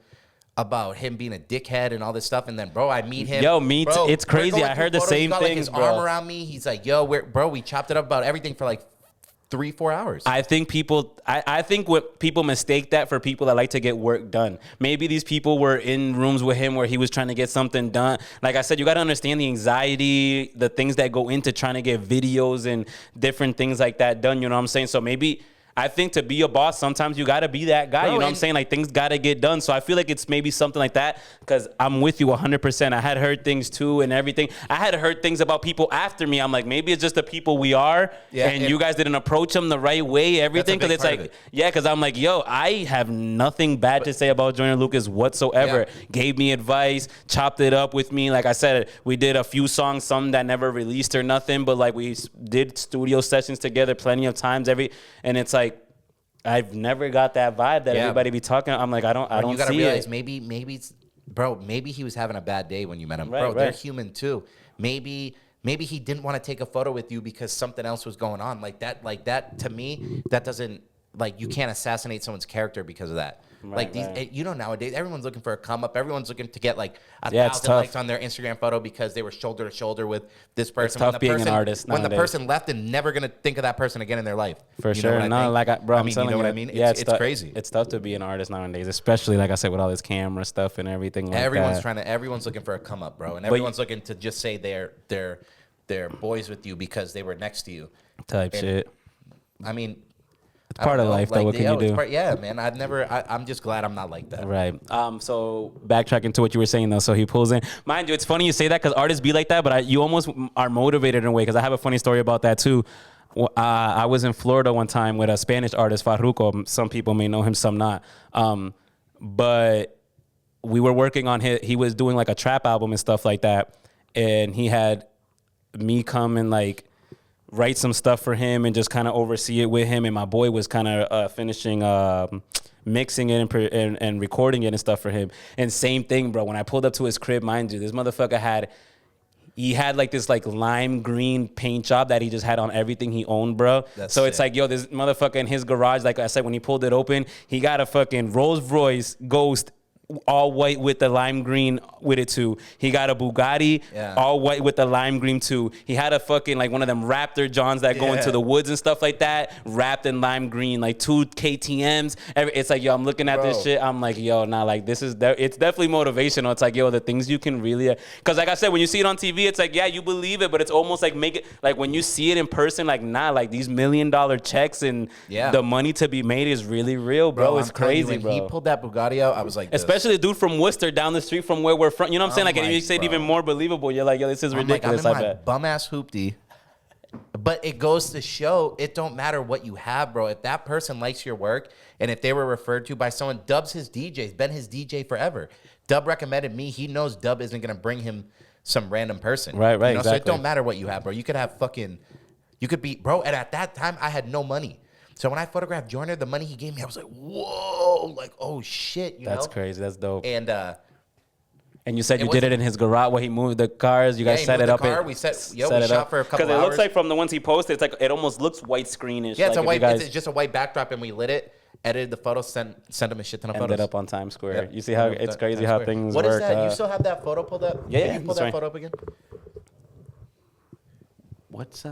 S2: being a dickhead and all this stuff. And then, bro, I meet him.
S1: Yo, it's crazy. I heard the same thing,
S2: like his arm around me. He's like, yo, we chopped it up about everything for like 3-4 hours.
S1: I think I think what people mistake that for people that like to get work done. Maybe these people were in rooms with him where he was trying to get something done. Like I said, you got to understand the anxiety, the things that go into trying to get videos and different things like that done. You know what I'm saying? So maybe I think to be a boss, sometimes you got to be that guy. Bro, you know what I'm saying? Like, things got to get done. So I feel like it's maybe something like that, because I'm with you 100%. I had heard things too and everything. I had heard things about people after me. I'm like, maybe it's just the people we are, and you guys didn't approach them the right way, everything. Because it's like, because I'm like, yo, I have nothing bad to say about Joyner Lucas whatsoever. Gave me advice, chopped it up with me. Like I said, we did a few songs, some that never released or nothing, but like we did studio sessions together plenty of times and it's like, I've never got that vibe that everybody be talking. I'm like, I don't see it. You gotta realize
S2: maybe he was having a bad day when you met him. Right. They're human too. Maybe he didn't want to take a photo with you because something else was going on. Like that to me, that doesn't, like, you can't assassinate someone's character because of that. Nowadays everyone's looking for a come up. Everyone's looking to get like 1,000 likes on their Instagram photo because they were shoulder to shoulder with this person.
S1: It's tough being an artist nowadays.
S2: When the person left and never gonna think of that person again in their life.
S1: For sure. I'm telling you,
S2: you know what I mean? It's crazy.
S1: It's tough to be an artist nowadays, especially like I said with all this camera stuff and everything. Like
S2: everyone's looking for a come up, bro, and everyone's looking to just say they're boys with you because they were next to you.
S1: Shit.
S2: I mean,
S1: it's part of life, though. What can you do?
S2: Man. I'm just glad I'm not like that.
S1: Right. So backtracking to what you were saying, though. So he pulls in. Mind you, it's funny you say that because artists be like that, but you almost are motivated in a way, because I have a funny story about that, too. I was in Florida one time with a Spanish artist, Farruko. Some people may know him, some not. But we were working on he was doing like a trap album and stuff like that. And he had me come and like write some stuff for him and just kind of oversee it with him. And my boy was kind of finishing mixing it and recording it and stuff for him. And same thing, bro. When I pulled up to his crib, mind you, this motherfucker he had like this like lime green paint job that he just had on everything he owned, bro. So it's like, yo, this motherfucker in his garage, like I said, when he pulled it open, he got a fucking Rolls Royce Ghost all white with the lime green with it too. He got a Bugatti all white with the lime green too. He had a fucking like one of them Raptor Johns that go into the woods and stuff like that, wrapped in lime green, like 2 KTMs. It's like, yo, I'm looking at this shit. I'm like, yo, nah, like this is it's definitely motivational. It's like, yo, the things you can really, because like I said, when you see it on TV, it's like, yeah, you believe it, but it's almost like make it like when you see it in person, like nah, like these $1 million checks and the money to be made is really real, bro. It's crazy, bro.
S2: He pulled that Bugatti out. I was like,
S1: especially the dude from Worcester down the street from where we're from. You know what I'm saying? Like, it makes it even more believable. You're like, yo, this is ridiculous.
S2: I'm in my bum ass hoopty. But it goes to show it don't matter what you have, bro. If that person likes your work and if they were referred to by someone, Dub's his DJ. He's been his DJ forever. Dub recommended me. He knows Dub isn't going to bring him some random person.
S1: Right,
S2: you know?
S1: exactly.
S2: So it don't matter what you have, bro. You could have you could be, bro. And at that time, I had no money. So when I photographed Joyner, the money he gave me, I was like, whoa, like, oh shit,
S1: That's crazy. That's dope.
S2: And
S1: you said you did it in his garage where he moved the cars. You guys set it up.
S2: We shot for a couple hours.
S1: Because it looks like from the ones he posted, it's like it almost looks white screenish.
S2: Yeah,
S1: like
S2: it's just a white backdrop, and we lit it, edited the photos, sent him a shit ton of photos.
S1: Ended up on Times Square. Yep. You see how it's crazy how things work.
S2: What is that? You still have that photo pulled up?
S1: Yeah,
S2: Can you pull that photo up again? What's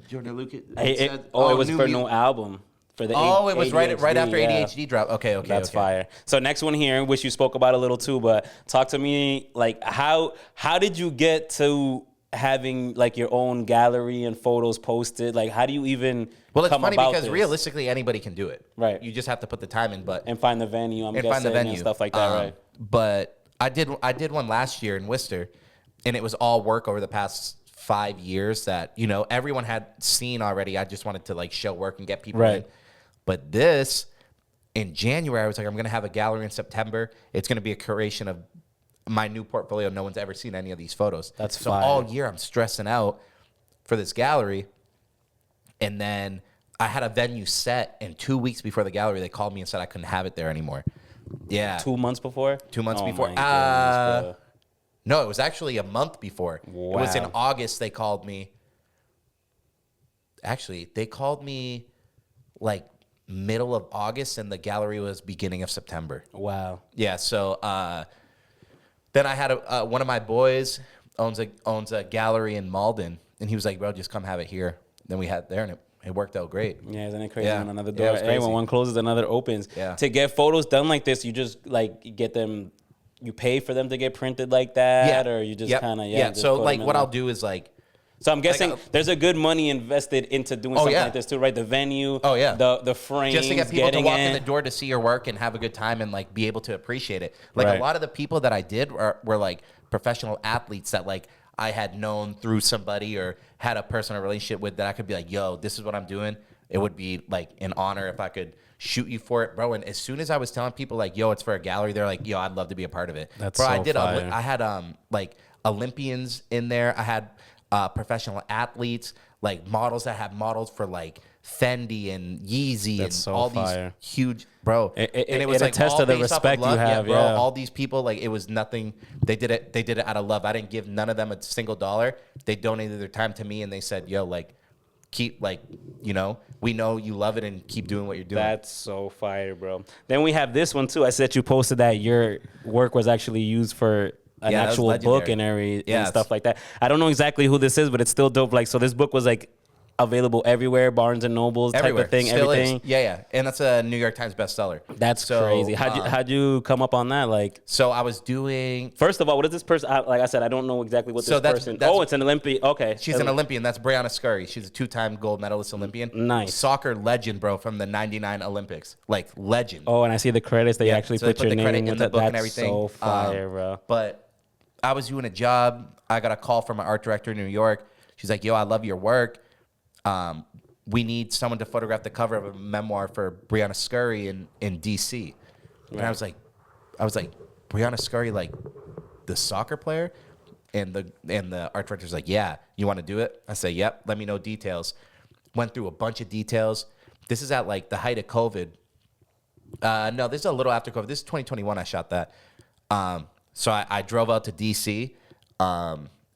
S2: Jordan Lucas?
S1: It was for no album. For the
S2: it was right after ADHD drop. Okay.
S1: That's fire. So next one here, which you spoke about a little too, but talk to me like how did you get to having like your own gallery and photos posted? Like how do you even
S2: Well, it's
S1: come
S2: funny
S1: about
S2: because
S1: this?
S2: realistically anybody can do it.
S1: Right.
S2: You just have to put the time in,
S1: and find the venue. Find the venue and stuff like that, right?
S2: But I did one last year in Worcester, and it was all work over the past 5 years that everyone had seen already. I just wanted to like show work and get people in. But this, in January, I was like, I'm going to have a gallery in September. It's going to be a curation of my new portfolio. No one's ever seen any of these photos.
S1: That's
S2: so
S1: fire.
S2: all year I'm stressing out for this gallery. And then I had a venue set, and 2 weeks before the gallery, they called me and said I couldn't have it there anymore. Yeah.
S1: 2 months before?
S2: 2 months before.
S1: My goodness,
S2: no, it was actually a month before.
S1: Wow.
S2: It was in August they called me. Actually, they called me like middle of August, and the gallery was beginning of September.
S1: Wow.
S2: Yeah. So then I had one of my boys owns a gallery in Malden, and he was like, "Bro, just come have it here." Then we had it there, and it worked out great.
S1: Yeah, isn't it crazy?
S2: Yeah.
S1: When another door,
S2: Yeah, it was crazy.
S1: when one closes, another opens.
S2: Yeah.
S1: To get photos done like this, you just like get them. You pay for them to get printed like that, or you just kind of
S2: just so like what I'll do is like.
S1: So I'm guessing there's a good money invested into doing something like this too, right? The venue, the frames,
S2: just to get people to walk in the door to see your work and have a good time and like be able to appreciate it. Like a lot of the people that I did were like professional athletes that like I had known through somebody or had a personal relationship with that I could be like, yo, this is what I'm doing. It would be like an honor if I could shoot you for it, bro. And as soon as I was telling people like, yo, it's for a gallery, they're like, yo, I'd love to be a part of it.
S1: That's
S2: bro,
S1: so fire.
S2: I had like Olympians in there. I had professional athletes, like models that have models for like Fendi and Yeezy and all these huge, bro.
S1: And it was like attests to the respect you have,
S2: bro. All these people, like it was nothing. They did it out of love. I didn't give none of them a single dollar. They donated their time to me, and they said, yo, like keep like, we know you love it and keep doing what you're doing.
S1: That's so fire, bro. Then we have this one too. I said you posted that your work was actually used for an actual book and stuff like that. I don't know exactly who this is, but it's still dope. Like, so this book was like available everywhere, Barnes and Nobles type of thing,
S2: Still
S1: everything.
S2: Is. Yeah. And that's a New York Times bestseller.
S1: That's crazy. How'd you come up on that? Like,
S2: so I was doing.
S1: First of all, what is this person? Like I said, I don't know exactly what this person. It's an Olympian. Okay,
S2: she's an Olympian. That's Brianna Scurry. She's a 2-time gold medalist Olympian.
S1: Nice
S2: soccer legend, bro, from the '99 Olympics. Like legend.
S1: Oh, and I see the credits. They actually put your name
S2: in the book and everything.
S1: So fire, bro.
S2: But I was doing a job. I got a call from my art director in New York. She's like, yo, I love your work. We need someone to photograph the cover of a memoir for Brianna Scurry in DC. Right. And I was like, Brianna Scurry, like the soccer player? And the art director's like, yeah, you want to do it? I say, yep, let me know details. Went through a bunch of details. This is at like the height of COVID. No, this is a little after COVID. This is 2021 I shot that. So I drove out to DC,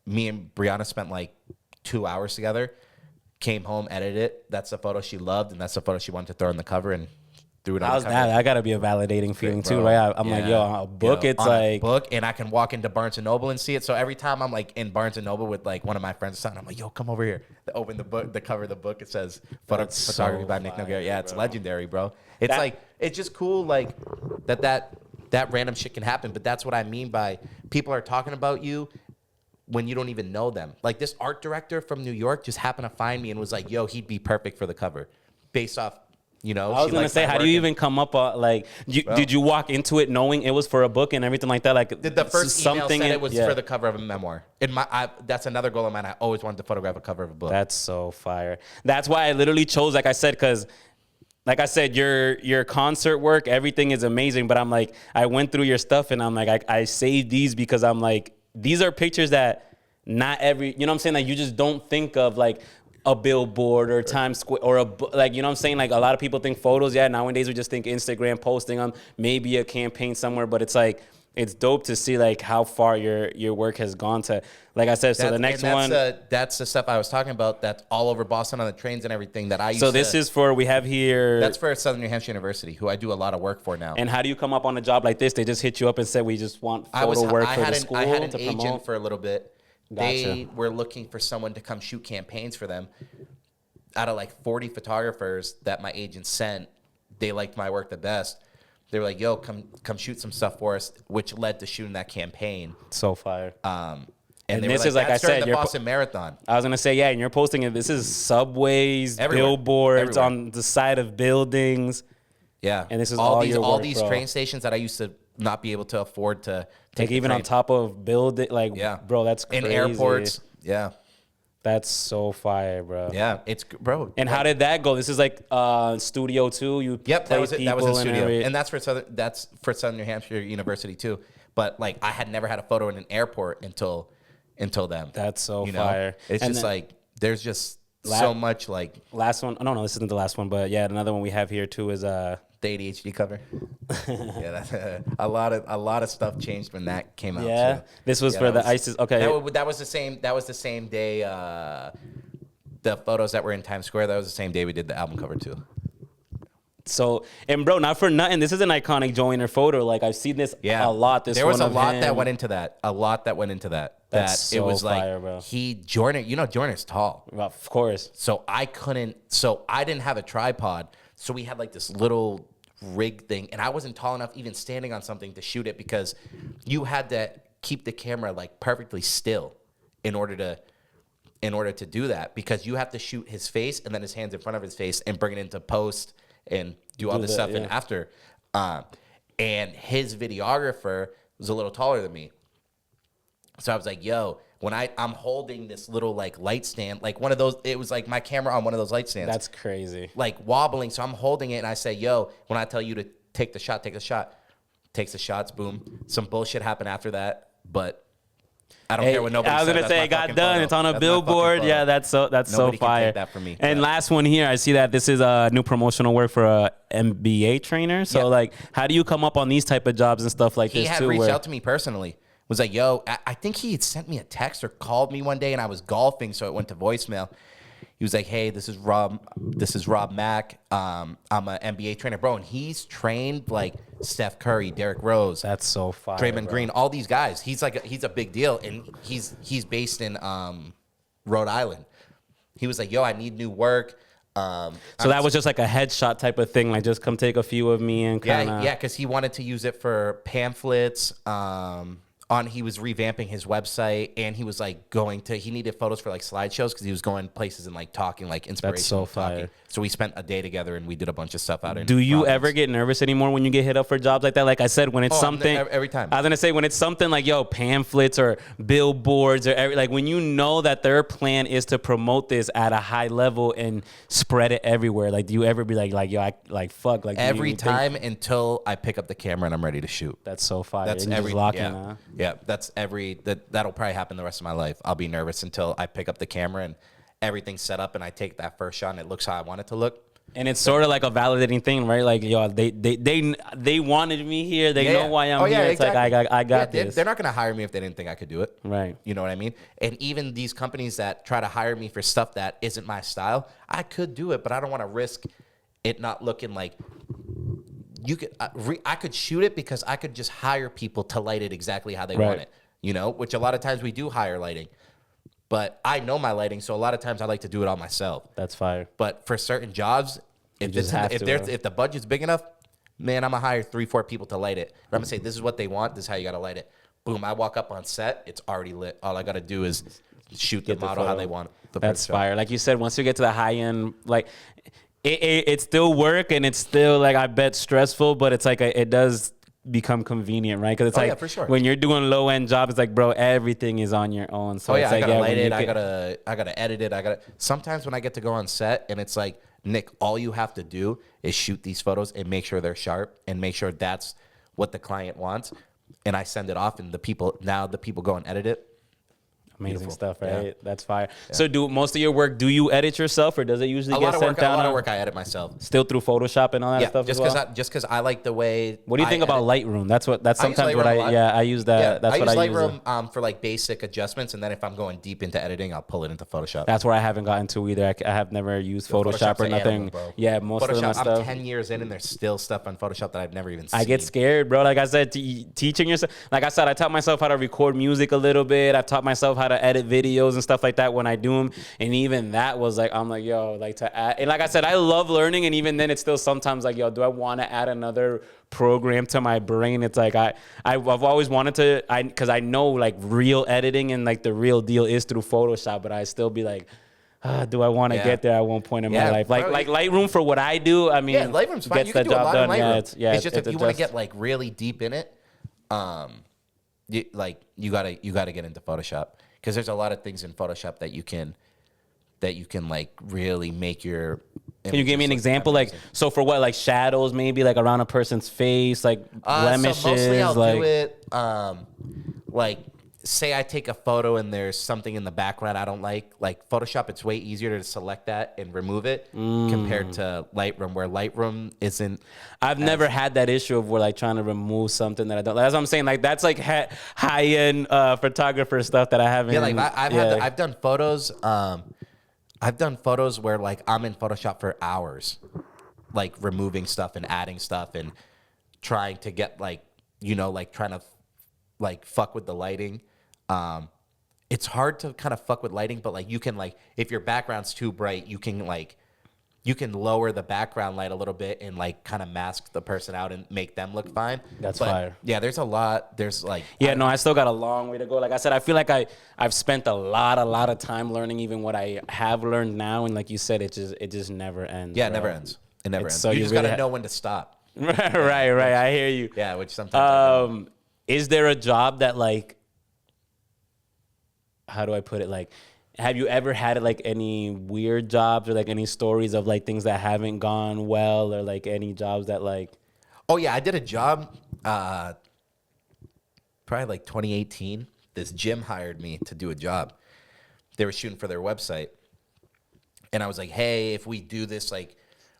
S2: me and Brianna spent like 2 hours together. Came home, edited it. That's the photo she loved, and that's the photo she wanted to throw on the cover, and threw it on
S1: How's
S2: the cover.
S1: that? That gotta be a validating feeling too,
S2: Bro,
S1: right? I'm like,
S2: yeah.
S1: yo, a book.
S2: Yo,
S1: It's
S2: on a
S1: like
S2: book, and I can walk into Barnes and Noble and see it. So every time I'm like in Barnes and Noble with like one of my friends or something, I'm like, yo, come over here. They open the book, the cover of the book. It says
S1: That's
S2: photography
S1: so
S2: by Nick
S1: fire,
S2: Nogueira. Yeah, it's
S1: bro.
S2: legendary, bro. It's like it's just cool, like that random shit can happen. But that's what I mean by people are talking about you when you don't even know them. Like this art director from New York just happened to find me and was like, yo, he'd be perfect for the cover based off, you know.
S1: I was gonna say, how do you even come up like? Did you walk into it knowing it was for a book and everything like that? Like,
S2: the first email said it was
S1: yeah.
S2: for the cover of a memoir. That's another goal of mine. I always wanted to photograph a cover of a book.
S1: That's so fire. That's why I literally chose, like I said, because like I said, your concert work, everything is amazing. But I'm like, I went through your stuff and I'm like, I saved these because I'm like, these are pictures that not every, you know what I'm saying? Like, you just don't think of like a billboard or Times Square or like, you know what I'm saying? Like, a lot of people think photos. Yeah, nowadays we just think Instagram posting them, maybe a campaign somewhere. But it's like, it's dope to see like how far your work has gone to. Like I said, so the next one.
S2: That's the stuff I was talking about. That's all over Boston on the trains and everything that I used
S1: So
S2: to.
S1: this is for, we have here.
S2: That's for Southern New Hampshire University, who I do a lot of work for now.
S1: And how do you come up on a job like this? They just hit you up and said, we just want photo work for the school
S2: I had an
S1: to
S2: agent
S1: promote?
S2: for a little bit.
S1: Gotcha.
S2: They were looking for someone to come shoot campaigns for them. Out of like 40 photographers that my agent sent, they liked my work the best. They were like, yo, come shoot some stuff for us, which led to shooting that campaign.
S1: So fire.
S2: And they
S1: this
S2: were
S1: is like I said,
S2: the Boston Marathon.
S1: I was gonna say, yeah, and you're posting it. This is subways,
S2: Everywhere.
S1: billboards,
S2: Everywhere.
S1: on the side of buildings.
S2: Yeah,
S1: And this is all your work,
S2: these
S1: bro.
S2: train stations that I used to not be able to afford to take
S1: Like even on top of building, like,
S2: Yeah,
S1: bro, that's crazy.
S2: in airports. Yeah,
S1: That's so fire, bro.
S2: yeah, it's bro.
S1: And how did that go? This is like studio too. You
S2: Yep, that was it. That was in
S1: people and
S2: studio,
S1: every-
S2: and that's for Southern New Hampshire University too. But like, I had never had a photo in an airport until then.
S1: That's so
S2: you know?
S1: fire.
S2: It's
S1: And
S2: just
S1: then-
S2: like there's just so much like
S1: Last one. No, this isn't the last one, but yeah, another one we have here too is
S2: the ADHD cover. Yeah, that's a lot of stuff changed when that came out.
S1: yeah.
S2: Too.
S1: This was
S2: Yeah,
S1: for
S2: that
S1: the
S2: was-
S1: ISIS. Okay.
S2: That was the same. That was the same day. The photos that were in Times Square. That was the same day we did the album cover too.
S1: So, and bro, not for nothing, this is an iconic joiner photo. Like, I've seen this
S2: Yeah,
S1: a lot. This
S2: there was
S1: one
S2: a
S1: of
S2: lot
S1: him.
S2: that went into that. A lot that went into that.
S1: That's
S2: That it
S1: so
S2: was like
S1: fire, bro.
S2: Joyner. You know, Joyner's tall.
S1: Well, of course.
S2: So I couldn't. So I didn't have a tripod. So we had like this little rig thing, and I wasn't tall enough even standing on something to shoot it because you had to keep the camera like perfectly still in order to do that, because you have to shoot his face and then his hands in front of his face and bring it into post and do all this stuff
S1: yeah.
S2: and after. And his videographer was a little taller than me. So I was like, yo, when I'm holding this little like light stand, like one of those, it was like my camera on one of those light stands.
S1: That's crazy.
S2: Like wobbling. So I'm holding it and I say, yo, when I tell you to take the shot, take the shot. Takes the shots, boom. Some bullshit happened after that, but I don't care what nobody
S1: I was
S2: said.
S1: gonna
S2: That's
S1: say
S2: my
S1: it got
S2: fucking
S1: done.
S2: photo.
S1: It's on a
S2: That's my fucking
S1: billboard.
S2: photo.
S1: Yeah, that's so
S2: Nobody
S1: so
S2: can
S1: fire.
S2: take that from me.
S1: And
S2: Yeah.
S1: last one here, I see that this is a new promotional work for a MBA trainer. So
S2: Yeah.
S1: like, how do you come up on these type of jobs and stuff like
S2: He
S1: this
S2: had
S1: too?
S2: reached
S1: where-
S2: out to me personally. Was like, yo, I think he had sent me a text or called me one day, and I was golfing, so it went to voicemail. He was like, hey, this is Rob Mack. I'm an NBA trainer, bro, and he's trained like Steph Curry, Derrick Rose,
S1: That's so fire.
S2: Draymond
S1: bro.
S2: Green, all these guys. He's a big deal, and he's based in Rhode Island. He was like, yo, I need new work.
S1: So that was just like a headshot type of thing. Like, just come take a few of me and kind of.
S2: Yeah, because he wanted to use it for pamphlets. He was revamping his website, and he was like he needed photos for like slideshows because he was going places and like talking like inspirational.
S1: so fire.
S2: Talking. So we spent a day together and we did a bunch of stuff out in
S1: Do you
S2: Providence.
S1: ever get nervous anymore when you get hit up for jobs like that? Like I said, when it's
S2: Oh,
S1: something
S2: every time.
S1: I was gonna say when it's something like pamphlets or billboards or like when you know that their plan is to promote this at a high level and spread it everywhere. Like, do you ever be like yo, I like fuck like do you
S2: Every
S1: think-
S2: time until I pick up the camera and I'm ready to shoot.
S1: That's so fire.
S2: That's
S1: And you
S2: every
S1: just lock in,
S2: yeah,
S1: huh?
S2: yeah. That's that'll probably happen the rest of my life. I'll be nervous until I pick up the camera and everything's set up and I take that first shot and it looks how I want it to look.
S1: And it's sort of like a validating thing, right? Like, yo, they wanted me here. They know why I'm here. It's
S2: exactly.
S1: like I got this.
S2: They're not gonna hire me if they didn't think I could do it.
S1: Right.
S2: You know what I mean? And even these companies that try to hire me for stuff that isn't my style, I could do it, but I don't want to risk it not looking like you could. I could shoot it because I could just hire people to light it exactly how they want it. You know, which a lot of times we do hire lighting. But I know my lighting, so a lot of times I like to do it all myself.
S1: That's fire.
S2: But for certain jobs, if the budget's big enough, man, I'm gonna hire 3-4 people to light it. I'm gonna say, this is what they want. This is how you gotta light it. Boom! I walk up on set, it's already lit. All I gotta do is shoot the model how they want it.
S1: That's fire. Like you said, once you get to the high end, like it's still work and it's still like I bet stressful, but it's like it does become convenient, right? Because it's like
S2: for sure.
S1: When you're doing low end jobs, it's like, bro, everything is on your own. So it's
S2: I
S1: like,
S2: gotta light it. I gotta edit it. Sometimes when I get to go on set and it's like, Nick, all you have to do is shoot these photos and make sure they're sharp and make sure that's what the client wants. And I send it off, and the people go and edit it.
S1: Amazing
S2: Beautiful.
S1: stuff, right?
S2: Yeah.
S1: That's fire. Yeah. So do most of your work, do you edit yourself, or does it usually get sent down?
S2: A lot of work I edit myself.
S1: Still through Photoshop and all that stuff
S2: just
S1: as well?
S2: just because I like the way.
S1: What do you think about Lightroom? That's sometimes what I use that.
S2: Yeah,
S1: that's what I use.
S2: Lightroom for like basic adjustments, and then if I'm going deep into editing, I'll pull it into Photoshop.
S1: That's where I haven't gotten to either. I have never used Photoshop or nothing.
S2: Animal,
S1: yeah, most
S2: Photoshop,
S1: of my stuff.
S2: I'm 10 years in, and there's still stuff on Photoshop that I've never even seen.
S1: I get scared, bro. Like I said, teaching yourself. Like I said, I taught myself how to record music a little bit. I've taught myself how to edit videos and stuff like that when I do them, and even that was like, I'm like, yo, like to add, and like I said, I love learning, and even then it's still sometimes like, yo, do I want to add another program to my brain? It's like I've always wanted to, because I know like real editing and like the real deal is through Photoshop, but I still be like, do I want to get there at one point in my life? Like Lightroom for what I do, I mean,
S2: Lightroom's fine.
S1: Gets
S2: you can
S1: the
S2: do a
S1: job
S2: lot
S1: done.
S2: in Lightroom.
S1: It's
S2: just if you want to get like really deep in it, you gotta get into Photoshop, because there's a lot of things in Photoshop that you can like really make your.
S1: Can you give me an example? Like, so for what, like shadows, maybe like around a person's face, like blemishes.
S2: So mostly I'll do it. Like, say I take a photo and there's something in the background I don't like. Like Photoshop, it's way easier to select that and remove it compared to Lightroom, where Lightroom isn't.
S1: I've never had that issue of where like trying to remove something that I don't. That's what I'm saying. Like that's like high end photographer stuff that I haven't.
S2: Yeah, like I've done photos. I've done photos where like I'm in Photoshop for hours, like removing stuff and adding stuff and trying to get like, like trying to like fuck with the lighting. It's hard to kind of fuck with lighting, but like you can like, if your background's too bright, you can lower the background light a little bit and like kind of mask the person out and make them look fine.
S1: That's fire.
S2: Yeah, there's a lot. There's like
S1: I still got a long way to go. Like I said, I feel like I've spent a lot of time learning even what I have learned now, and like you said, it just never ends.
S2: Yeah,
S1: bro.
S2: it never ends. It never ends.
S1: So
S2: you just gotta know when to stop.
S1: right. I hear you.
S2: Yeah, which sometimes.
S1: Is there a job that like, how do I put it? Like, have you ever had like any weird jobs or like any stories of like things that haven't gone well, or like any jobs that like?
S2: Oh yeah, I did a job, probably like 2018. This gym hired me to do a job. They were shooting for their website, and I was like, hey, if we do this, like,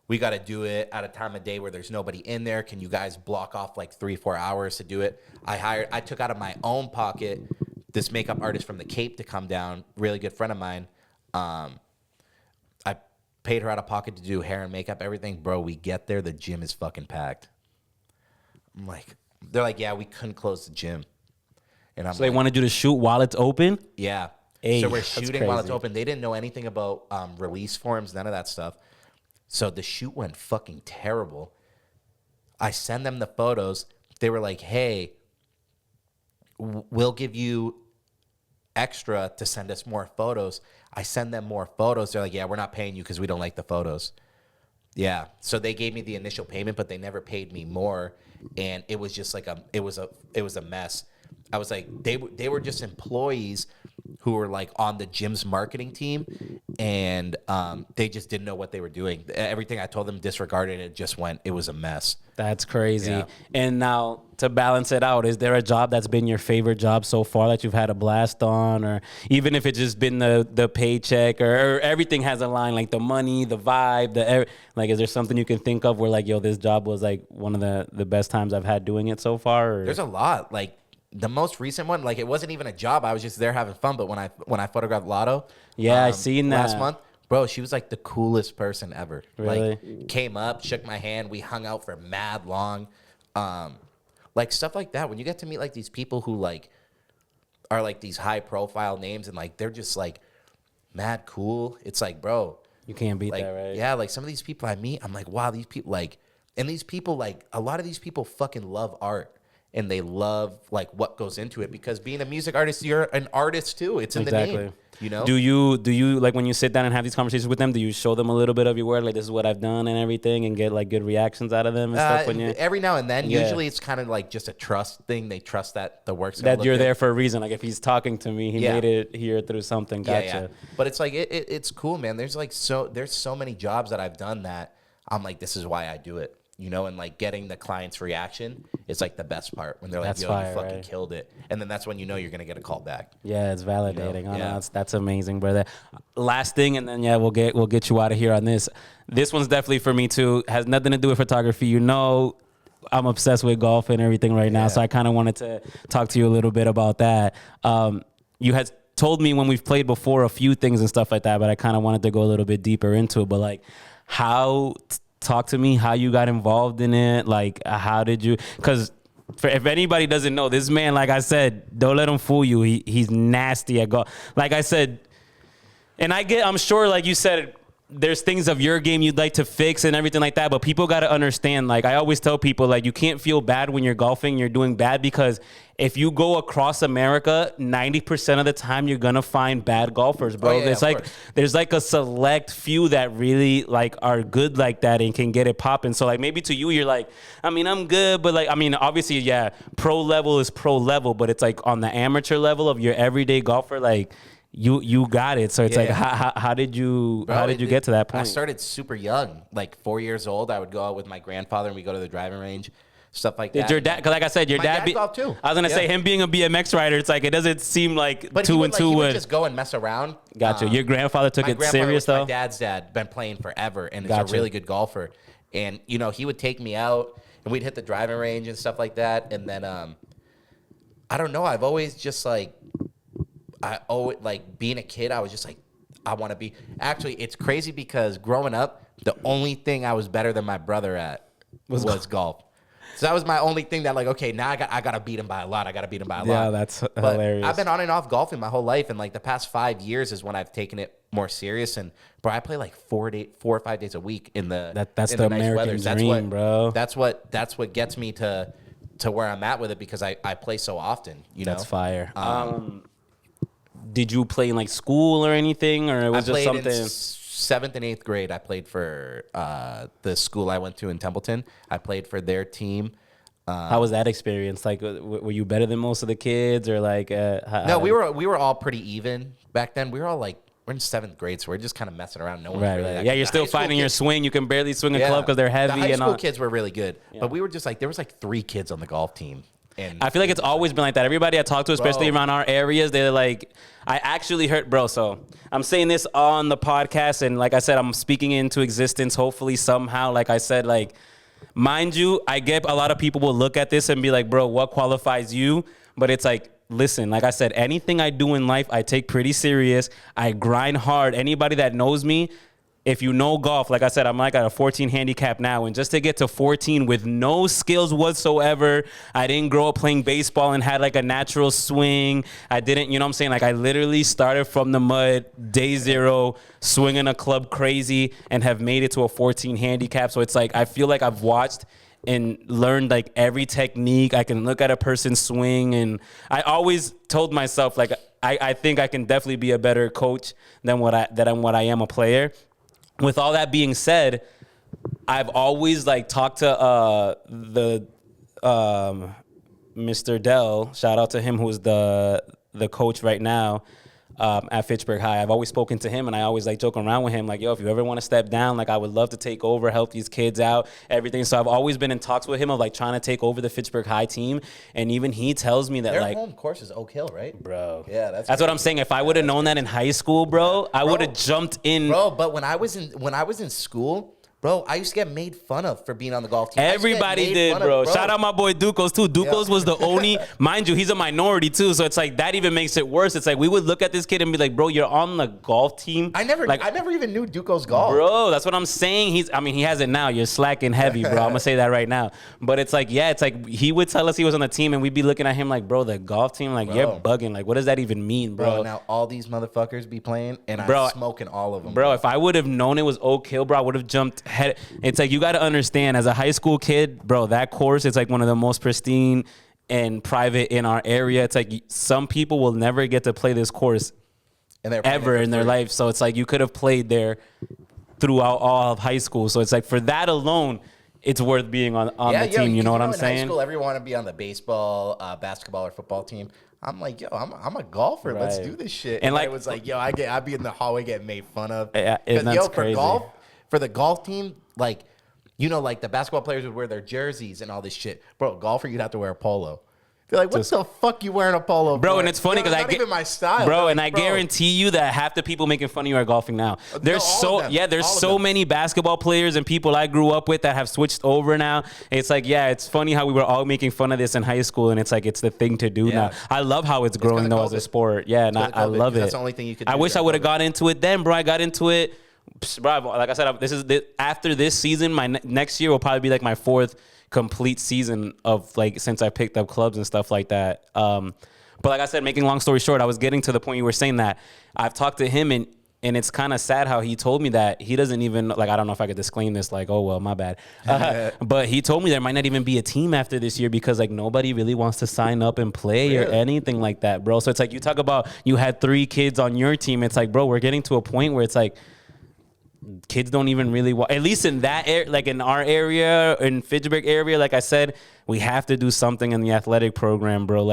S2: we got to do it at a time of day where there's nobody in there. Can you guys block off like 3-4 hours to do it? I took out of my own pocket this makeup artist from the Cape to come down, really good friend of mine. I paid her out of pocket to do hair and makeup, everything. Bro, we get there, the gym is fucking packed. I'm like, they're like, yeah, we couldn't close the gym. And
S1: So they wanted you to shoot while it's open?
S2: Yeah.
S1: Hey,
S2: so we're
S1: that's
S2: shooting while it's
S1: crazy.
S2: open. They didn't know anything about release forms, none of that stuff. So the shoot went fucking terrible. I send them the photos. They were like, hey, we'll give you extra to send us more photos. I send them more photos. They're like, yeah, we're not paying you because we don't like the photos. Yeah. So they gave me the initial payment, but they never paid me more. And it was just like it was a mess. I was like, they were just employees who were like on the gym's marketing team, and they just didn't know what they were doing. Everything I told them disregarded. It was a mess.
S1: That's crazy.
S2: Yeah.
S1: And now to balance it out, is there a job that's been your favorite job so far that you've had a blast on, or even if it's just been the paycheck or everything has a line, like the money, the vibe, like, is there something you can think of where like, yo, this job was like one of the best times I've had doing it so far? Or?
S2: There's a lot. Like the most recent one, like it wasn't even a job. I was just there having fun. But when I photographed Lotto,
S1: I seen that
S2: last month. Bro, she was like the coolest person ever.
S1: Really?
S2: Like came up, shook my hand, we hung out for mad long. Like stuff like that. When you get to meet like these people who like are like these high profile names and like they're just like mad cool. It's like, bro,
S1: you can't beat
S2: like,
S1: that, right?
S2: Yeah, like some of these people I meet, I'm like, wow, these people like, and these people like a lot of these people fucking love art. And they love like what goes into it, because being a music artist, you're an artist too. It's in the name, you know?
S1: Do you like when you sit down and have these conversations with them, do you show them a little bit of your work? Like, this is what I've done and everything, and get like good reactions out of them and stuff?
S2: Every now and then, usually it's kind of like just a trust thing. They trust that the work's gonna
S1: that
S2: look
S1: you're
S2: good.
S1: there for a reason. Like if he's talking to me, he made it here through something. Gotcha.
S2: Yeah. But it's like, it's cool, man. There's so many jobs that I've done that I'm like, this is why I do it. You know, and like getting the client's reaction is like the best part when they're like, yo, you fucking killed it. And then that's when you know you're going to get a call back.
S1: Yeah, it's validating.
S2: You know?
S1: No, that's amazing, brother. Last thing, and then we'll get you out of here on this. This one's definitely for me too. Has nothing to do with photography. You know, I'm obsessed with golf and everything right now. So I kind of wanted to talk to you a little bit about that. You had told me when we've played before a few things and stuff like that, but I kind of wanted to go a little bit deeper into it. But like talk to me how you got involved in it. Like, how did you? Because if anybody doesn't know, this man, like I said, don't let him fool you. He's nasty at golf. Like I said, and I'm sure, like you said, there's things of your game you'd like to fix and everything like that. But people got to understand, like I always tell people, like you can't feel bad when you're golfing, you're doing bad, because if you go across America, 90% of the time you're going to find bad golfers, bro. There's like a select few that really like are good like that and can get it popping. So like maybe to you, you're like, I mean, I'm good, but like, I mean, obviously, yeah, pro level is pro level, but it's like on the amateur level of your everyday golfer, like you got it. So it's how did you get to that point?
S2: I started super young, like 4 years old. I would go out with my grandfather and we go to the driving range. Stuff like that.
S1: Did your dad? Because like I said, your dad
S2: golf too.
S1: I was gonna say him being a BMX rider. It's like it doesn't seem like
S2: but
S1: 2 and 2
S2: would just go and mess around.
S1: Gotcha. Your grandfather took it serious though.
S2: My dad's dad been playing forever and is a really good golfer. And you know he would take me out and we'd hit the driving range and stuff like that. And then I don't know. I've always just like being a kid. I was just like I want to be. Actually, it's crazy because growing up, the only thing I was better than my brother at was golf. So that was my only thing that like, okay, now I got to beat him by a lot.
S1: Yeah, that's hilarious.
S2: I've been on and off golfing my whole life. And like the past 5 years is when I've taken it more serious. And bro, I play like 4 or 5 days a week in the
S1: that's
S2: in
S1: the
S2: nice
S1: American
S2: weathers.
S1: dream, bro.
S2: That's what gets me to where I'm at with it, because I play so often, you know?
S1: That's fire. Did you play in like school or anything, or it was just something?
S2: In 7th and 8th grade, I played for the school I went to in Templeton. I played for their team.
S1: How was that experience? Like, were you better than most of the kids, or like?
S2: No, we were all pretty even back then. We were all like, we're in 7th grade, so we're just kind of messing around. No one's really that
S1: yeah,
S2: good.
S1: you're still finding your swing. You can barely swing a club because they're heavy.
S2: The high school kids were really good, but we were just like, there was like 3 kids on the golf team. And
S1: I feel like it's always been like that. Everybody I talk to, especially around our areas, they're like, I actually heard, bro, so I'm saying this on the podcast, and like I said, I'm speaking into existence, hopefully somehow. Like I said, like, mind you, I get a lot of people will look at this and be like, bro, what qualifies you? But it's like, listen, like I said, anything I do in life, I take pretty serious. I grind hard. Anybody that knows me, if you know golf, like I said, I'm like at a 14 handicap now. And just to get to 14 with no skills whatsoever, I didn't grow up playing baseball and had like a natural swing. I didn't, you know what I'm saying? Like I literally started from the mud, day 0, swinging a club crazy, and have made it to a 14 handicap. So it's like, I feel like I've watched and learned like every technique. I can look at a person's swing, and I always told myself, like, I think I can definitely be a better coach than what I am a player. With all that being said, I've always like talked to Mr. Dell, shout out to him, who's the coach right now at Fitchburg High. I've always spoken to him, and I always like joke around with him, like, yo, if you ever want to step down, like, I would love to take over, help these kids out, everything. So I've always been in talks with him of like trying to take over the Fitchburg High team, and even he tells me that
S2: their
S1: like
S2: home course is Oak Hill, right?
S1: Bro,
S2: yeah,
S1: that's what I'm saying. If I would have known that in high school, bro, I would have jumped in,
S2: bro. But when I was in school, bro, I used to get made fun of for being on the golf team.
S1: Everybody did, bro. Shout out my boy Ducos, too. Ducos was the only, mind you, he's a minority, too. So it's like, that even makes it worse. It's like, we would look at this kid and be like, bro, you're on the golf team.
S2: I never even knew Ducos golf.
S1: Bro, that's what I'm saying. He has it now. You're slacking heavy, bro. I'm going to say that right now. But it's like, yeah, it's like, he would tell us he was on the team, and we'd be looking at him like, bro, the golf team, like, bro, you're bugging. Like, what does that even mean, bro?
S2: Now all these motherfuckers be playing, and I'm smoking all of them.
S1: Bro, if I would have known it was Oak Hill, bro, I would have jumped head. It's like, you got to understand, as a high school kid, bro, that course is like one of the most pristine and private in our area. It's like some people will never get to play this course ever in their life. So it's like you could have played there throughout all of high school. So it's like, for that alone, it's worth being on the team. You know what I'm saying?
S2: In high school, everyone want to be on the baseball, basketball, or football team. I'm like, yo, I'm a golfer. Right. Let's do this shit. And like, it was like, yo, I'd be in the hallway getting made fun of.
S1: Because yo,
S2: for the golf team, like, you know, like the basketball players would wear their jerseys and all this shit. Bro, golfer, you'd have to wear a polo. They're like, what the fuck you wearing a polo,
S1: bro? And it's funny because
S2: not even my style,
S1: bro. And I guarantee you that half the people making fun of you are golfing now. There's so many basketball players and people I grew up with that have switched over now. It's like, yeah, it's funny how we were all making fun of this in high school, and it's like it's the thing to do now. I love how it's growing though as a sport. Yeah, and I love it.
S2: That's the only thing you could do.
S1: I wish I would have got into it then, bro. I got into it. Bro, like I said, after this season, my next year will probably be like my 4th complete season of like since I picked up clubs and stuff like that. But like I said, making long story short, I was getting to the point you were saying that I've talked to him and it's kind of sad how he told me that he doesn't even like, I don't know if I could disclaim this, like, oh well, my bad. But he told me there might not even be a team after this year because like nobody really wants to sign up and play or anything like that, bro. So it's like, you talk about you had 3 kids on your team. It's like, bro, we're getting to a point where it's like kids don't even really at least in that area, like in our area, in Fitchburg area, like I said, we have to do something in the athletic program, bro.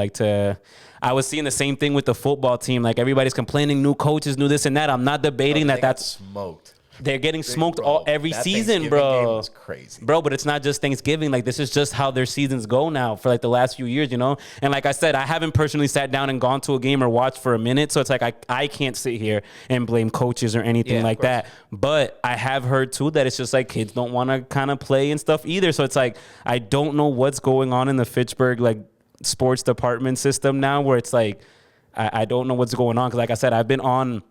S1: I was seeing the same thing with the football team. Like, everybody's complaining, new coaches, new this and that. I'm not debating that's
S2: smoked.
S1: They're getting smoked every season, bro.
S2: Game crazy,
S1: bro. But it's not just Thanksgiving. Like, this is just how their seasons go now for like the last few years, you know. And like I said, I haven't personally sat down and gone to a game or watched for a minute, so it's like I can't sit here and blame coaches or anything like that. But I have heard too that it's just like kids don't want to kind of play and stuff either. So it's like I don't know what's going on in the Fitchburg like sports department system now, where it's like I don't know what's going on because like I said, I've been on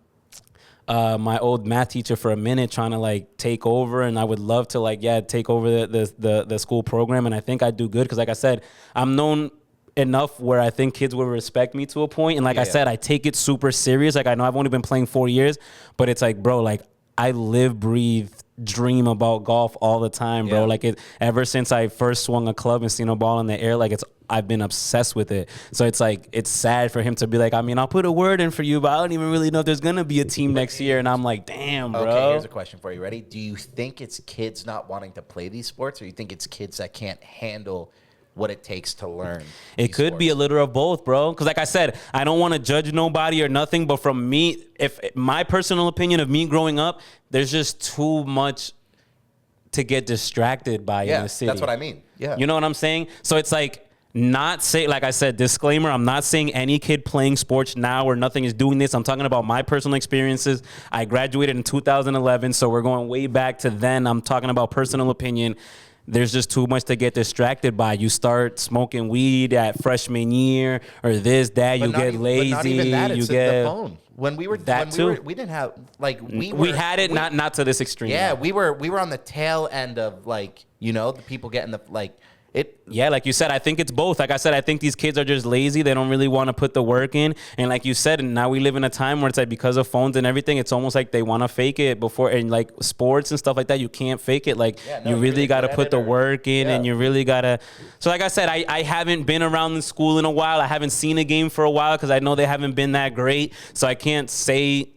S1: my old math teacher for a minute trying to like take over, and I would love to like take over the school program, and I think I'd do good because like I said, I'm known enough where I think kids will respect me to a point, and like I said, I take it super serious. Like, I know I've only been playing 4 years, but it's like, bro, like I live, breathe, dream about golf all the time, bro. Like, ever since I first swung a club and seen a ball in the air, like I've been obsessed with it. So it's like, it's sad for him to be like, I mean, I'll put a word in for you, but I don't even really know if there's going to be a team next year. And I'm like, damn, bro.
S2: Okay, here's a question for you. Ready? Do you think it's kids not wanting to play these sports, or you think it's kids that can't handle what it takes to learn?
S1: It could be a little of both, bro. Because like I said, I don't want to judge nobody or nothing, but from me, if my personal opinion of me growing up, there's just too much to get distracted by in the city.
S2: That's what I mean. Yeah.
S1: You know what I'm saying? So it's like, like I said, disclaimer, I'm not saying any kid playing sports now or nothing is doing this. I'm talking about my personal experiences. I graduated in 2011, so we're going way back to then. I'm talking about personal opinion. There's just too much to get distracted by. You start smoking weed at freshman year or this, that, you get lazy. But not even that, it's
S2: the phone. When we were we didn't have like
S1: we had it not to this extreme.
S2: Yeah, we were on the tail end of like, you know, the people getting the like it.
S1: Yeah, like you said, I think it's both. Like I said, I think these kids are just lazy. They don't really want to put the work in. And like you said, and now we live in a time where it's like because of phones and everything, it's almost like they want to fake it before. And like sports and stuff like that, you can't fake it. Like you really got to put the work in, and you really got to. So like I said, I haven't been around the school in a while. I haven't seen a game for a while because I know they haven't been that great. So I can't say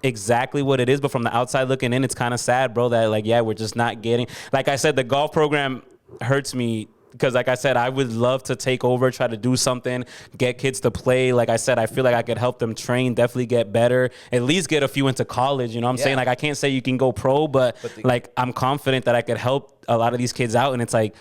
S1: exactly what it is. But from the outside looking in, it's kind of sad, bro, that like, we're just not getting. Like I said, the golf program hurts me because like I said, I would love to take over, try to do something, get kids to play. Like I said, I feel like I could help them train, definitely get better, at least get a few into college. You know what I'm saying? Like I can't say you can go pro, but like I'm confident that I could help a lot of these kids out. And it's like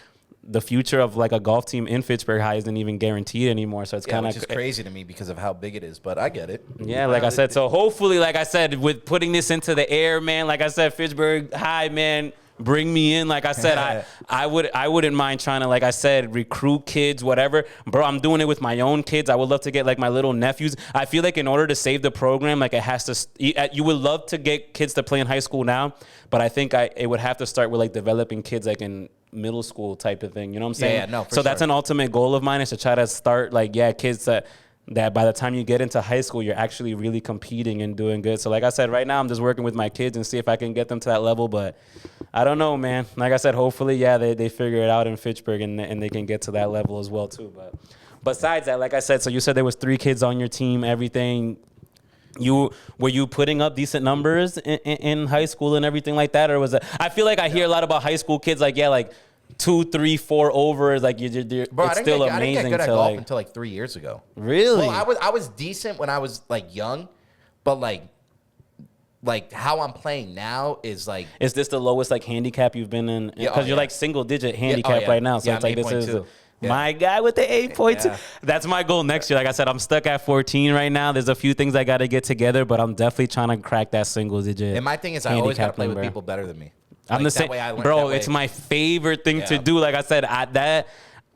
S1: the future of like a golf team in Fitchburg High isn't even guaranteed anymore. So it's kind of
S3: which is crazy to me because of how big it is, but I get it.
S1: Yeah, like I said, so hopefully, like I said, with putting this into the air, man, like I said, Fitchburg High, man, bring me in. Like I said, I wouldn't mind trying to, like I said, recruit kids, whatever. Bro, I'm doing it with my own kids. I would love to get like my little nephews. I feel like in order to save the program, like it has to, you would love to get kids to play in high school now, but I think it would have to start with like developing kids like in middle school type of thing. You know what I'm saying?
S3: Yeah, no, for
S1: so that's an ultimate goal of mine, is to try to start like, kids that by the time you get into high school, you're actually really competing and doing good. So like I said, right now I'm just working with my kids and see if I can get them to that level. But I don't know, man. Like I said, hopefully, they figure it out in Fitchburg and they can get to that level as well too. But besides that, like I said, so you said there was 3 kids on your team, everything. Were you putting up decent numbers in high school and everything like that? Or was it, I feel like I hear a lot about high school kids like, like 2, 3, 4 overs, like
S3: Bro,
S1: it's still amazing.
S3: I didn't get good at golf until like 3 years ago.
S1: Really?
S3: Well, I was decent when I was like young, but like how I'm playing now is like.
S1: Is this the lowest like handicap you've been in? Because you're like single digit handicap right now, so it's like this is. My guy with the 8.2. Yeah. That's my goal next year. Like I said, I'm stuck at 14 right now. There's a few things I got to get together, but I'm definitely trying to crack that single digit.
S3: And my thing is, I always got to play with people better than me.
S1: I'm the same, bro. It's my favorite thing to do. Like I said,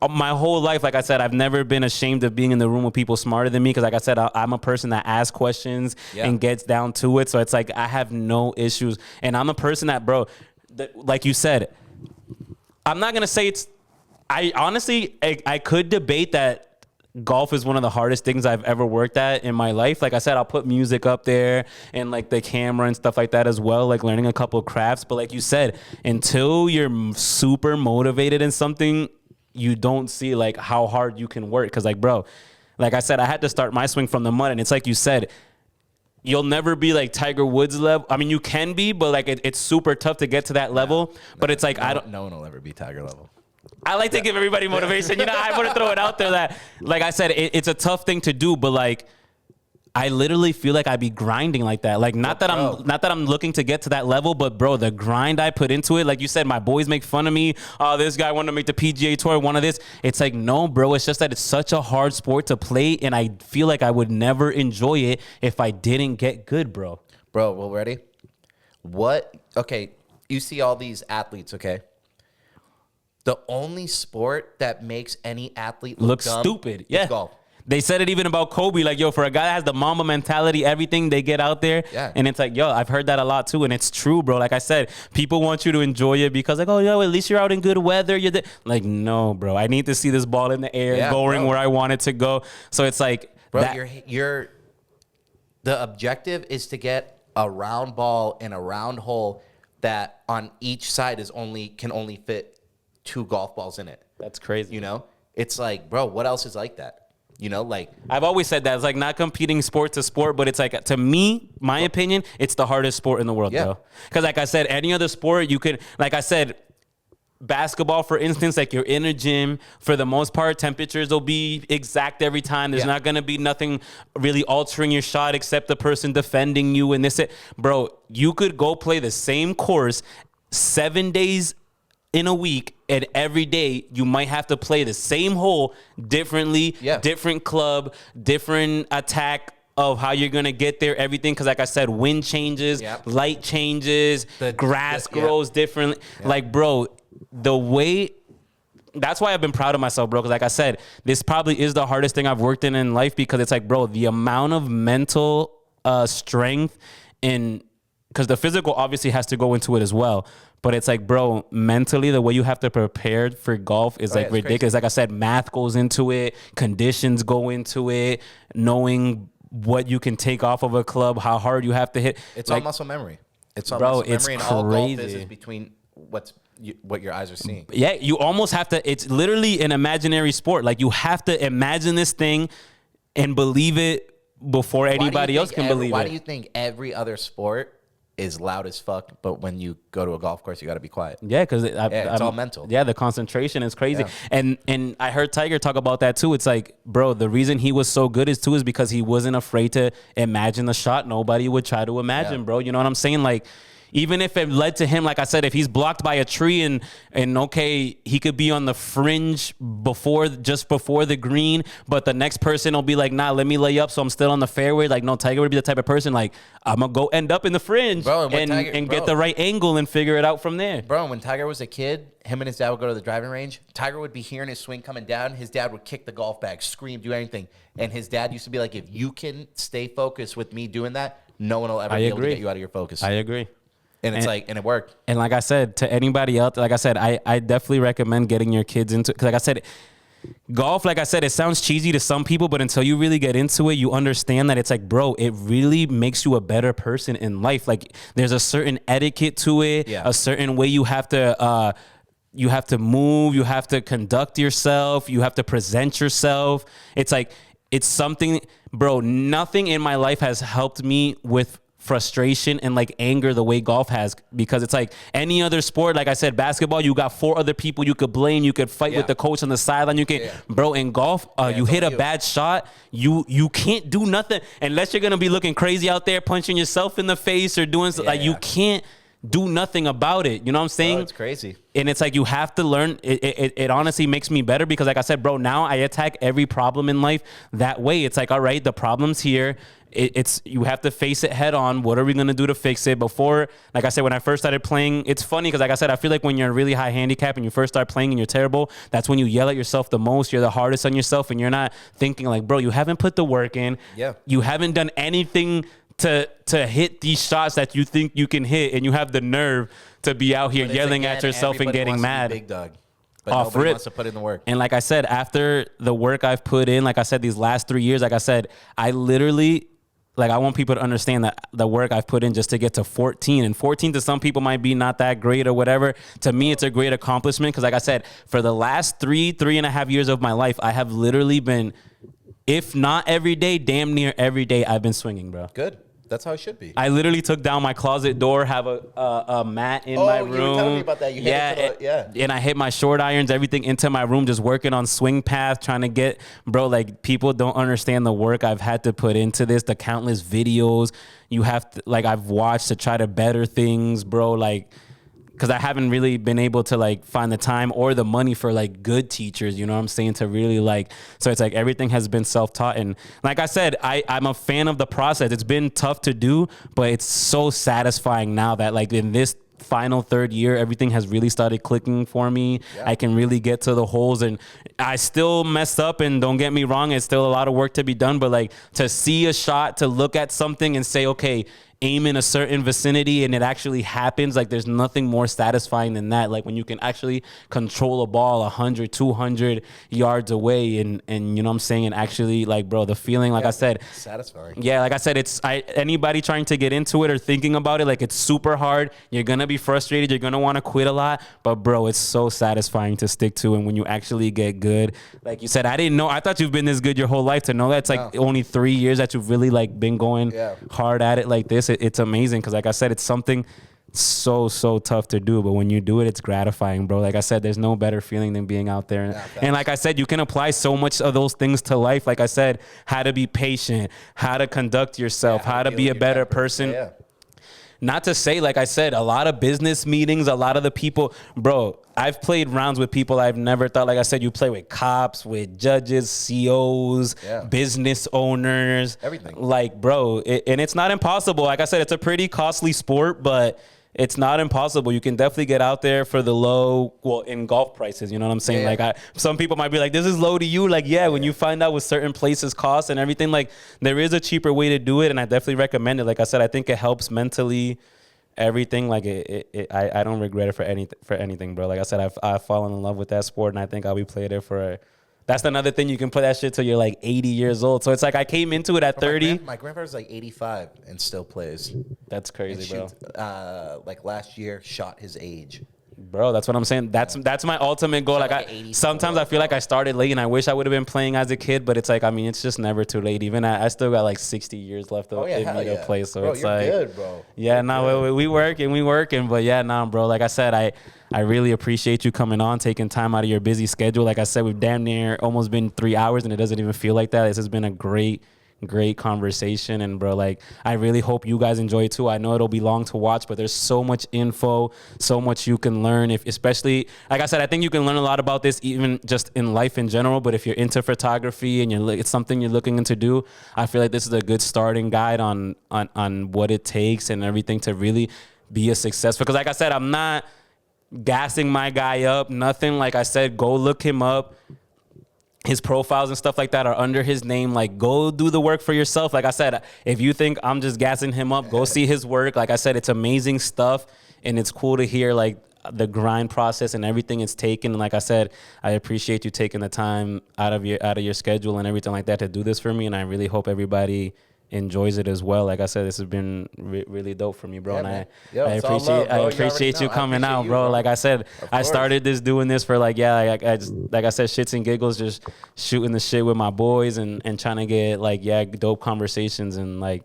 S1: my whole life, like I said, I've never been ashamed of being in the room with people smarter than me. Because like I said, I'm a person that asks questions and gets down to it. So it's like I have no issues. And I'm a person that, bro, like you said, I'm not gonna say it's. I honestly, I could debate that golf is one of the hardest things I've ever worked at in my life. Like I said, I'll put music up there and like the camera and stuff like that as well, like learning a couple of crafts. But like you said, until you're super motivated in something, you don't see like how hard you can work. Cause like, bro, like I said, I had to start my swing from the mud. And it's like you said, you'll never be like Tiger Woods level. I mean, you can be, but like it's super tough to get to that level. But it's like,
S3: no one will ever be Tiger level.
S1: I like to give everybody motivation. You know, I want to throw it out there that, like I said, it's a tough thing to do, but like, I literally feel like I be grinding like that. Like, not that I'm looking to get to that level, but bro, the grind I put into it, like you said, my boys make fun of me. Oh, this guy wanted to make the PGA Tour, one of this. It's like, no, bro, it's just that it's such a hard sport to play, and I feel like I would never enjoy it if I didn't get good, bro.
S3: Bro, well, ready? Okay, you see all these athletes, okay? The only sport that makes any athlete look dumb
S1: stupid.
S3: Is golf.
S1: They said it even about Kobe. Like, yo, for a guy that has the Mamba mentality, everything, they get out there.
S3: Yeah.
S1: And it's like, yo, I've heard that a lot too. And it's true, bro. Like I said, people want you to enjoy it because like, oh, yo, at least you're out in good weather. Like, no, bro. I need to see this ball in the air going where I want it to go. So it's like,
S3: bro, the objective is to get a round ball in a round hole that on each side can only fit 2 golf balls in it.
S1: That's crazy.
S3: You know, it's like, bro, what else is like that? You know, like
S1: I've always said that it's like not competing sport to sport, but it's like, to me, my opinion, it's the hardest sport in the world, bro. Because like I said, any other sport you could, like I said, basketball, for instance, like you're in a gym, for the most part, temperatures will be exact every time. There's not going to be nothing really altering your shot except the person defending you and this. Bro, you could go play the same course 7 days in a week, and every day you might have to play the same hole differently, different club, different attack of how you're going to get there, everything. Because like I said, wind changes, light changes, the grass grows differently. Like, bro, that's why I've been proud of myself, bro. Because like I said, this probably is the hardest thing I've worked in life, because it's like, bro, the amount of mental strength because the physical obviously has to go into it as well. But it's like, bro, mentally, the way you have to prepare for golf is like ridiculous. Crazy. Like I said, math goes into it, conditions go into it, knowing what you can take off of a club, how hard you have to hit.
S3: It's
S1: like,
S3: all muscle memory. It's all
S1: bro,
S3: muscle
S1: it's
S3: memory,
S1: crazy.
S3: And all golf is between what your eyes are seeing.
S1: Yeah, you almost have to. It's literally an imaginary sport. Like, you have to imagine this thing and believe it before anybody else can believe it.
S3: Why do you think every other sport is loud as fuck, but when you go to a golf course, you got to be quiet.
S1: Yeah, because
S3: It's all mental.
S1: Yeah, the concentration is crazy.
S3: Yeah.
S1: And I heard Tiger talk about that too. It's like, bro, the reason he was so good is because he wasn't afraid to imagine the shot nobody would try to imagine, bro. You know what I'm saying? Like, even if it led to him, like I said, if he's blocked by a tree and okay, he could be on the fringe just before the green, but the next person will be like, nah, let me lay up so I'm still on the fairway. Like, no, Tiger would be the type of person like, I'm gonna go end up in the fringe,
S3: bro,
S1: and get the right angle and figure it out from there.
S3: Bro, when Tiger was a kid, him and his dad would go to the driving range. Tiger would be hearing his swing coming down. His dad would kick the golf bag, scream, do anything. And his dad used to be like, if you can stay focused with me doing that, no one will ever be able to get you out of your focus.
S1: I agree.
S3: And it worked.
S1: And like I said, to anybody else, like I said, I definitely recommend getting your kids into, because like I said, golf, like I said, it sounds cheesy to some people, but until you really get into it, you understand that it's like, bro, it really makes you a better person in life. Like, there's a certain etiquette to it, a certain way you have to move, you have to conduct yourself, you have to present yourself. It's like, it's something, bro, nothing in my life has helped me with frustration and like anger the way golf has, because it's like any other sport. Like I said, basketball, you got 4 other people you could blame, you could fight with the coach on the sideline, you can bro, in golf, you hit a bad shot, you can't do nothing unless you're gonna be looking crazy out there punching yourself in the face or doing you can't do nothing about it. You know what I'm saying?
S3: Oh, it's crazy.
S1: And it's like, you have to learn. It honestly makes me better, because like I said, bro, now I attack every problem in life that way. It's like, all right, the problem's here. It's you have to face it head on. What are we going to do to fix it? Before, like I said, when I first started playing, it's funny because like I said, I feel like when you're a really high handicap and you first start playing and you're terrible, that's when you yell at yourself the most. You're the hardest on yourself, and you're not thinking like, bro, you haven't put the work in.
S3: Yeah.
S1: You haven't done anything to hit these shots that you think you can hit, and you have the nerve to be out here yelling at yourself and getting mad.
S3: Big dog. But nobody wants to put in the work.
S1: And like I said, after the work I've put in, like I said, these last 3 years, like I said, I literally, like, I want people to understand that the work I've put in just to get to 14. And 14 to some people might be not that great or whatever. To me, it's a great accomplishment, because like I said, for the last 3.5 years of my life, I have literally been, if not every day, damn near every day, I've been swinging, bro.
S3: Good. That's how it should be.
S1: I literally took down my closet door, have a mat in my room.
S3: Oh, you were telling me about that. You hit it to the,
S1: And I hit my short irons, everything into my room, just working on swing path, trying to get, bro, like, people don't understand the work I've had to put into this, the countless videos you have to, like, I've watched to try to better things, bro, like, because I haven't really been able to like find the time or the money for like good teachers, you know what I'm saying, to really like, so it's like everything has been self-taught. And like I said, I'm a fan of the process. It's been tough to do, but it's so satisfying now that like in this final third year, everything has really started clicking for me. I can really get to the holes, and I still messed up, and don't get me wrong, it's still a lot of work to be done, but like to see a shot, to look at something and say, okay, aim in a certain vicinity and it actually happens, like there's nothing more satisfying than that. Like when you can actually control a ball 100, 200 yards away, and you know what I'm saying, and actually like, bro, the feeling, like I said,
S3: satisfying.
S1: Yeah, like I said, it's anybody trying to get into it or thinking about it, like it's super hard. You're gonna be frustrated, you're gonna want to quit a lot, but bro, it's so satisfying to stick to. And when you actually get good, like you said, I didn't know, I thought you've been this good your whole life. To know that's like only 3 years that you've really like been going hard at it like this, it's amazing. Because like I said, it's something so tough to do, but when you do it, it's gratifying, bro. Like I said, there's no better feeling than being out there. And like I said, you can apply so much of those things to life. Like I said, how to be patient, how to conduct yourself, how to be a better person. Not to say, like I said, a lot of business meetings, a lot of the people, bro, I've played rounds with people I've never thought. Like I said, you play with cops, with judges, COs, business owners,
S3: everything.
S1: Like, bro, and it's not impossible. Like I said, it's a pretty costly sport, but it's not impossible. You can definitely get out there for the low, well, in golf prices, you know what I'm saying? Like some people might be like, this is low to you. Like, when you find out what certain places cost and everything, like there is a cheaper way to do it. And I definitely recommend it. Like I said, I think it helps mentally, everything. Like I don't regret it for anything, bro. Like I said, I've fallen in love with that sport, and I think I'll be playing it for that's another thing. You can play that shit till you're like 80 years old. So it's like I came into it at 30.
S3: My grandfather's like 85 and still plays.
S1: That's crazy, bro.
S3: Like last year, shot his age.
S1: Bro, that's what I'm saying. That's my ultimate goal.
S3: Like
S1: Like
S3: an 84,
S1: sometimes I feel like I started late, and I wish I would have been playing as a kid. But it's like, I mean, it's just never too late. Even I still got like 60 years left in me to play. So
S3: bro,
S1: it's
S3: you're
S1: like,
S3: good, bro.
S1: yeah, no, we working. But yeah, nah, bro. Like I said, I really appreciate you coming on, taking time out of your busy schedule. Like I said, we've damn near almost been 3 hours, and it doesn't even feel like that. This has been a great conversation. And bro, like I really hope you guys enjoy it too. I know it'll be long to watch, but there's so much info, so much you can learn. If especially, like I said, I think you can learn a lot about this even just in life in general. But if you're into photography and it's something you're looking into do, I feel like this is a good starting guide on what it takes and everything to really be a success. Because like I said, I'm not gassing my guy up, nothing. Like I said, go look him up. His profiles and stuff like that are under his name. Like, go do the work for yourself. Like I said, if you think I'm just gassing him up, go see his work. Like I said, it's amazing stuff, and it's cool to hear like the grind process and everything it's taken. And like I said, I appreciate you taking the time out of your schedule and everything like that to do this for me. And I really hope everybody enjoys it as well. Like I said, this has been really dope for me, bro.
S3: Yeah,
S1: And
S3: man.
S1: I appreciate you coming out, bro. Like I said, I started doing this for like I just, like I said, shits and giggles, just shooting the shit with my boys and trying to get like dope conversations. And like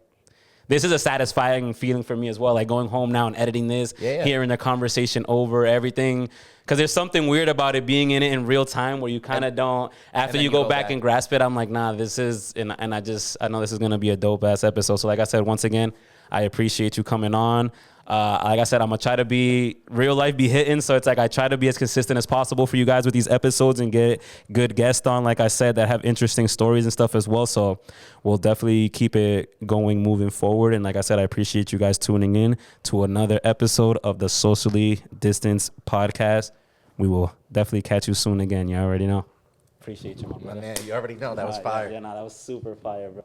S1: this is a satisfying feeling for me as well. Like going home now and editing this, hearing the conversation over everything. Because there's something weird about it being in it in real time where you kind of don't, after you go back and grasp it, I'm like, nah, this is, and I know this is going to be a dope ass episode. So like I said, once again, I appreciate you coming on. Like I said, I'm going to try to be hitting. So it's like I try to be as consistent as possible for you guys with these episodes and get good guests on, like I said, that have interesting stories and stuff as well. So we'll definitely keep it going moving forward. And like I said, I appreciate you guys tuning in to another episode of the Socially Distanced Podcast. We will definitely catch you soon again. You already know. Appreciate you, my brother.
S3: Man, you already know that was fire.
S1: Yeah, that was super fire, bro.